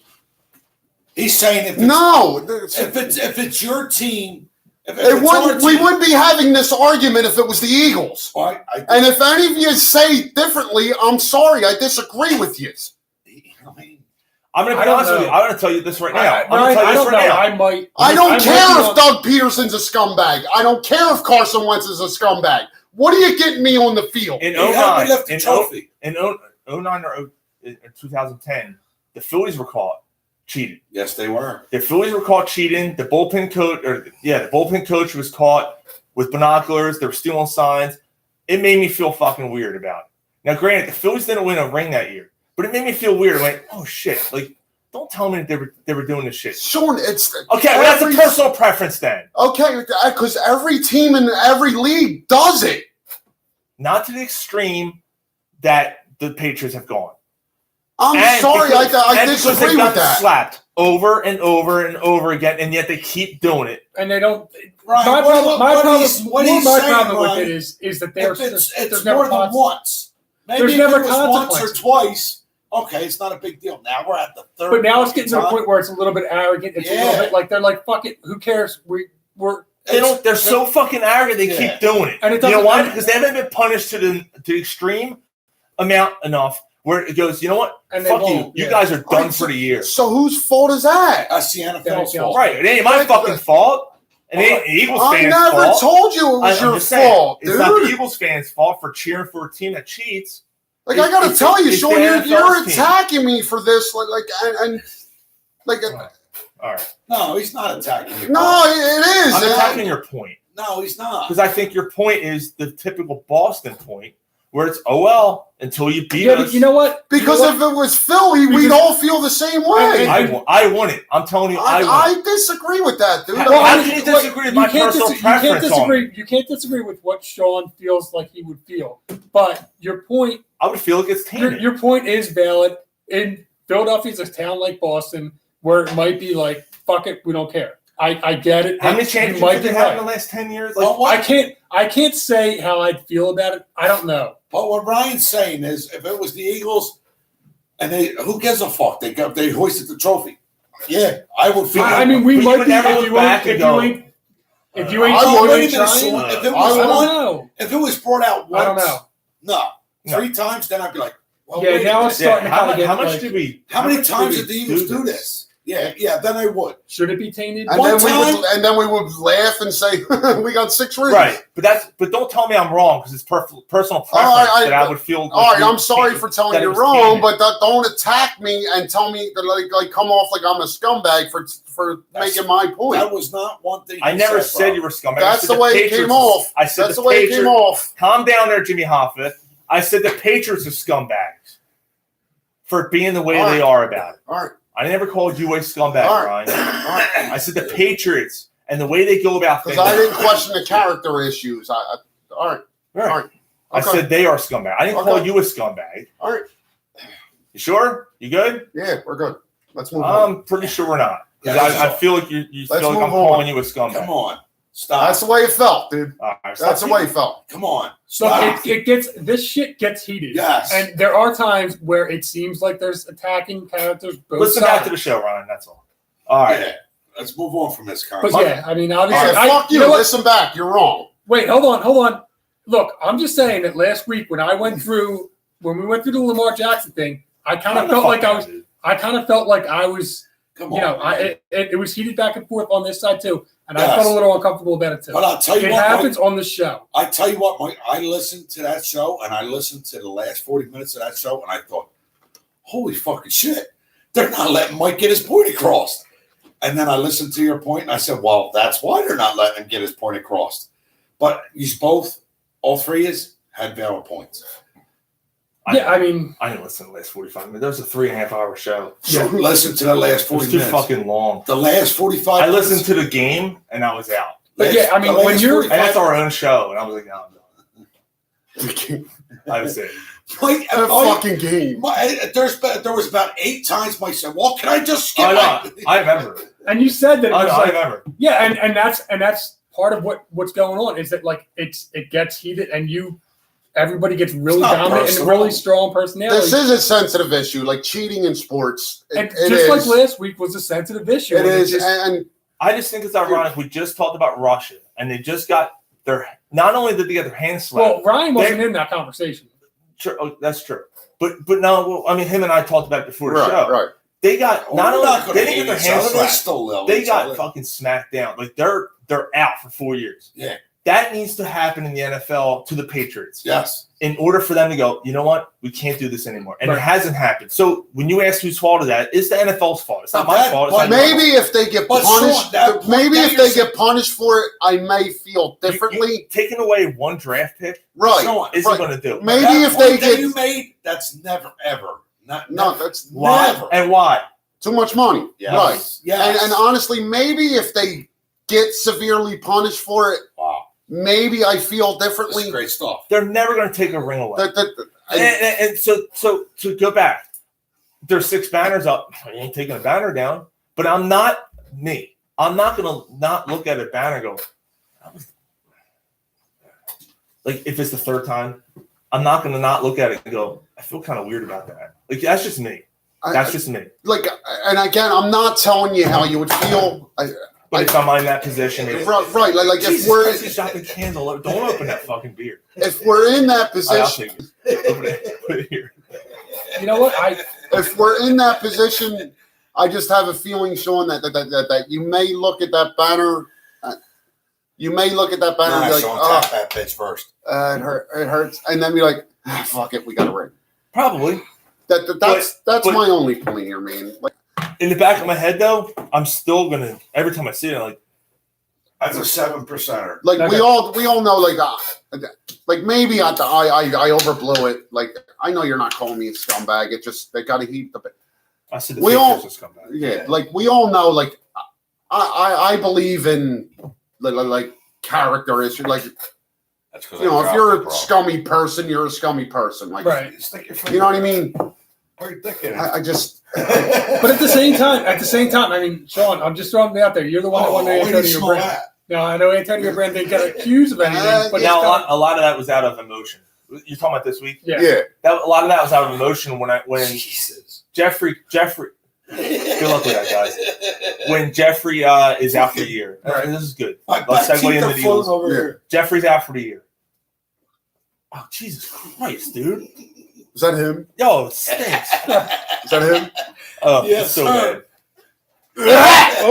He's saying if it's, No. if it's your team, if It it's our wouldn't, we team- wouldn't be having this argument if it was the Eagles. Well, And if any of you say differently, I'm sorry. I disagree with you. I mean, I'm going to I be don't honest with know. you. I'm going to tell you this right now. I'm Ryan, going to tell I you don't this know. right now. I might. I don't might care be if on- Doug Peterson's a scumbag. I don't care if Carson Wentz is a scumbag. What are you getting me on the field? In he helped me 09, lift the trophy. in 09 or 2010, the Phillies were caught cheating. Yes, they were. The Phillies were caught cheating. The bullpen coach was caught with binoculars. They were stealing signs. It made me feel fucking weird about it. Now, granted, the Phillies didn't win a ring that year, but it made me feel weird. I'm like, oh shit! Like, don't tell me that they were doing this shit. Sean, it's Okay, well, that's a personal preference then. Okay, because every team in every league does it. Not to the extreme that the Patriots have gone. I'm And sorry, because- I and because disagree they've with gotten that. slapped over and over and over again, and yet they keep doing it. and they don't. Ryan, My problem, what my he's problem saying, with Ryan, it is that there's it's never more than conse- once. Maybe There's if never it was once or consequences. twice. Okay, it's not a big deal. Now we're at the third. But now it's getting to the time. point where it's a little bit arrogant. It's a Yeah. little bit like they're like, "Fuck it, who cares? We're." They don't. They're so fucking arrogant. They Yeah. keep doing it. And it You know doesn't- why? Because they haven't been punished to the extreme amount enough where it goes. You know what? And they Fuck you. won't, You yeah. guys are done Right, for the year. So whose fault is that? That's the NFL's Yeah, fault. Right. It ain't my fucking fault. It ain't the Eagles I fans' never fault. told you it was I'm your just saying, fault, it's not the dude. Eagles fans' fault for cheering for a team that cheats. Like I gotta It's- tell you, it's Sean, the you're NFL's team. attacking me for this, and All right. No, he's not attacking you. no, it is. I'm attacking your point No, he's not. because I think your point is the typical Boston point, where it's until you beat Yeah, us. but you know what? Because if it was Philly, we'd all feel the same way. I want it. I'm telling you, I disagree with that, dude. How can you disagree with my personal preference on it? You can't disagree with what Sean feels like he would feel. But your point, I would feel it gets tainted. Your point is valid. In Philadelphia's a town like Boston, where it might be like, fuck it, we don't care. I get it. How many championships have they had in the last 10 years? Like, I can't say how I'd feel about it. I don't know. But what Ryan's saying is, if it was the Eagles, and who gives a fuck? They hoisted the trophy. Yeah, I would feel. I mean, we might be never look back and go. If you ain't trying, if it was brought out once, I don't know. No, 3 times, then I'd be like, well, yeah. Now it's starting to kind of get. How much did we? How many times did the Eagles do this? Yeah, then I would. Should it be tainted? And then we would laugh and say we got 6 rings. Right, but don't tell me I'm wrong because it's personal preference that I would feel. All right, I'm sorry for telling you wrong, but don't attack me and tell me that like come off like I'm a scumbag for making my point. That was not one thing. I never said you were scumbag. That's the way it came off. I said that's the way it came off. Calm down there, Jimmy Hoffa. I said the Patriots are scumbags for being the way they are about it. All right. I never called you a scumbag, Ryan. I said the Patriots and the way they go about things. Because I didn't question the character issues. All right. Okay. I said they are scumbag. I didn't call you a scumbag. All right. You sure? You good? Yeah, we're good. Let's move on. I'm pretty sure we're not. I feel like you feel like I'm calling you a scumbag. Come on. Stop. That's the way it felt, dude. That's the way it felt. Come on. Stop. This shit gets heated. Yes. And there are times where it seems like there's attacking characters. Listen back to the show, Ryan. That's all. All right. Yeah. Let's move on from this conversation. But yeah, I mean, obviously. Fuck you. Listen back. You're wrong. Wait, hold on. Look, I'm just saying that last week when we went through the Lamar Jackson thing, I kind of felt like I was. Come on. It was heated back and forth on this side too. And I felt a little uncomfortable about it too. But I'll tell you it happens on the show. I tell you what, Mike, I listened to that show and I listened to the last 40 minutes of that show and I thought, holy fucking shit, they're not letting Mike get his point across. And then I listened to your point and I said, well, that's why they're not letting him get his point across. But all three had valid points. I didn't listen to the last 45 minutes. That was a 3.5-hour show. So listen to the last 40 minutes. It was too fucking long. The last 45 I listened to the game and I was out. But when you're and that's our own show, and I was like, no, I'm done. I was it. Fucking game. There was about 8 times Mike said, well, can I just skip I remember. And you said that I remember. Yeah, and that's part of what's going on is that like it gets heated and everybody gets really dominant and really strong personality. This is a sensitive issue, like cheating in sports. Like last week was a sensitive issue. It is, and I just think it's ironic. We just talked about Russia, and they just got not only did they get their hands slapped. Well, Ryan wasn't in that conversation. True, that's true. But no, I mean, him and I talked about it before the show. Right. They got they didn't get their hands slapped. They got fucking smacked down. Like they're out for 4 years. Yeah. That needs to happen in the NFL to the Patriots. Yes. In order for them to go, you know what? We can't do this anymore. And it hasn't happened. So when you ask whose fault is that, it's the NFL's fault. It's not my fault. But maybe if they get punished, punished for it, I may feel differently. Taking away one draft pick, isn't going to do. Maybe if they get you made, that's never ever. That's why never. And why? Too much money. Yes. Right. Yes. And honestly, maybe if they get severely punished for it, maybe I feel differently. That's great stuff. They're never going to take a ring away. And so to go back, there's 6 banners up. I ain't taking a banner down, but I'm not me. I'm not going to not look at a banner and go, like if it's the 3rd time, I'm not going to not look at it and go, I feel kind of weird about that. Like that's just me. That's just me. Like, and again, I'm not telling you how you would feel. But if I'm in that position, right? Like Jesus if we're Christ, he shot the candle. Don't open that fucking beer. If we're in that position, I'll take it. Open it. Put it here. You know what? If we're in that position, I just have a feeling, Sean, that you may look at that banner. You may look at that banner and be like, "Oh, that bitch first." It hurts, and then be like, "Fuck it, we got a ring." Probably. That's my only point here, man. Like, in the back of my head, though, I'm still gonna every time I see it, I'm like, That's a 7%er. Like Okay. we all know, like maybe I overblew it. Like I know you're not calling me a scumbag. It just they got to heat the. I said the We all- Patriots will come back. Yeah, like we all know. Like I believe in like character issue. Like That's because if you're a scummy person, you're a scummy person. Like Right. Stick your you know what I mean? Where you thinking? I just. But at the same time, I mean, Sean, I'm just throwing it out there. You're the one that wanted Antonio Brown. No, I know Antonio Brown didn't get accused of anything, but Now it's a lot of that was out of emotion. You're talking about this week. yeah. Yeah. A lot of that was out of emotion when Jesus. Jeffrey. Good luck with that, guys. When Jeffrey is out for the year, Right. this is good. My Let's segue teeth into are the floating Eagles. over Yeah. here. Jeffrey's out for the year. Oh Jesus Christ, dude! Is that him? Yo, it stinks. Is that him? Oh, Yes, it's so sir. bad.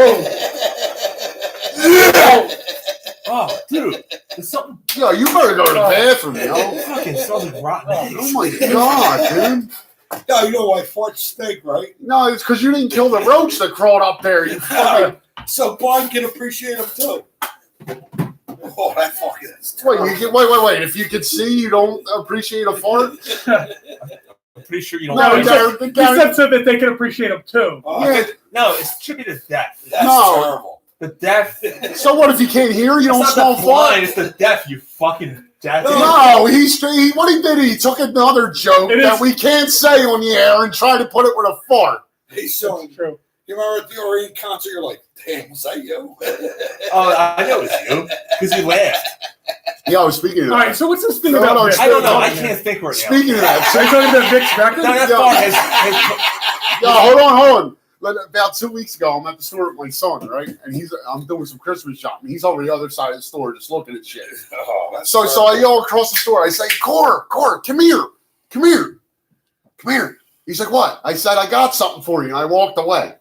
Oh, dude, there's something Yo, you better go to the bathroom, yo. fucking smells like rotten eggs. Oh my god, dude. No, you know why farts stink, right? No, it's because you didn't kill the roach that crawled up there. You fucking. So Bond can appreciate them too. Oh, that fucking is Wait, wait. If you could see, you don't appreciate a fart? I'm pretty sure you don't. No, No, he know. said, he said so that they can appreciate him too. Yeah. No, it's should be the deaf. That's No. terrible. The deaf. So what if you can't hear? You don't It's smell not the blind. fart? It's the deaf. You fucking deaf. No, what he did, he took another joke It that is- we can't say on the air and tried to put it with a fart. Hey, so That's true. you remember at the Orient concert, you're like, damn, was that you? Oh, I know it's you because you laughed. Yo, speaking of All that, right, so what's this thing No, about no, Vic? I don't know. I can't think right now. speaking of that, Are you talking about Vic's record? No, that Yo. fart has yo, hold on. About 2 weeks ago, I'm at the store with my son, right? And I'm doing some Christmas shopping. He's over the other side of the store just looking at shit. Oh, that's So I yell across the store. I say, Core, come here. He's like, what? I said, I got something for you. And I walked away.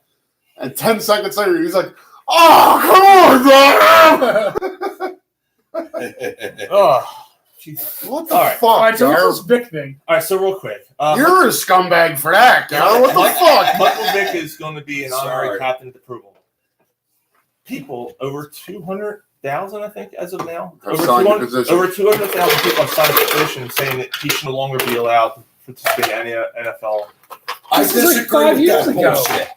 And 10 seconds later, he's like, oh, come on, Dad. Oh, Jesus. What the All right. fuck, All right, so Gar? what's this Vic thing? All right, so real quick. You're a scumbag for that, Gar. What the fuck? Michael Vick is going to be an honorary Sorry. captain at the Pro Bowl. People, over 200,000, I think, as of now. Have signed the position. Over 200,000 people have signed a petition saying that he should no longer be allowed to participate in any NFL. I This is like disagree 5 with years that ago. bullshit.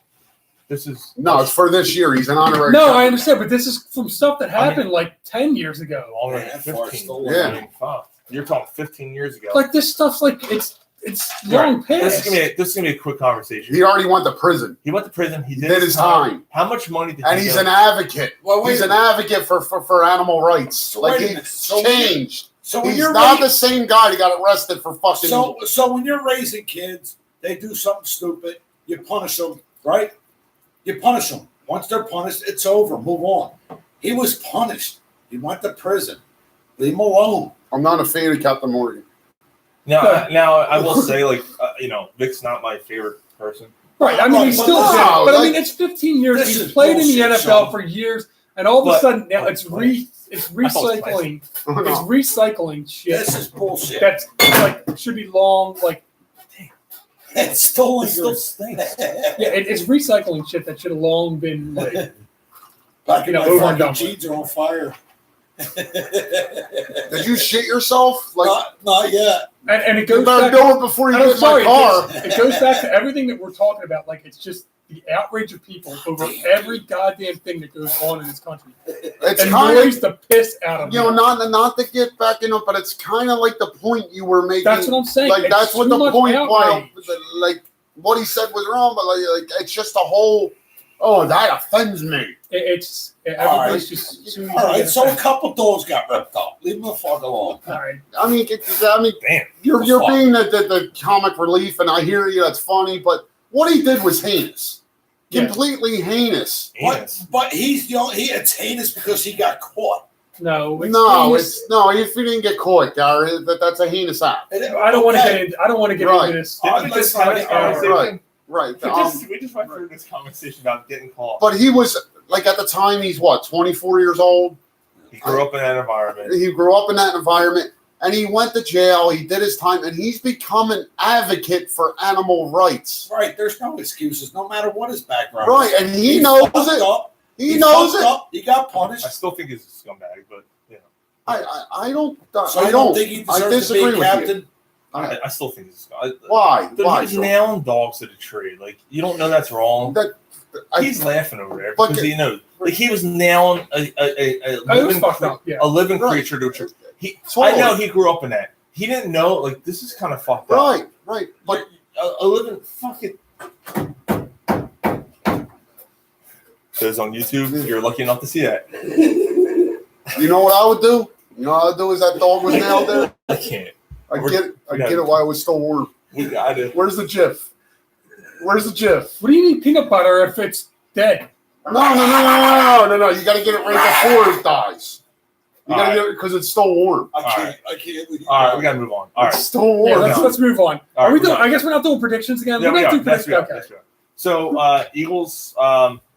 This is No, it's for this year. He's an honorary No, I captain. understand, but this is from stuff that happened like 10 years ago. longer Yeah, than that fart's 15. still Yeah. I mean, fuck. You're talking 15 years ago. Like this stuff's like it's long This is past. gonna be a quick conversation. He already went to prison. He went to prison. He He did did his time. How much money did And he he's get? an advocate. Well, wait He's a an minute. advocate for animal rights. So Like wait a he minute. So when you- changed. So when He's you're not ra- the same guy that got arrested for fucking. so when you're raising kids, they do something stupid, you punish them, right? You punish them. Once they're punished, it's over. Move on. He was punished. He went to prison. Leave him alone. I'm not a fan of Captain Morgan. Now, I will say, like, Vic's not my favorite person. Right. I mean, he's But still no, good. But I like, mean, it's 15 years. this He's is played in the bullshit, NFL Sean. for years, and all of a But- sudden now it's I thought it recycling. No. It's recycling shit. This is bullshit. That's like should be long. Like It's still It still lingers. stinks. yeah, it's recycling shit that should have long been like. Back in You know, my over fucking and done with. jeans are on fire. Did you shit yourself? Like not yet. And it you goes better back. do it before you And I'm get in sorry, my car. it goes back to everything that we're talking about. Like it's just the outrage of people over every goddamn thing that goes on in this country. It's It kind annoys of the piss out of me. not to get back in it, but it's kind of like the point you were making. That's what I'm saying. Like It's that's what too the much point outrage. was. Like what he said was wrong, but like it's just a whole. Oh, that offends me. Everybody's just too easy All to right, get so a offended. couple doors got ripped off. Leave them the fuck alone. All right. I mean, Damn. you're Fuck. being the comic relief, and I hear you. That's funny, but what he did was heinous, Yeah. completely heinous. But he's it's heinous because he got caught. No, it's No, heinous. if you didn't get caught, Gary, that's a heinous act. I don't want to get. I don't want to get Right. into this. Didn't we just have this conversation? Right. Right. We just went through this conversation about getting caught. But he was like at the time he's what 24 years old. He grew up in that environment. He grew up in that environment, and he went to jail. He did his time, and he's become an advocate for animal rights. Right, there's no excuses, no matter what his background Right, is. and he knows fucked it. up. He knows fucked it. Up. He got punished. I still think he's a scumbag, but you know. I don't. So I you don't think he I deserves to be disagree with captain? you. I still think he's a scumbag. Why? Dude, Why? he was Sean? nailing dogs to the tree. Like you don't know that's wrong. He's laughing over there because he knows. Like he was nailing a living, fucked up. Yeah. a living Right. creature to a tree. I Totally. know he grew up in that. He didn't know. Like this is kind of fucked up. Right. But A living fucking. Those on YouTube, you're lucky enough to see that. you know what I would do? You know what I would do is that dog was nailed there. I can't. I get it why it was still warm. We got it. Where's the GIF? Where's the GIF? What do you need peanut butter if it's dead? No. You got to get it right before it dies. You got to get it because it's still warm. I can't. All right, we gotta move on. All right. It's still warm. Yeah, let's move on. All right, Are we we're doing? done. I guess we're not doing predictions again. Yeah, we're we not are. doing predictions. Okay. That's right. So Eagles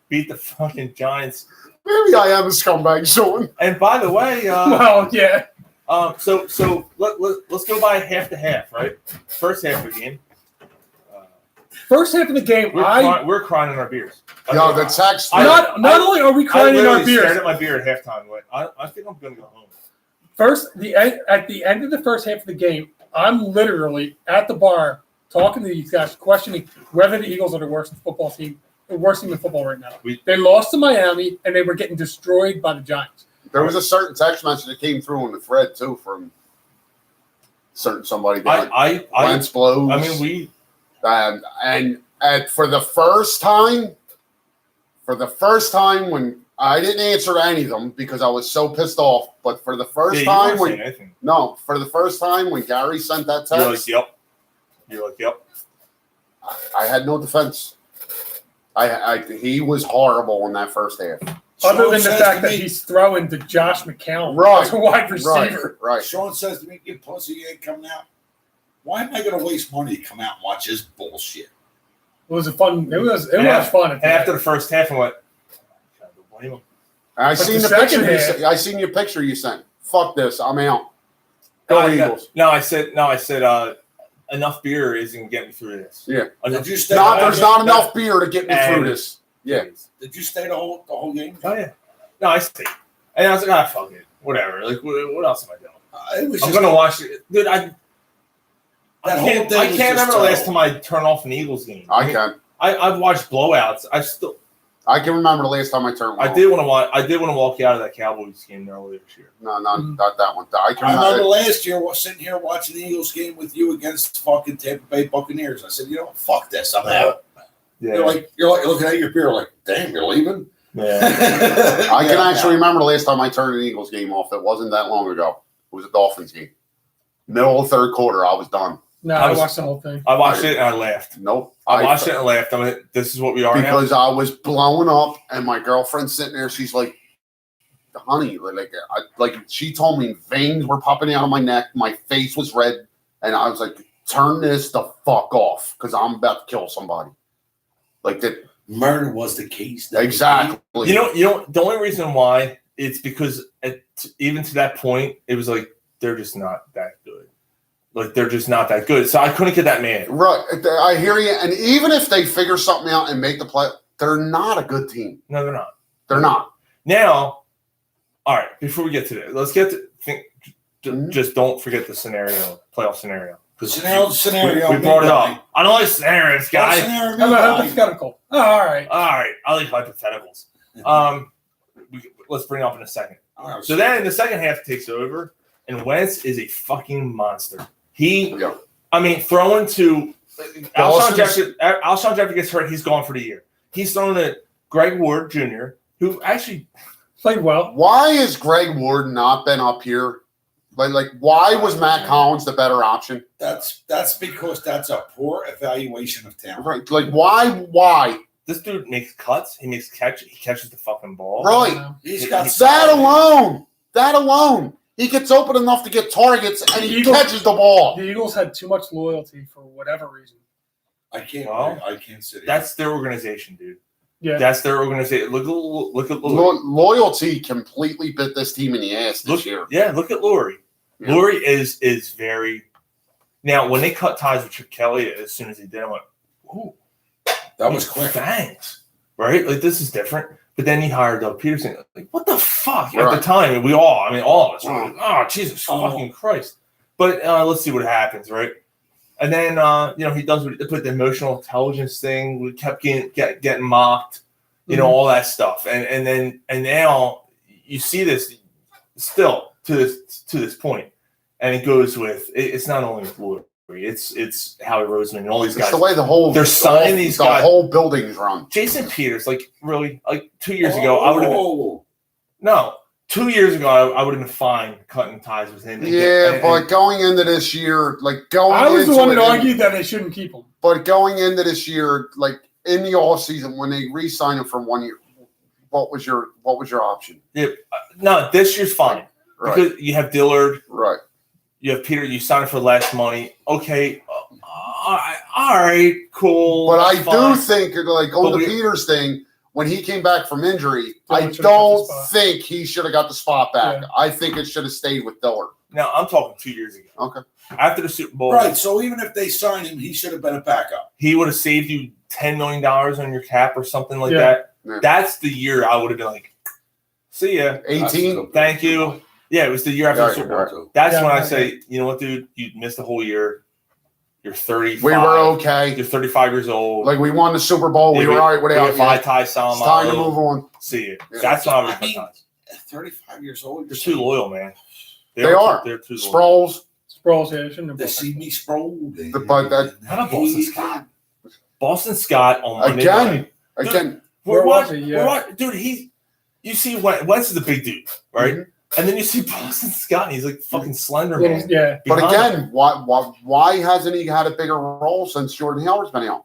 beat the fucking Giants. Maybe I am a scumbag, Sean. And by the way, Well, yeah. so let's go by half to half, right? First half of the game. First half of the game, We're crying in our beers. Yeah, the text. not only are we I crying in our literally stared beers. at my beer at halftime. Like, I think I'm gonna go home. At the end of the first half of the game, I'm literally at the bar talking to these guys, questioning whether the Eagles are the worst football team, the worst team in football right now. They lost to Miami, and they were getting destroyed by the Giants. There was a certain text message that came through on the thread too from somebody. Lance blows. I mean, we and for the first time when I didn't answer any of them because I was so pissed off, but for the first time when Gary sent that text, you're like, yep. I had no defense. He was horrible in that first half. Other than the fact that he's throwing to Josh McCown as a wide receiver. Right. Sean says to me, "You pussy, you ain't coming out. Why am I going to waste money to come out and watch this bullshit?" It was fun. It was fun. After the first half, I went, I don't blame him. I seen the picture. I seen your picture you sent. Fuck this. I'm out. Go Eagles. No, I said. Enough beer isn't getting me through this. Yeah. Did you stay? There's not enough beer to get me through this. Yeah. Did you stay the whole game? Oh yeah. No, I stayed. And I was like, fuck it, whatever. Like, what else am I doing? I'm gonna watch it, dude. I can't remember the last time I turned off an Eagles game. I've watched blowouts. I can remember the last time I turned. I did want to walk out of that Cowboys game earlier this year. No, not that one. I remember last year sitting here watching the Eagles game with you against fucking Tampa Bay Buccaneers. I said, you know, fuck this. I'm out. Yeah. You're like looking at your beer like, damn, you're leaving. Yeah. I can actually remember the last time I turned an Eagles game off. It wasn't that long ago. It was a Dolphins game. Middle of third quarter, I was done. No, I watched the whole thing. I watched it and I laughed. Nope. I watched it and laughed. I mean, this is what we are because now. I was blowing up, and my girlfriend's sitting there. She's like, "Honey, like she told me veins were popping out of my neck. My face was red, and I was like, turn this the fuck off because I'm about to kill somebody." Like that. Murder was the case. Exactly. You know. The only reason why it's because even to that point, it was like they're just not that good. Like, they're just not that good. So I couldn't get that mad. Right. I hear you. And even if they figure something out and make the play, they're not a good team. No, they're not. They're not. Now, all right, before we get to that, let's get to just don't forget the playoff scenario. Scenario. We brought it up. I don't like scenarios, guys. How about hypothetical? Oh, all right. All right. I like hypotheticals. Let's bring it up in a second. So then the second half takes over, and Wentz is a fucking monster. Throwing to Alshon Jeffrey gets hurt. He's gone for the year. He's thrown to Greg Ward Jr., who actually played well. Why has Greg Ward not been up here? Like why was Matt Collins the better option? That's because that's a poor evaluation of talent. Right. Like why? This dude makes cuts. He makes catches. He catches the fucking ball. Right. He's got that alone. He gets open enough to get targets, and he catches the ball. The Eagles had too much loyalty for whatever reason. I can't sit here. That's their organization, dude. Yeah, that's their organization. Look at loyalty completely bit this team in the ass this year. Yeah, look at Lurie. Yeah. Lurie is very. Now, when they cut ties with Chip Kelly, as soon as he did, I went, "Ooh, that was quick." Thanks, right? Like this is different. But then he hired Doug Peterson. Like, what the fuck? Right. At the time, all of us were Right. like, oh, Jesus fucking Christ. But let's see what happens, right? And then, he does put the emotional intelligence thing. We kept getting mocked, all that stuff. And now you see this still to this point. And it goes with, it's not only with Lou. It's Howie Roseman and all these guys. It's the way they're signing these the guys. whole building's run. Jason Peters, really, 2 years ago, I would have been. No, 2 years ago, I would have been fine cutting ties with him. But going into this year, I was the one that argued that they shouldn't keep him. But going into this year, in the off season, when they re-signed him for 1 year, what was your option? Yeah, no, this year's fine because you have Dillard, right? You have Peter. You signed for less money. Okay, all right, cool. But I do think, on the Peters thing, when he came back from injury, I don't think he should have got the spot back. Yeah. I think it should have stayed with Dillard. Now, I'm talking 2 years ago. Okay. After the Super Bowl. Right, so even if they signed him, he should have been a backup. He would have saved you $10 million on your cap or something like that. Yeah. That's the year I would have been like, see ya. 18. Thank you. Yeah, it was the year after the Super Bowl. That's when I say, you know what, dude? You missed the whole year. You're 35. We were okay. You're 35 years old. We won the Super Bowl. We were all right without you. It's time to move on. See you. Yeah. That's not what I 35 years old. They're too loyal, man. They are. They're too loyal. Sproles, yeah. Shouldn't have they see me Sproles. But that. How about Boston Scott? Boston Scott on Monday night. Again. We're watching. Dude, you see Wentz is a big dude, right? Mm-hmm. And then you see Boston Scott, and he's like fucking slender man. Yeah. But again, why hasn't he had a bigger role since Jordan Howard's been out?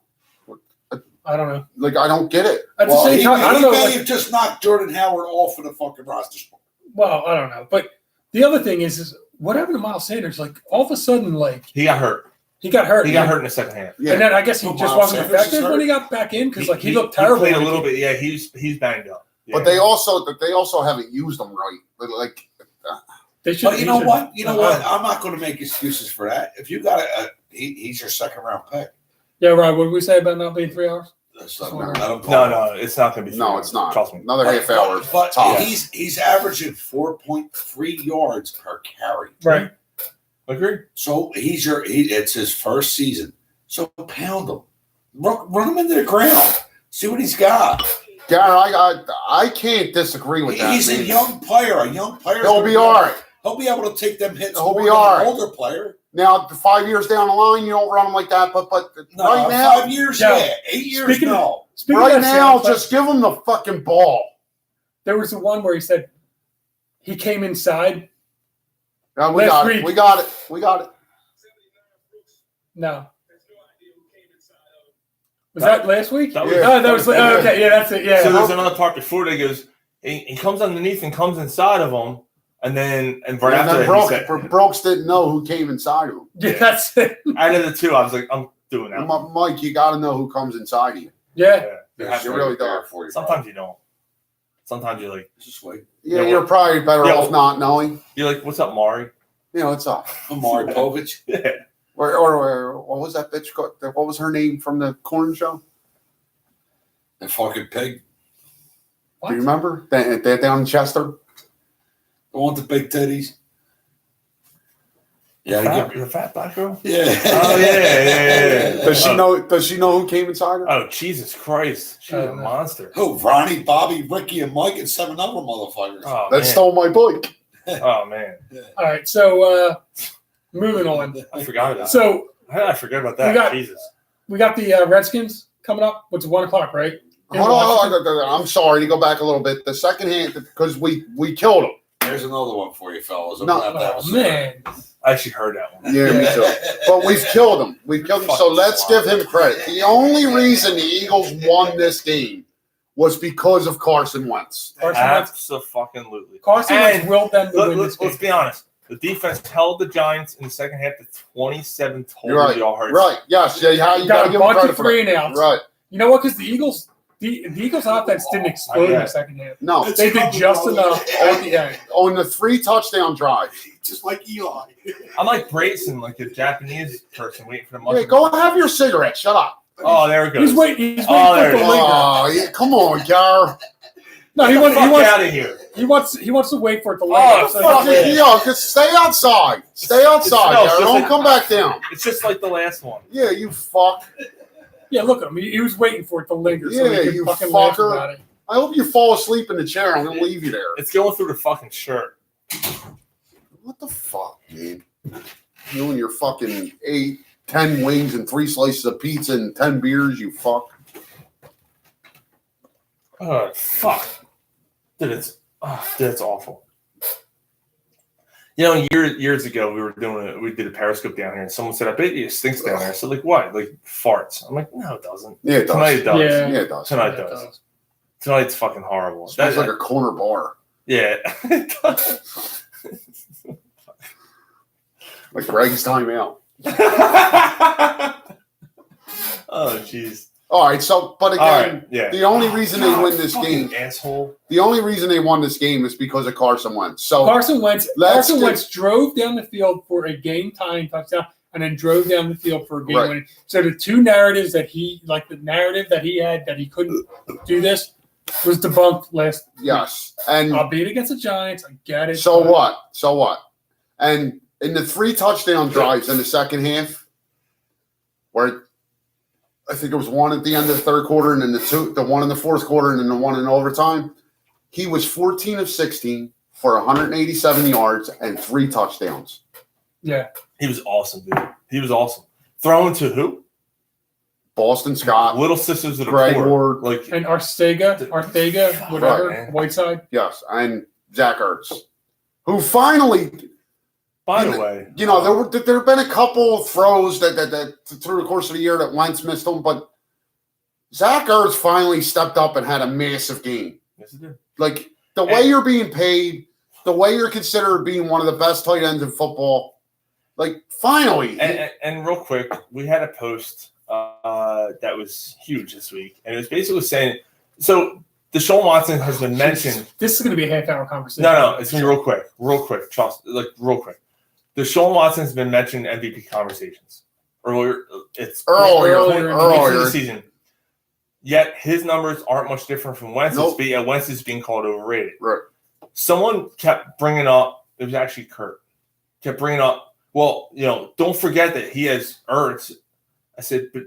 I don't know. I don't get it. At the same time, I don't know. He may have just knocked Jordan Howard off of the fucking roster. Well, I don't know. But the other thing is what happened to Miles Sanders? All of a sudden, he got hurt. He got hurt. He got hurt in the second half. Yeah. And then I guess he just wasn't effective when he got back in because he looked terrible. He played a little bit. Yeah, he's banged up. Yeah. But they also haven't used him right. They should. But you know what? I'm not going to make excuses for that. If you got he's your second round pick. Yeah, right. What did we say about not being 3 hours? No, it's not going to be. No, it's not. Trust me. Another half hour. But he's averaging 4.3 yards per carry. Right. Agree. So it's his first season. So pound him, run him into the ground. See what he's got. Gary, I can't disagree with that. He's a young player. He'll be all right. He'll be able to take them hits. He'll be all right. Older player. Now, 5 years down the line, you don't run him like that. But right now, 5 years, yeah. 8 years, no. Right now, just give him the fucking ball. There was the one where he said he came inside. We got it. No. Was that last week? That was okay. Yeah, that's it. Yeah. So there's another part before that goes. He comes underneath and comes inside of him, and then Brooks didn't know who came inside of him. Yeah, that's it. Out of the two, I was like, I'm doing that. Mike, you got to know who comes inside of you. Yeah. You really do. Sometimes you don't. Sometimes you're like, just wait. Yeah, you're probably better off not knowing. You're like, what's up, Mari? What's up? Mari Povich. Yeah. Or what was that bitch called? What was her name from the corn show? The fucking pig. What? Do you remember? That down in Chester? The one with the big titties. Yeah, the fat black girl? Yeah. Oh, yeah. Does she know who came inside her? Oh, Jesus Christ. She's a monster. Who? Ronnie, Bobby, Ricky, and Mike, and 7 other motherfuckers. Oh, that stole my bike. Oh, man. All right, so moving on. I forgot about that. So I forgot about that. We got the Redskins coming up. It's 1 o'clock, right? Hold on. I'm sorry to go back a little bit. The second hand, because we killed them. There's another one for you, fellas. Man. I actually heard that one. Yeah, me too. But we've killed them. So let's give him credit. The only reason the Eagles won this game was because of Carson Wentz. Absolutely. Carson Wentz willed them to win this game. Let's be honest. The defense held the Giants in the second half to 27 total yards. Right. Yes. Yeah. You got a bunch of 3 and outs. Right. You know what? Because the Eagles offense didn't explode in the second half. No. They did just enough at the end. On the 3 touchdown drive. Just like Eli. I'm like Brayson, like a Japanese person waiting for the money. Hey, go have your cigarette. Shut up. Oh, there we go. He's waiting for the linger. Oh, yeah. Come on, Gar. No, he Get the fuck wants out of here. He wants to wait for it to Oh, linger. So fuck he- yeah. Yo, just stay outside. Stay outside. no, it's Jared. just Don't like- come back down. It's just like the last one. Yeah, you fuck. Yeah, look at him. He was waiting for it to linger so Yeah, he you could fucking laugh fucker. about it. I hope you fall asleep in the chair. I'm gonna leave you there. It's going through the fucking shirt. What the fuck, man? You and your fucking 8, 10 wings and 3 slices of pizza and 10 beers, you fuck. Oh, fuck. Dude, it's awful. You know, years ago, we did a Periscope down here, and someone said, I bet you it stinks down there. I said, like, what? Like, farts. I'm like, no, it doesn't. Yeah, it does. Tonight it does. Yeah. Yeah, it does. Tonight Yeah, it does. Tonight's fucking horrible. Smells like a corner bar. Yeah. It does. Like Greg's timeout. Oh, jeez. All right, so, but All again, right, yeah. the only reason they win this Fucking game, asshole. the only reason they won this game is because of Carson Wentz. So, Carson Wentz Let's drove down the field for a game-tying touchdown and then drove down the field for a Right. game-winning. So the two narratives that he, like the narrative that he had that he couldn't do this was debunked last yes. And albeit against the Giants. I get it. so but- what? So what? And in the 3 touchdown drives in the second half, where I think it was one at the end of the third quarter, and then the one in the fourth quarter, and then the one in overtime, he was 14 of 16 for 187 yards and 3 touchdowns. Yeah. He was awesome, dude. He was awesome. Throwing to who? Boston Scott, Little Sisters of the Greg Poor. Ward, Like, And Arcega, whatever, Right, man. Whiteside. yes, and Zach Ertz, who finally, by the way, you know, there have been a couple throws that through the course of the year that Wentz missed them, but Zach Ertz finally stepped up and had a massive game. yes, he did. Like the way you're being paid, the way you're considered being one of the best tight ends in football, like finally. And real quick, we had a post that was huge this week, and it was basically saying, so Deshaun Watson has been mentioned. This is going to be a half-hour conversation. No, it's going to be real quick, trust, like real quick. Deshaun Watson has been mentioned in MVP conversations earlier. It's Earlier. in the season. Yet his numbers aren't much different from Wentz's. Nope. But Wentz is being called overrated. Right. Someone kept bringing up. It was actually Kurt. Kept bringing up. Well, you know, don't forget that he has Ertz. I said, but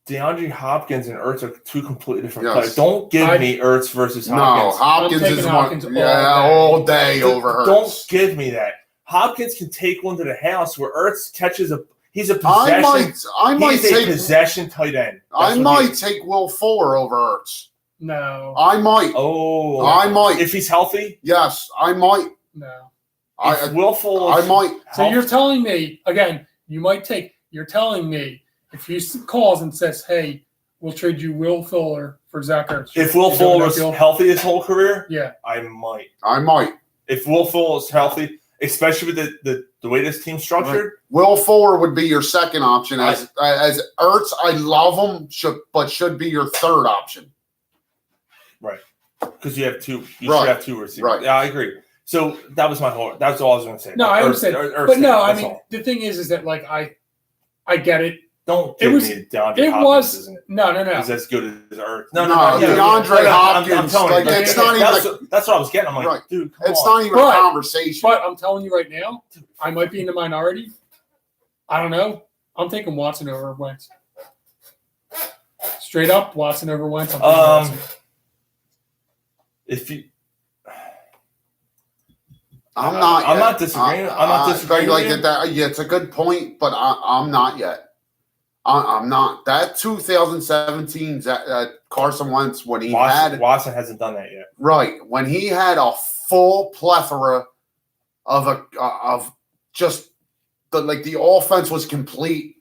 DeAndre Hopkins and Ertz are 2 completely different Yes. players. Don't give me Ertz versus No, Hopkins. Hopkins I'm is taking one. Hopkins All day over Hurts. Don't give me that. Hopkins can take one to the house where Ertz catches a. He's a I possession. might He's a take. possession tight end. I That's what he might is. take Will Fuller over Ertz. No. I might. Oh, I might. If he's healthy, Yes, I might. No. if Will Fuller. I might. So you're telling me, again, you're telling me if he calls and says, hey, we'll trade you Will Fuller for Zach Ertz. If Will Is that Fuller what I was feel? healthy his whole career, Yeah. I might. I might. If Will Fuller is healthy, especially with the way this team's structured, Will Fuller would be your second option. As Ertz, I love him, but should be your third option. because you have two. You Right. should have 2 receivers. Right. Yeah, I agree. So that was my whole. That's all I was going to say. No, I understand. But no, I mean, the thing is that, like, I get it. don't it give was- me DeAndre It Hopkins. was Isn't it? no. Is as good as Ertz? No, yeah. DeAndre Hopkins, I'm telling like, you, it's not even that's what I was getting. I'm like, Right. dude, come It's on. not even But- a conversation. But I'm telling you right now, I might be in the minority. I don't know. I'm taking Watson over Wentz. Straight up, Watson over Wentz. I'm taking Watson. If you, I'm not. I'm yet. not disagreeing. I'm not disagreeing Like with you. that. Yeah, it's a good point, but I'm not yet. I'm not. That 2017 Carson Wentz when he had Watson hasn't done that yet. right when he had a full plethora of just the offense was complete.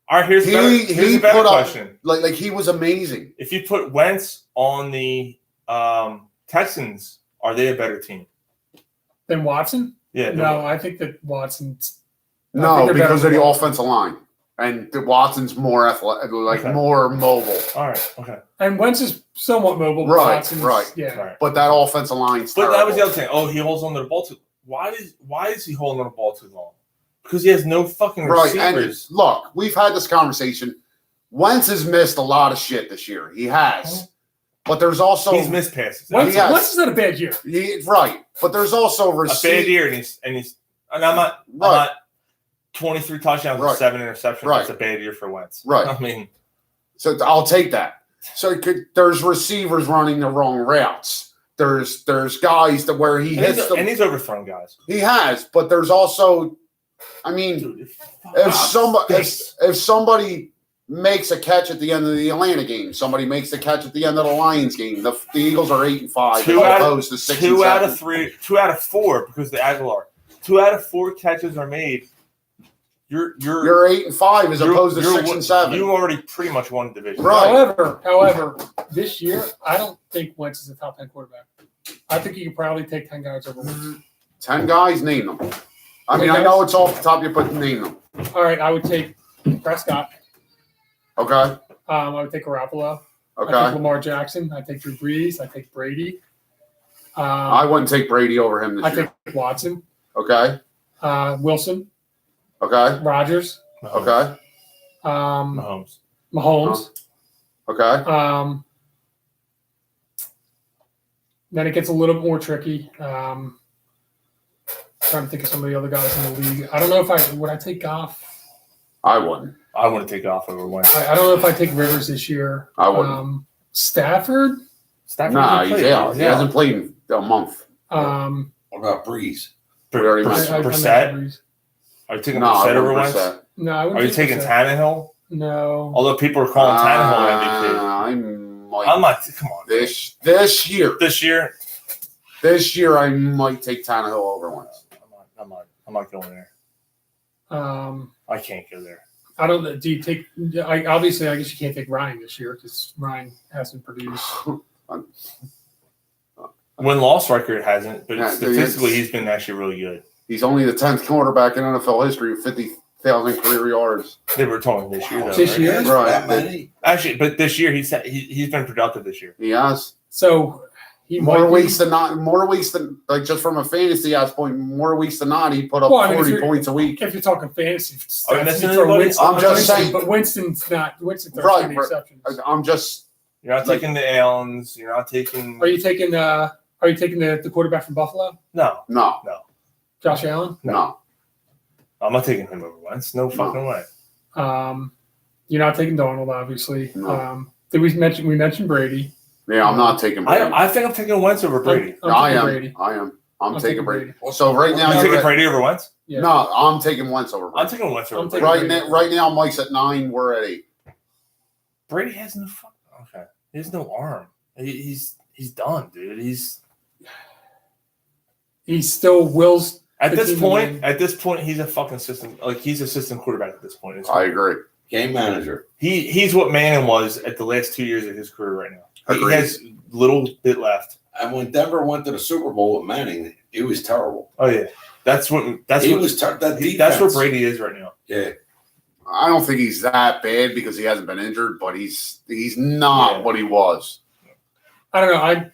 All right, here's a better put up question. like he was amazing. If you put Wentz on the Texans, are they a better team? Then Watson? Yeah. No, I think that Watson's. I No, think they're because better of the than offensive line, and the Watson's more athletic, Okay. more mobile. All right. Okay. And Wentz is somewhat mobile. But Right, Watson's, right. Yeah. All right. But that offensive line's But terrible. that was the other thing. Oh, he holds on to the ball too. Why is he holding on to the ball too long? Because he has no fucking Right, and receivers. look, we've had this conversation. Wentz has missed a lot of shit this year. He has. But there's also He's missed passes. Wentz Yes. is not a bad year. right. But there's also A bad year, and I'm not 23 touchdowns and 7 interceptions. Right. That's a bad year for Wentz. Right. I mean, so I'll take that. So there's receivers running the wrong routes. There's guys that where he hits them. And he's overthrown guys. He has, but there's also, I mean, Dude, if somebody makes a catch at the end of the Atlanta game, somebody makes a catch at the end of the Lions game. The Eagles are 8-5 as opposed to 6 2 and out 7. of 3, 2 out of 4 because the Aguilar. 2 out of 4 catches are made. You're 8-5 as opposed to 6 and 7. You already pretty much won the division. Right. However, this year I don't think Wentz is a top 10 quarterback. I think he could probably take 10 guys over Wentz. 10 guys, name them. I mean, I know it's off the top of your, but name them. All right, I would take Prescott. Okay. I would take Garoppolo. I take Okay. Lamar Jackson. I take Drew Brees. I take Brady. I wouldn't take Brady over him this I year. take Watson. Okay. Wilson. Okay. Rodgers. Okay. Mahomes. Okay. Then it gets a little bit more tricky. Trying to think of some of the other guys in the league. I don't know if would I take Goff. I wouldn't. I want to take off over Wentz. I don't know if I take Rivers this year. I wouldn't. Stafford. Nah, he's out. He hasn't played in a month. What about Breeze? We already I mentioned. Brissett? Are you taking No, I Brissett over wouldn't Wentz? Brissett. No, I wouldn't Are you take taking Brissett. Tannehill? No. Although people are calling Tannehill MVP. I might. I'm not. Come on. This year. This year, I might take Tannehill over Wentz. I'm not going there. I can't go there. I don't know. Do you take? Obviously, I guess you can't take Ryan this year because Ryan hasn't produced. Win-loss record hasn't, but Yeah, statistically, he's been actually really good. He's only the 10th quarterback in NFL history with 50,000 career yards. They were talking this year, though. This right? year? Right. That many? Actually, but this year he's been productive this year. He has So he more might weeks than not. More weeks than like just from a fantasy point. More weeks than not, he put up Well, I mean, 40 points a week. If you're talking fantasy, Are we stats, missing you throw anybody? Winston, I'm just saying. But Winston's not. Winston throws Right, too many right. exceptions. I'm just. You're not taking the Allens. You're not taking. Are you taking the quarterback from Buffalo, No, No. Josh Allen? No. I'm not taking him over Wentz. No fucking way. You're not taking Donald, obviously. No. Did we mentioned Brady? Yeah, I'm not taking Brady. I think I'm taking Wentz over Brady. I'm I taking am. Brady. I am. I'm I'm taking taking Brady. Brady. So right now, I'm you're taking at- Brady over Wentz. Yeah. No, I'm taking Wentz over I'm Brady. taking Wentz over I'm Brady. taking Right now, Mike's at 9. We're at 8. Brady has no okay. He has no arm. He's done, dude. He still wills. At the this team point. win. At this point, he's a fucking system. Like he's a system quarterback at this point. It's I agree. Game manager. He's what Manning was at the last 2 years of his career right now. He Agreed. has little bit left. And when Denver went to the Super Bowl with Manning, it was terrible. Oh yeah, that's what That's where Brady is right now. Yeah. I don't think he's that bad because he hasn't been injured, but he's not what he was. I don't know.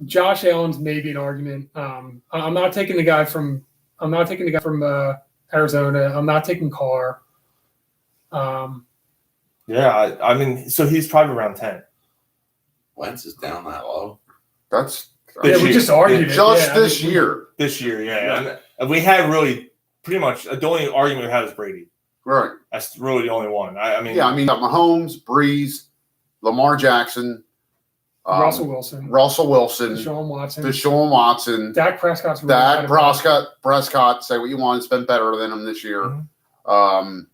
Josh Allen's maybe an argument. I'm not taking the guy from Arizona. I'm not taking Carr. Yeah, I mean, so he's probably around 10. Wentz is down that low. That's This Yeah, we year. just argued it. just Yeah, this I mean, year. This year, yeah. And we had really pretty much the only argument we had is Brady. Right. That's really the only one. I mean, Yeah, I mean, got Mahomes, Breeze, Lamar Jackson, Russell Wilson, Deshaun Watson, Dak Prescott's really Dak bad. Prescott. Say what you want. It's been better than him this year. Mhm.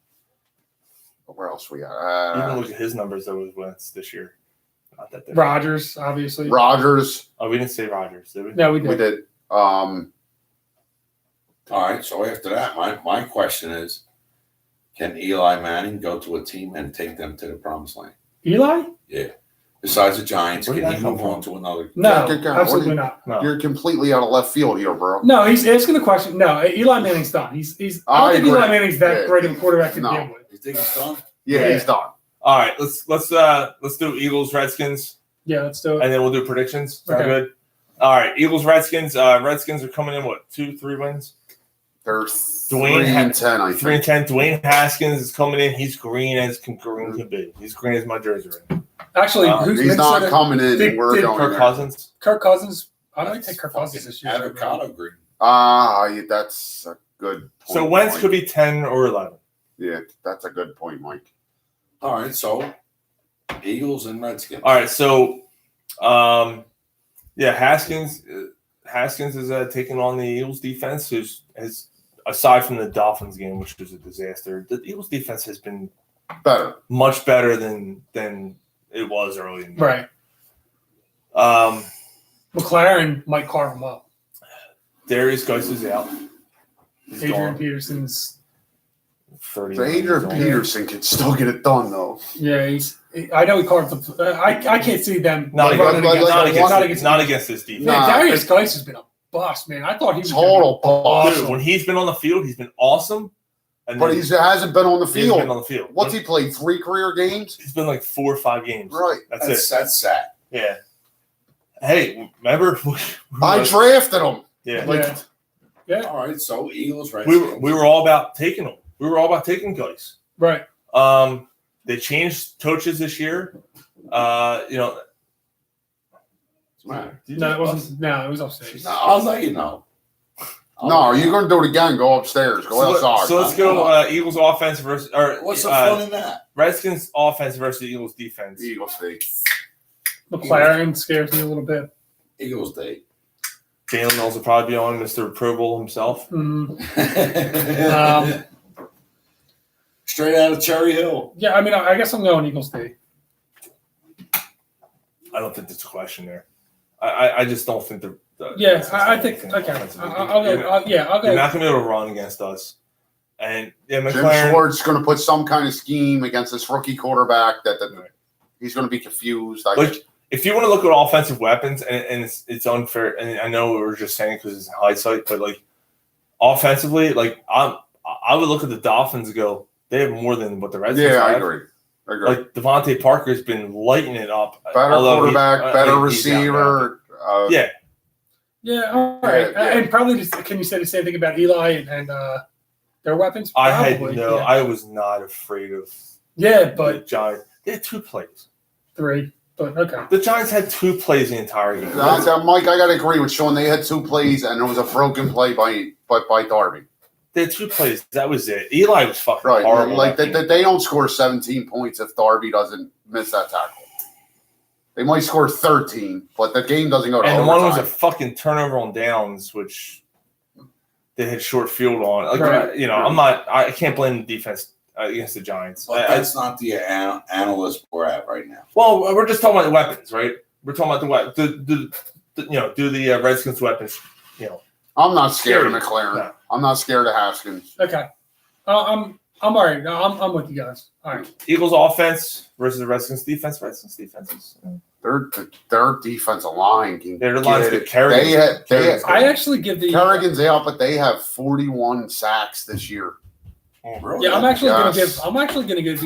Where else we got? even look at his numbers though with Wentz this year. Not that different. Rodgers, obviously. Rodgers. Oh, we didn't say Rodgers, did we? No, we did. We did. All right. So after that, my question is, can Eli Manning go to a team and take them to the promised land? Eli? Yeah. Besides the Giants, Where can did he that move come on to another? No, Good guy. absolutely not. No. You're completely out of left field here, bro. No, he's asking the question. No, Eli Manning's done. He's. I I don't think Eli agree. Manning's that Yeah. great of a quarterback to No. begin with. You think he's done? Yeah, he's done. All right, let's do Eagles Redskins Yeah, let's do it. and then we'll do predictions. Sound Okay. good? All right, Eagles Redskins. Redskins are coming in what 2-3 wins? They're Dwayne 3 and 10, I 3 and think. 10. Dwayne Haskins is coming in. He's green as green can be. He's green as my jersey right now. Actually, who's He's not Minnesota? coming in. Did- We're did going Kirk there. Cousins. Kirk Cousins. I might take Kirk Cousins this year. Avocado green. That's a good point. So Wentz Mike. could be 10 or 11. Yeah, that's a good point, Mike. All right, so Eagles and Redskins. All right, so Haskins is taking on the Eagles defense, who's aside from the Dolphins game, which was a disaster. The Eagles defense has been much better than it was early in the year. Right. McLaren might carve him up. Darius Geis is out. He's Adrian gone. Peterson's. 30. Adrian Peterson can still get it done, though. Yeah, I know he carved the. I can't see them Not running against against this defense. Yeah, Nah, Darius Geis has been a bust, man. I thought he was Total bust. Dude, when he's been on the field, he's been awesome. And But then he hasn't been on the he hasn't field. been on the field. What's he played? 3 career games? He's been like 4 or 5 games. Right. That's it. That's sad. Yeah. Hey, remember? I drafted him. Yeah. Yeah. All right, so Eagles, We Redskins. were all about taking them. We were all about taking Geis. Right. They changed coaches this year. You Right. No, it wasn't. No, it was upstairs. No, I'll let you know. No, you're going to do it again. Go upstairs. Go outside. So let's go Eagles offense versus What's the fun in that? Redskins offense versus Eagles defense. Eagles Day. McLaren scares me a little bit. Eagles Day. Jalen Mills will probably be on Mr. Pro Bowl himself. Straight out of Cherry Hill. Yeah, I mean, I guess I'm going Eagles Day. I don't think there's a question there. I just don't think the Yeah, I think okay. I'll go. I'll You're go. not going to be able to run against us. And yeah, Jim McLaren. Schwartz is going to put some kind of scheme against this rookie quarterback that he's going to be confused. If you want to look at offensive weapons, and it's unfair, and I know we were just saying because it's hindsight, but like offensively, like I would look at the Dolphins and go, they have more than what the Redskins have. I agree. Like Devontae Parker's been lighting it up. Better quarterback, better receiver. Yeah. Yeah, all right. Yeah. And probably can you say the same thing about Eli and their weapons? I Probably, was not afraid of Yeah, the but Giants. They had 2 plays. 3. But okay. The Giants had 2 plays the entire game. Mike, I got to agree with Sean. They had 2 plays, and it was a broken play by Darby. They had 2 plays. That was it. Eli was fucking Right. horrible. Like they don't score 17 points if Darby doesn't miss that tackle. They might score 13, but the game doesn't go to and overtime. one was a fucking turnover on downs, which they had short field on. Like Right. I can't blame the defense against the Giants. But that's not the analyst we're at right now. Well, we're just talking about the weapons, right? We're talking about the weapons. Do the Redskins weapons? I'm not scared of Scary. McLaren. No. I'm not scared of Haskins. Okay. I'm all right. No, I'm with you guys. All right. Eagles offense versus the Redskins defense. Redskins defenses. Their defensive line can Their line's get good. it. Kerrigan's good. I actually give the Kerrigan's out, but they have 41 sacks this year. Really? Yeah, I'm actually Yes. gonna give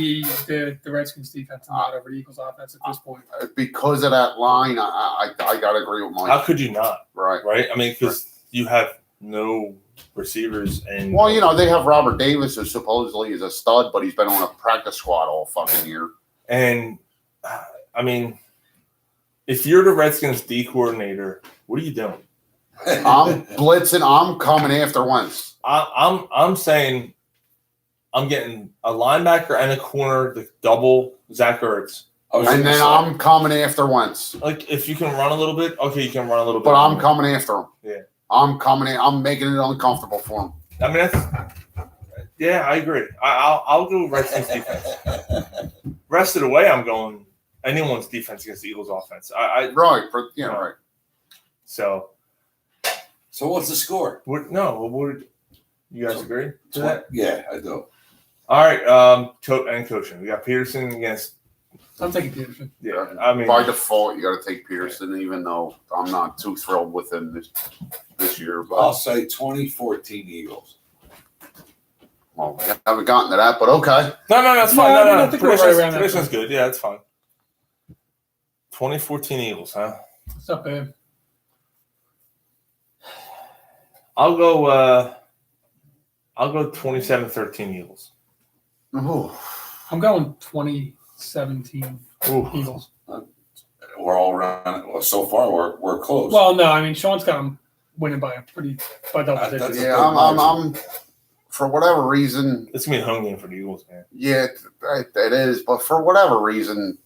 the Redskins defense a nod over the Eagles offense at this point. Because of that line, I got to agree with Mike. How could you not? Right. Right? I mean, because you have no receivers and Well, they have Robert Davis, who supposedly is a stud, but he's been on a practice squad all fucking year. And I mean, if you're the Redskins D coordinator, what are you doing? I'm blitzing. I'm coming after Wentz. I'm saying I'm getting a linebacker and a corner to double Zach Ertz. And then I'm coming after Wentz. Like if you can run a little bit, okay, you can run a little bit. But I'm coming after him. Yeah. I'm coming in. I'm making it uncomfortable for him. I mean, yeah, I agree. I'll go Redskins defense. Rest of the way, I'm going anyone's defense against the Eagles offense. Right. Right. So what's the score? You guys agree to that? Yeah, I do. All right. Coaching. We got Peterson against. I'm taking Peterson. Yeah. I mean, by default, you got to take Pearson, even though I'm not too thrilled with him this year. But I'll say 2014 Eagles. well, we haven't gotten to that, but okay. No, that's fine. No, I No. think we're right around that. Prediction's good. Yeah, that's fine. 2014 Eagles, huh? It's not bad. I'll go 27-13 Eagles. Ooh. I'm going 2017 Ooh. Eagles. we're all running. Well, so far we're close. Well, no, I mean Sean's got him winning by double digits. That's- Yeah, I'm for whatever reason. It's gonna be a home game for the Eagles, man. Yeah, it is. But for whatever reason,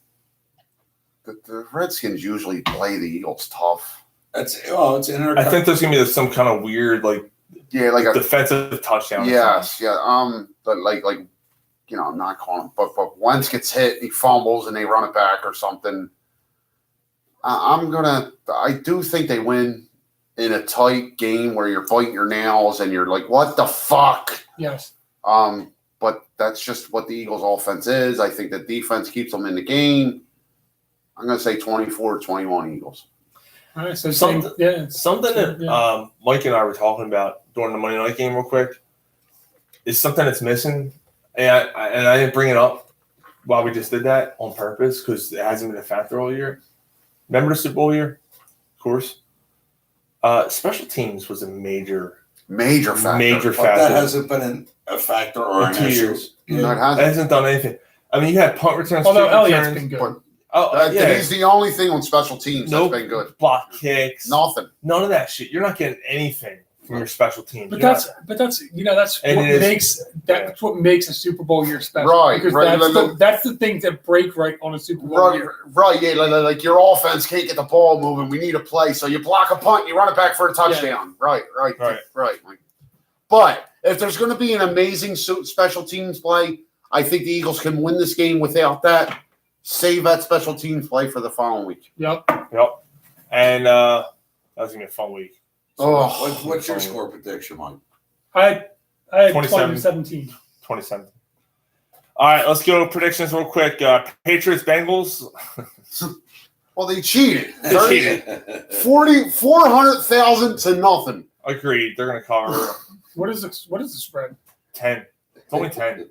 the Redskins usually play the Eagles tough. It's in I think there's gonna be some kind of weird like a defensive touchdown. yes, yeah. But like I'm not calling. But Wentz gets hit, he fumbles, and they run it back or something. I do think they win in a tight game where you're biting your nails and you're like, what the fuck? Yes. But that's just what the Eagles offense is. I think the defense keeps them in the game. I'm going to say 24-21 Eagles. All right, so Something that yeah. Mike and I were talking about during the Monday night game real quick is something that's missing. And I didn't bring it up while we just did that on purpose because it hasn't been a factor all year. Remember the Super Bowl year? Of course. Special teams was a major factor. But that hasn't been a factor or an 2 issue. years. No, it It hasn't done anything. I mean, you had punt returns. Although kick Elliott's returns, been good. But yeah. he's the only thing on special teams Nope. that's been good. Block kicks. Nothing. None of that shit. You're not getting anything from your special teams. But You're that's And what it is- makes a Super Bowl year special. Right, Because right. that's the thing that break right on a Super Bowl year. Right, yeah, like your offense can't get the ball moving. We need a play, so you block a punt, you run it back for a touchdown. Right. But if there's going to be an amazing special teams play, I think the Eagles can win this game without that. Save that special teams play for the following week. Yep. And that was gonna be a fun week. Oh, What's your score prediction, Mike? I had 27. 20-17. 27. All right, let's go predictions real quick. Patriots Bengals. well, they cheated. They cheated. 400,000 to nothing. Agreed. They're gonna cover What is the spread? 10. It's only 10.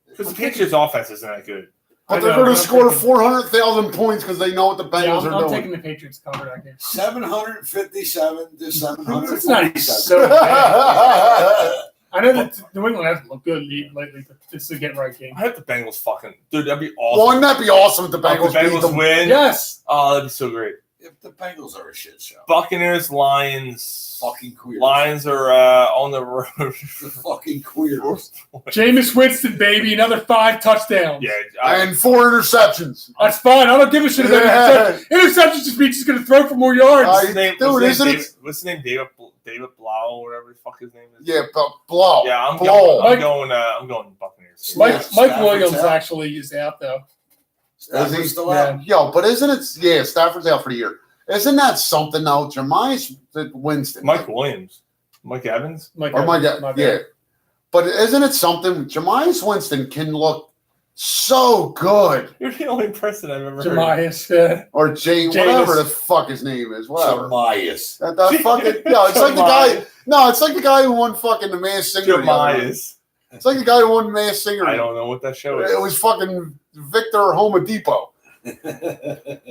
Because the Patriots offense isn't that good. But I they're know, going but to I'm score thinking- 400,000 points because they know what the Bengals Yeah, are I'm doing. taking the Patriots to cover that game. 757 to 747. It's not so bad. I know that New England hasn't looked good lately, but this is a get right game. I hope the Bengals fucking dude. That'd be awesome. Wouldn't that be awesome if the Bengals, If the beat Bengals them? win. Yes. Oh, that'd be so great. If the Bengals are a shit show. Buccaneers, Lions. Fucking queers. Lions are on the road. The fucking queers. Jameis Winston, baby, another 5 touchdowns. Yeah, And 4 interceptions. That's fine. I don't give a shit about interceptions. Interceptions just means he's going to throw for more yards. what's his name? Dude, isn't it? What's his name? David Blau, or whatever the fuck his name is. Yeah, but blow. Yeah, I'm blow. going Buccaneers. Mike Stafford's Williams out. actually is out, though. Stafford's still out. Yo, but isn't it? Yeah, Stafford's out for the year. Isn't that something though? Jameis Winston, Mike Williams, Mike Evans. or my dad, yeah. But isn't it something? Jameis Winston can look so good, You're the only person I've ever heard. Jamias. or whatever Jameis. the fuck his name is, whatever. Jamias. That fucking it's like the guy. No, it's like the guy who won fucking the Masked Singer. the other night. Jamias. It's like the guy who won the Masked Singer. I don't know what that show is. It was fucking Victor Homodipo.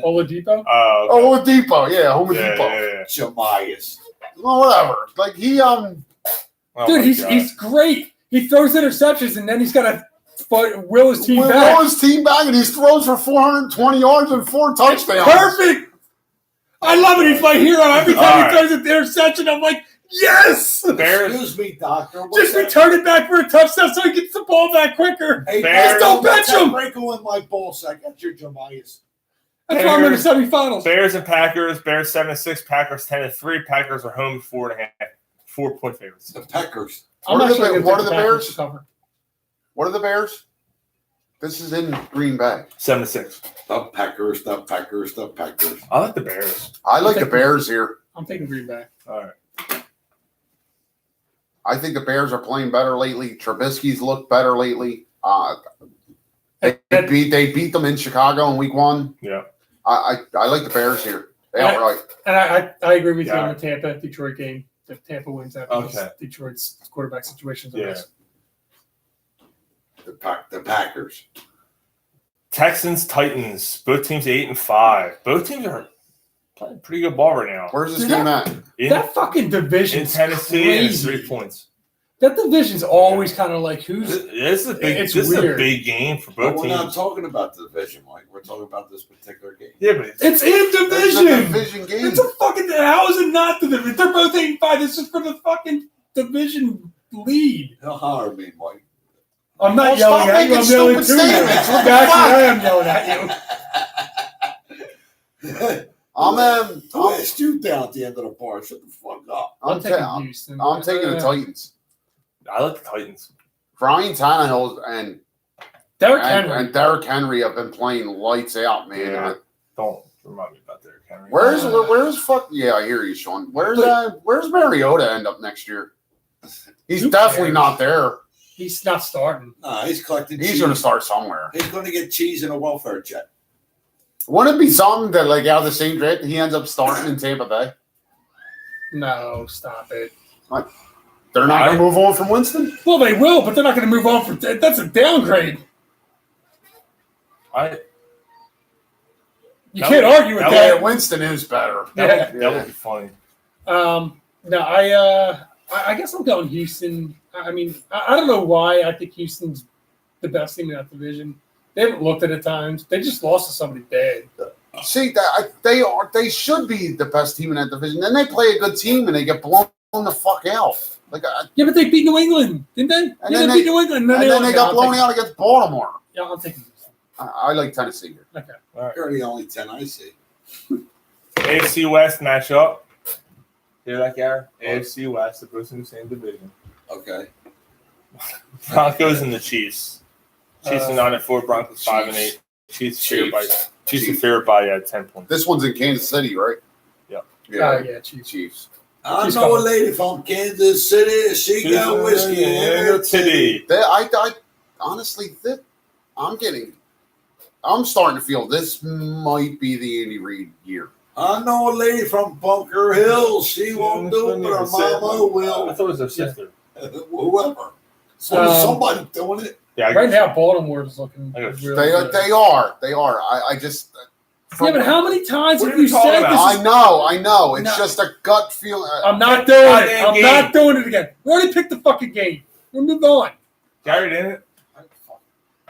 Oladipo? Oh, Oladipo, yeah, Homodipo. Yeah. Jamias. Well, whatever. Like he Oh Dude, my God. he's great. He throws interceptions, and then he's got to will his team will back. his team back, and he throws for 420 yards and 4 touchdowns. Perfect. I love it. He's my hero. Every time All he right. throws an interception, I'm like, yes! Bears. Excuse me, doctor. Just return it back for a touchdown so he gets the ball back quicker. Hey, Bears. Don't bench him. Break in my ball sack. That's your Jamias. That's why I'm in the semifinals. Bears and Packers. Bears 7-6. Packers 10-3. Packers are home 4.5. 4-point favorites. The Peckers. I'm What are actually the- gonna what take are the Packers Bears? to cover. What are the Bears? This is in Green Bay. 7-6. The Peckers. The Peckers. The Peckers. I like the Bears. I like the Bears here. I'm taking Green Bay. All right. I think the Bears are playing better lately. Trubisky's looked better lately. They beat them in Chicago in Week 1. Yeah. I like the Bears here. Outright. And I agree with you Yeah. on the Tampa Detroit game. The Tampa wins that because Okay. Detroit's quarterback situations are Yeah. nice. The Packers. Texans, Titans. Both teams 8-5. Both teams are playing pretty good ball right now. Where's this Dude, game at? In, That fucking division in Tennessee, and it's crazy. 3 points. That division's always kind of like who's. This is a big. It's this weird. is a big game for But both we're teams. not talking about the division, Mike. We're talking about this particular game. Yeah, but It's in It's a division. division game. It's a fucking. How is it not the division? They're both 8-5. This is for the fucking division lead. He'll holler me, Mike. I'm not Well, yelling stop at you. I'm making yelling to stupid you. statements. What the Actually, fuck? I am yelling at you. Who asked you down at the end of the bar? Shut the fuck up. I'm taking Houston. I'm taking the Titans. I like the Titans. Ryan Tannehill and Derrick Henry. and Derrick Henry have been playing lights out, man. Yeah. Don't remind me about Derrick Henry. Where's fuck? Yeah, I hear you, Sean. Where's Mariota end up next year? He's Who definitely cares? not there. He's not starting. Nah, he's collecting He's cheese. going to start somewhere. He's going to get cheese in a welfare check. Wouldn't it be something that, like, out of the same draft, he ends up starting in Tampa Bay? No, stop it. They're not going to move on from Winston? Well, they will, but they're not going to move on from that. That's a downgrade. You That can't would- argue with that Yeah, that. Winston is better. Yeah. That would be funny. No, I guess I'm going Houston. I mean, I don't know why I think Houston's the best team in that division. They haven't looked at it at times. They just lost to somebody bad. See, they should be the best team in that division. Then they play a good team and they get blown the fuck out. Like, Yeah, but they beat New England, didn't they? And Yeah, then they beat New England. and then they got blown out. out against Baltimore. Yeah, I'm taking Houston. I like Tennessee here. Okay. You're the only 10 I see. AFC West matchup. Hear that, Gary? AFC West, they're both in the same division. Okay. Broncos and the Chiefs. Chiefs are 9-4. Broncos 5-8. Chiefs favored by Chiefs. 10 points. This one's in Kansas City, right? Yep. Yeah, Chiefs. Chiefs. I She's know coming. a lady from Kansas City. She got whiskey in her titty. I honestly, I'm starting to feel this might be the Andy Reid year. I know a lady from Bunker Hill. She won't do it, but her mama I will. thought it was their sister. Whoever. So somebody doing it. Yeah, Right now, Baltimore is looking I got- real They good. are. I just. Yeah, but how many times What have are you you talking said about? this? I know. It's No. just a gut feeling. I'm not doing it. Goddamn I'm game. not doing it again. We already picked the fucking game. We'll move on. Gary didn't.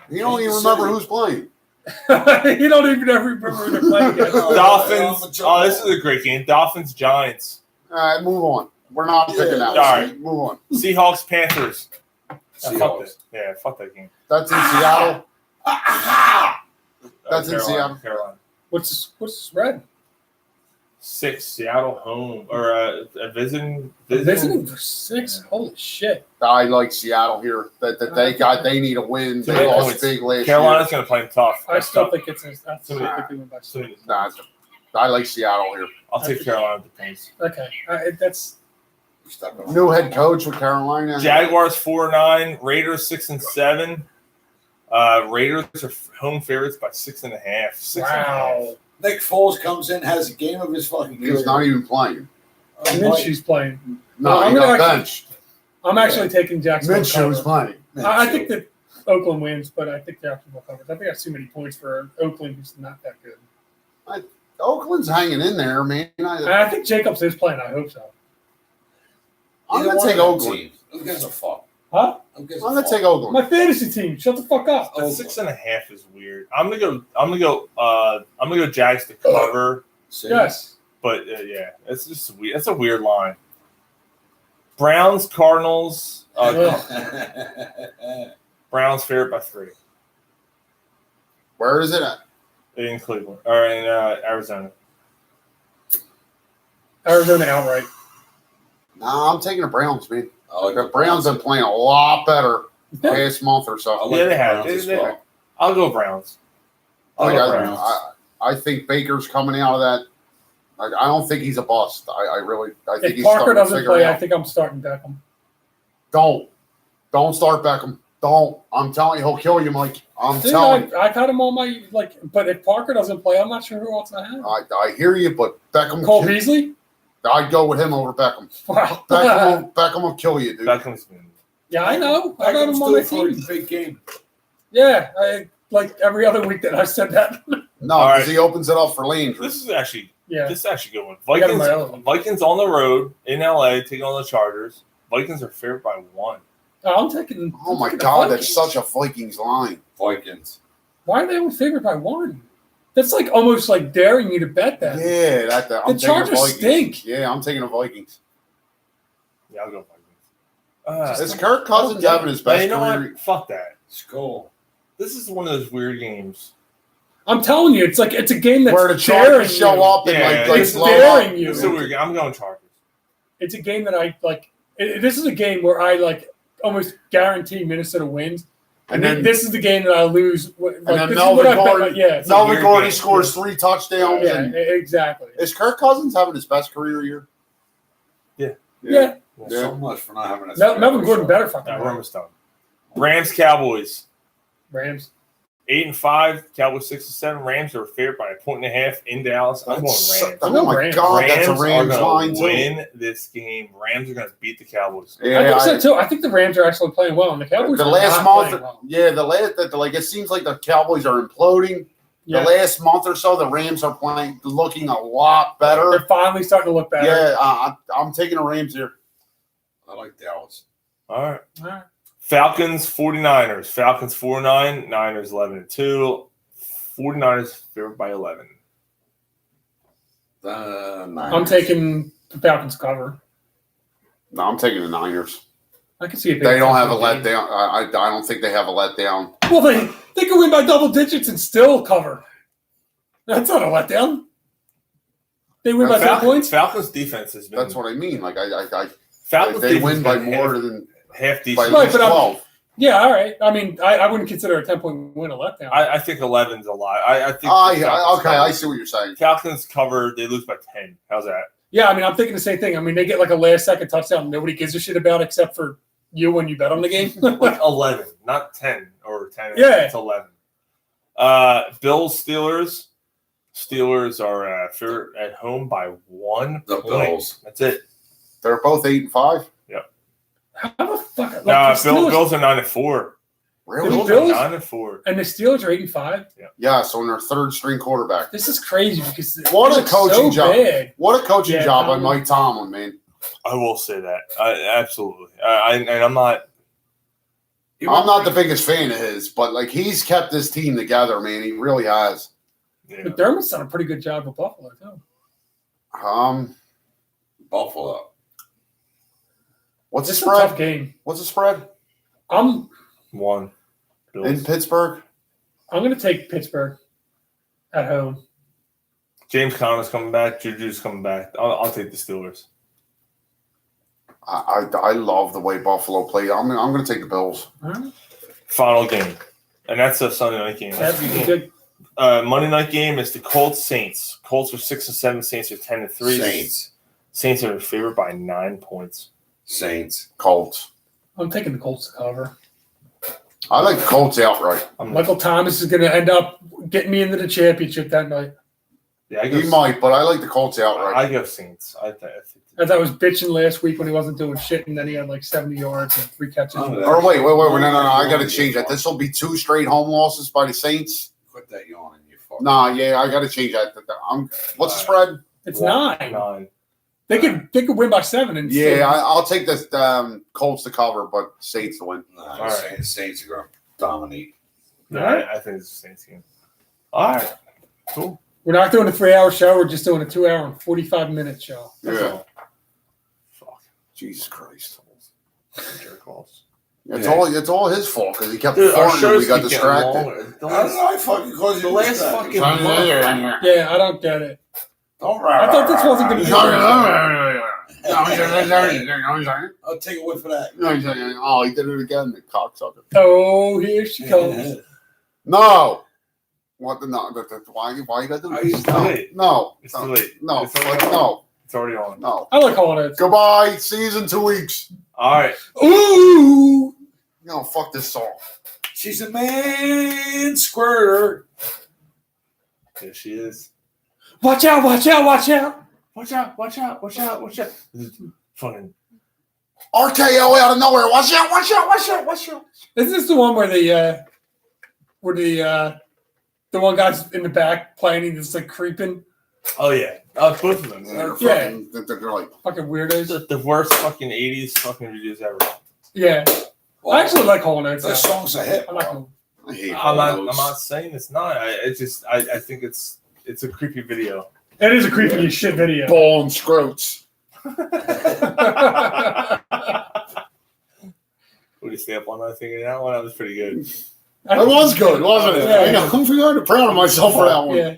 You don't even remember who's playing. You don't even ever remember who they're playing against. Dolphins. Oh, this is a great game. Dolphins Giants. All right, move on. We're not picking that. All one. right. Move on. Seahawks Panthers. Fuck Seahawks. that. Yeah, fuck that game. That's in Seattle. That's in Carolina, Seattle. Carolina. What's the spread? 6 Seattle home or visiting. Visiting for 6? Holy shit. I like Seattle here. They need a win. Too They many lost points. big last Carolina's going to play them tough. I That's still tough. think it's I still think they win by 6. year. Nah, I like Seattle here. I'll take Carolina with the points. Okay. That's New head coach with Carolina. Jaguars 4-9, Raiders 6-7. Raiders are home favorites by 6.5. 6.5. wow. Nick Foles comes in, has a game of his fucking career. He's not even playing. Minshew's playing. No, Well, I'm he gonna got actually- benched. I'm actually taking Jacksonville. Minshew's cover. playing. I think that Oakland wins, but I think Jacksonville covers. I think that's too many points for Oakland, who's not that good. Oakland's hanging in there, man. And I think Jacobs is playing. I hope so. I'm going to take Oakland. Who gives a fuck? Huh? Who gives I'm a going to fuck? take Oakland. My fantasy team. Shut the fuck up. But 6.5 is weird. I'm gonna go Jags to cover. See? Yes. But yeah, it's just weird. It's a weird line. Browns Cardinals. Browns favorite by 3 Where is it at? in Cleveland or in Arizona. Arizona outright. Nah, I'm taking the Browns, man. I like The Browns have playing a lot better past month or I so. like Yeah, the they have. Browns as They- well. I'll go Browns. I'll Like, go I, Browns. I think Baker's coming out of that. I don't think he's a bust. I think If he's Parker starting to doesn't figure play, it I out. think I'm starting Beckham. Don't start Beckham. Don't. I'm telling you, he'll kill you, Mike. I'm See, telling you. I've had him on my but if Parker doesn't play, I'm not sure who else I have. I hear you, but Beckham. Cole Beasley? I'd go with him over Beckham. Wow. Beckham will kill you, dude. Beckham's been. Yeah, I know. I got Beckham's him on my due for a team. big game. Yeah, like every other week that I said that. No, All because right. he opens it up for Landry. This is actually Yeah. good one. I got him my own. Vikings on the road in LA taking on the Chargers. Vikings are favored by 1. I'm taking. Oh I'm my taking the God, that's Vikings. such a Vikings line. Vikings. Why are they only favored by 1? That's like almost like daring you to bet that. Yeah, I'm The taking Chargers Vikings. stink. Yeah, I'm taking the Vikings. Yeah, I'll go Vikings. Is Kirk Cousins having his But best you know career? what? Fuck that. Skull. This is one of those weird games. I'm telling you, it's a game that's Where the daring Chargers show you. up and Yeah, like it's blow daring up. you. This is a weird game. I'm going Chargers. It's a game that I like. This is a game where I like almost guarantee Minnesota wins. And then this is the game that I lose. Like, and then this is what Melvin I bet, Gordon, yeah, a Melvin weird Gordon game. scores 3 touchdowns. yeah, And exactly. is Kirk Cousins having his best career year? Yeah, So much for not having a Melvin Gordon better fucking We're win. almost done. Rams Cowboys Rams. 8-5. Cowboys 6-7. Rams are favored by 1.5 in Dallas. I'm going Rams. Oh my Rams. God, that's a Rams Rams are line going to too. win this game. Rams are going to beat the Cowboys. Yeah, I think so too. I think the Rams are actually playing well, and the Cowboys the are last not month, playing well. yeah, like it seems like the Cowboys are imploding. Yeah. The last month or so, the Rams are looking a lot better. They're finally starting to look better. Yeah, I'm taking the Rams here. I like Dallas. All right. All right. Falcons 49ers. Falcons 4-9. Niners 11-2. 49ers favored by 11. I'm taking the Falcons cover. No, I'm taking the Niners. I can see it. They don't have a letdown. I don't think they have a letdown. Well, they could win by double digits and still cover. That's not a letdown. They win by 10 points. Falcons defense has been. That's what I mean. Like Falcons they defense win by been more than half by decent. at Right, least but 12. Yeah, all right. I mean, I wouldn't consider a 10-point win a letdown. I think 11's a lot. I think. the Falcons Okay, I cover. see what you're saying. Falcons cover. They lose by 10. How's that? Yeah, I mean, I'm thinking the same thing. I mean, they get like a last-second touchdown. Nobody gives a shit about except for you when you bet on the game. Like 11, not 10 or 10. Yeah. It's 11. Bills Steelers. Steelers are at home by 1 The point. Bills. That's it. They're both 8-5. How the fuck? Like, No, the Steelers, Bills are 9-4. Really? The Bills Bills? are 9-4. and the Steelers are 8-5. Yeah, so on their third string quarterback. This is crazy because What they a look coaching so job. bad. What a coaching Yeah, job by Tomlin. Mike Tomlin, man. I will say that. Absolutely. And I'm not. I'm not the biggest fan of his, but like he's kept this team together, man. He really has. Yeah. McDermott's done a pretty good job with Buffalo too. Buffalo. What's the This is a tough spread? game. What's the spread 1. Bills. in Pittsburgh? I'm going to take Pittsburgh at home. James Conner's coming back. Juju's coming back. I'll take the Steelers. I love the way Buffalo played. I'm going to take the Bills. All right. Final game. And that's a Sunday night game. That'd be good. Monday night game is the Colts Saints. Colts are 6-7. Saints are 10-3. Saints. Saints are favored by 9 points. Saints. Colts. I'm taking the Colts to cover. I like the Colts outright. Michael Thomas is going to end up getting me into the championship that night. Yeah, I go. He might, but I like the Colts outright. I go Saints. I think. As I was bitching last week when he wasn't doing shit, and then he had like 70 yards and 3 catches. Oh, Or wait. No. I got to change that. This will be 2 straight home losses by the Saints. Quit that yawning, you fuck. Nah, yeah, I got to change that. What's the spread? It's 9. 9. They could win by 7. And Yeah, still- I'll take the Colts to cover, but Saints to win. Nah, All right. Saints are going to dominate. Yeah, All right. I think it's the Saints game. All right. Cool. We're not doing a 3-hour show. We're just doing a 2-hour and 45-minute show. That's Yeah. all. Fuck. Jesus Christ. Jerk offs. It's all his fault because he kept Dude, our farting and shows we got keep getting distracted. longer. The I don't last, know. I fucking caused you the last fucking month. Yeah, I don't get it. Don't I thought this wasn't going to be. I'll take a whiff for that. Oh, he did it again, the cocksucker. Oh, here she comes. No. What the no? Why you got to do Are this? you still late? No. It's too late. No. It's already on. No. It's already on. No. I like calling it. Goodbye. See you in 2 weeks. All right. Ooh. No, fuck this song. She's a man squirter. There she is. Watch out, watch out, watch out. Watch out. Watch out. Watch out. Watch out. This is fucking. RKO out of nowhere. Watch out. Watch out. Watch out. Watch out. Is this the one where the one guy's in the back playing and he's like creeping? Oh, yeah. Both of them. They're Yeah. fucking, they're like, Fucking weirdos. The worst fucking 80s fucking videos ever. Yeah. Well, I actually like Hall & Oates. that song's a hit. I like bro. them. I hate I'm those. not saying it's not. I think it's a creepy video. It is a creepy as shit video. Ball and scroats. What do you stay up on that thing? That one, that was pretty good. That was good, wasn't it? Yeah. I know. I'm feeling proud of myself for that one. Yeah.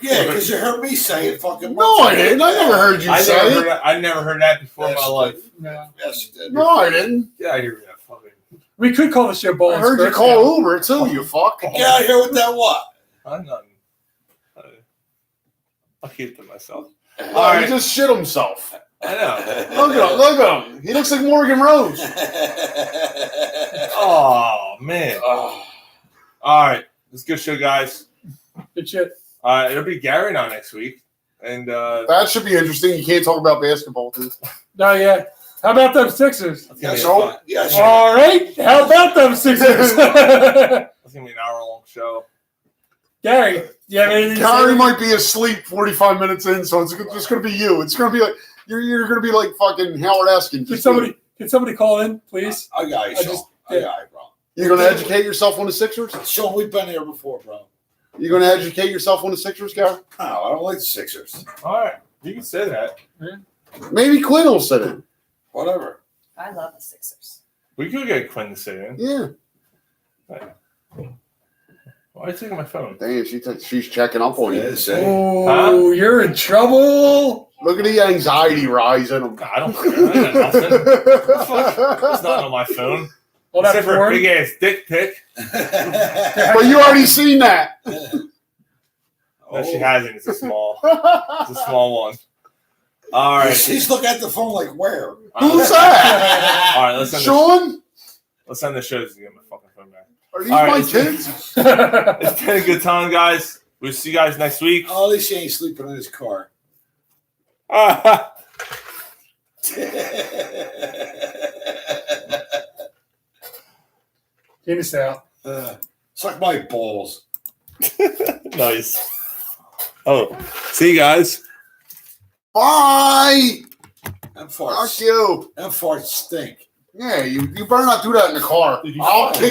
Yeah, because you heard me say it fucking No, I didn't. I never heard you say it. I never heard that before in my life. No. Yes, you did. No, I didn't. Yeah, I hear that fucking. We could call the show Ball I and heard you Skirts call now. Uber too, you fuck. Get out of here with that what? I'm not. I'll keep to myself. Oh, All right. he just shit himself. I know. Look at him. Look at him. He looks like Morgan Rose. Oh man. Oh. All right, it's a good show, guys. Good shit. It'll be Gary on next week, and That should be interesting. You can't talk about basketball, too. No, yeah. How about them Sixers? it's gonna be Yes, a so- fun- yes, All right. How about them Sixers? it's gonna be an hour-long show. Gary, you have anything to Gary say? might be asleep 45 minutes in, so it's just going to be you. It's going to be like, you're going to be like fucking Howard Eskin. Can somebody call in, please? I got you, I Sean. just- I got you, bro. You're going to educate yourself on the Sixers? Sean, we've been here before, bro. You're going to educate yourself on the Sixers, Gary? No, I don't like the Sixers. All right, you can say that. Maybe Quinn will sit in. Whatever. I love the Sixers. We could get Quinn to say in. Yeah. Why are you taking my phone? Damn, she's checking up on you. Yes, eh? Oh, you're in trouble. Look at the anxiety rise in him. I don't care. I got nothing. It's not on my phone. All that Except for a porn. big ass dick pic. But you already seen that. No, she hasn't. It's a small one. All right. She's looking at the phone like, where? Who's that? All right, let's end Sean? the show to get my fucking phone back. Are these All right, my it's- kids? It's been a good time, guys. We'll see you guys next week. Oh, at least she ain't sleeping in his car. Get us out. Suck my balls. Nice. Oh, see you guys. Bye. Them Fuck farts, you. them farts stink. Yeah, you better not do that in the car. Did you I'll find kick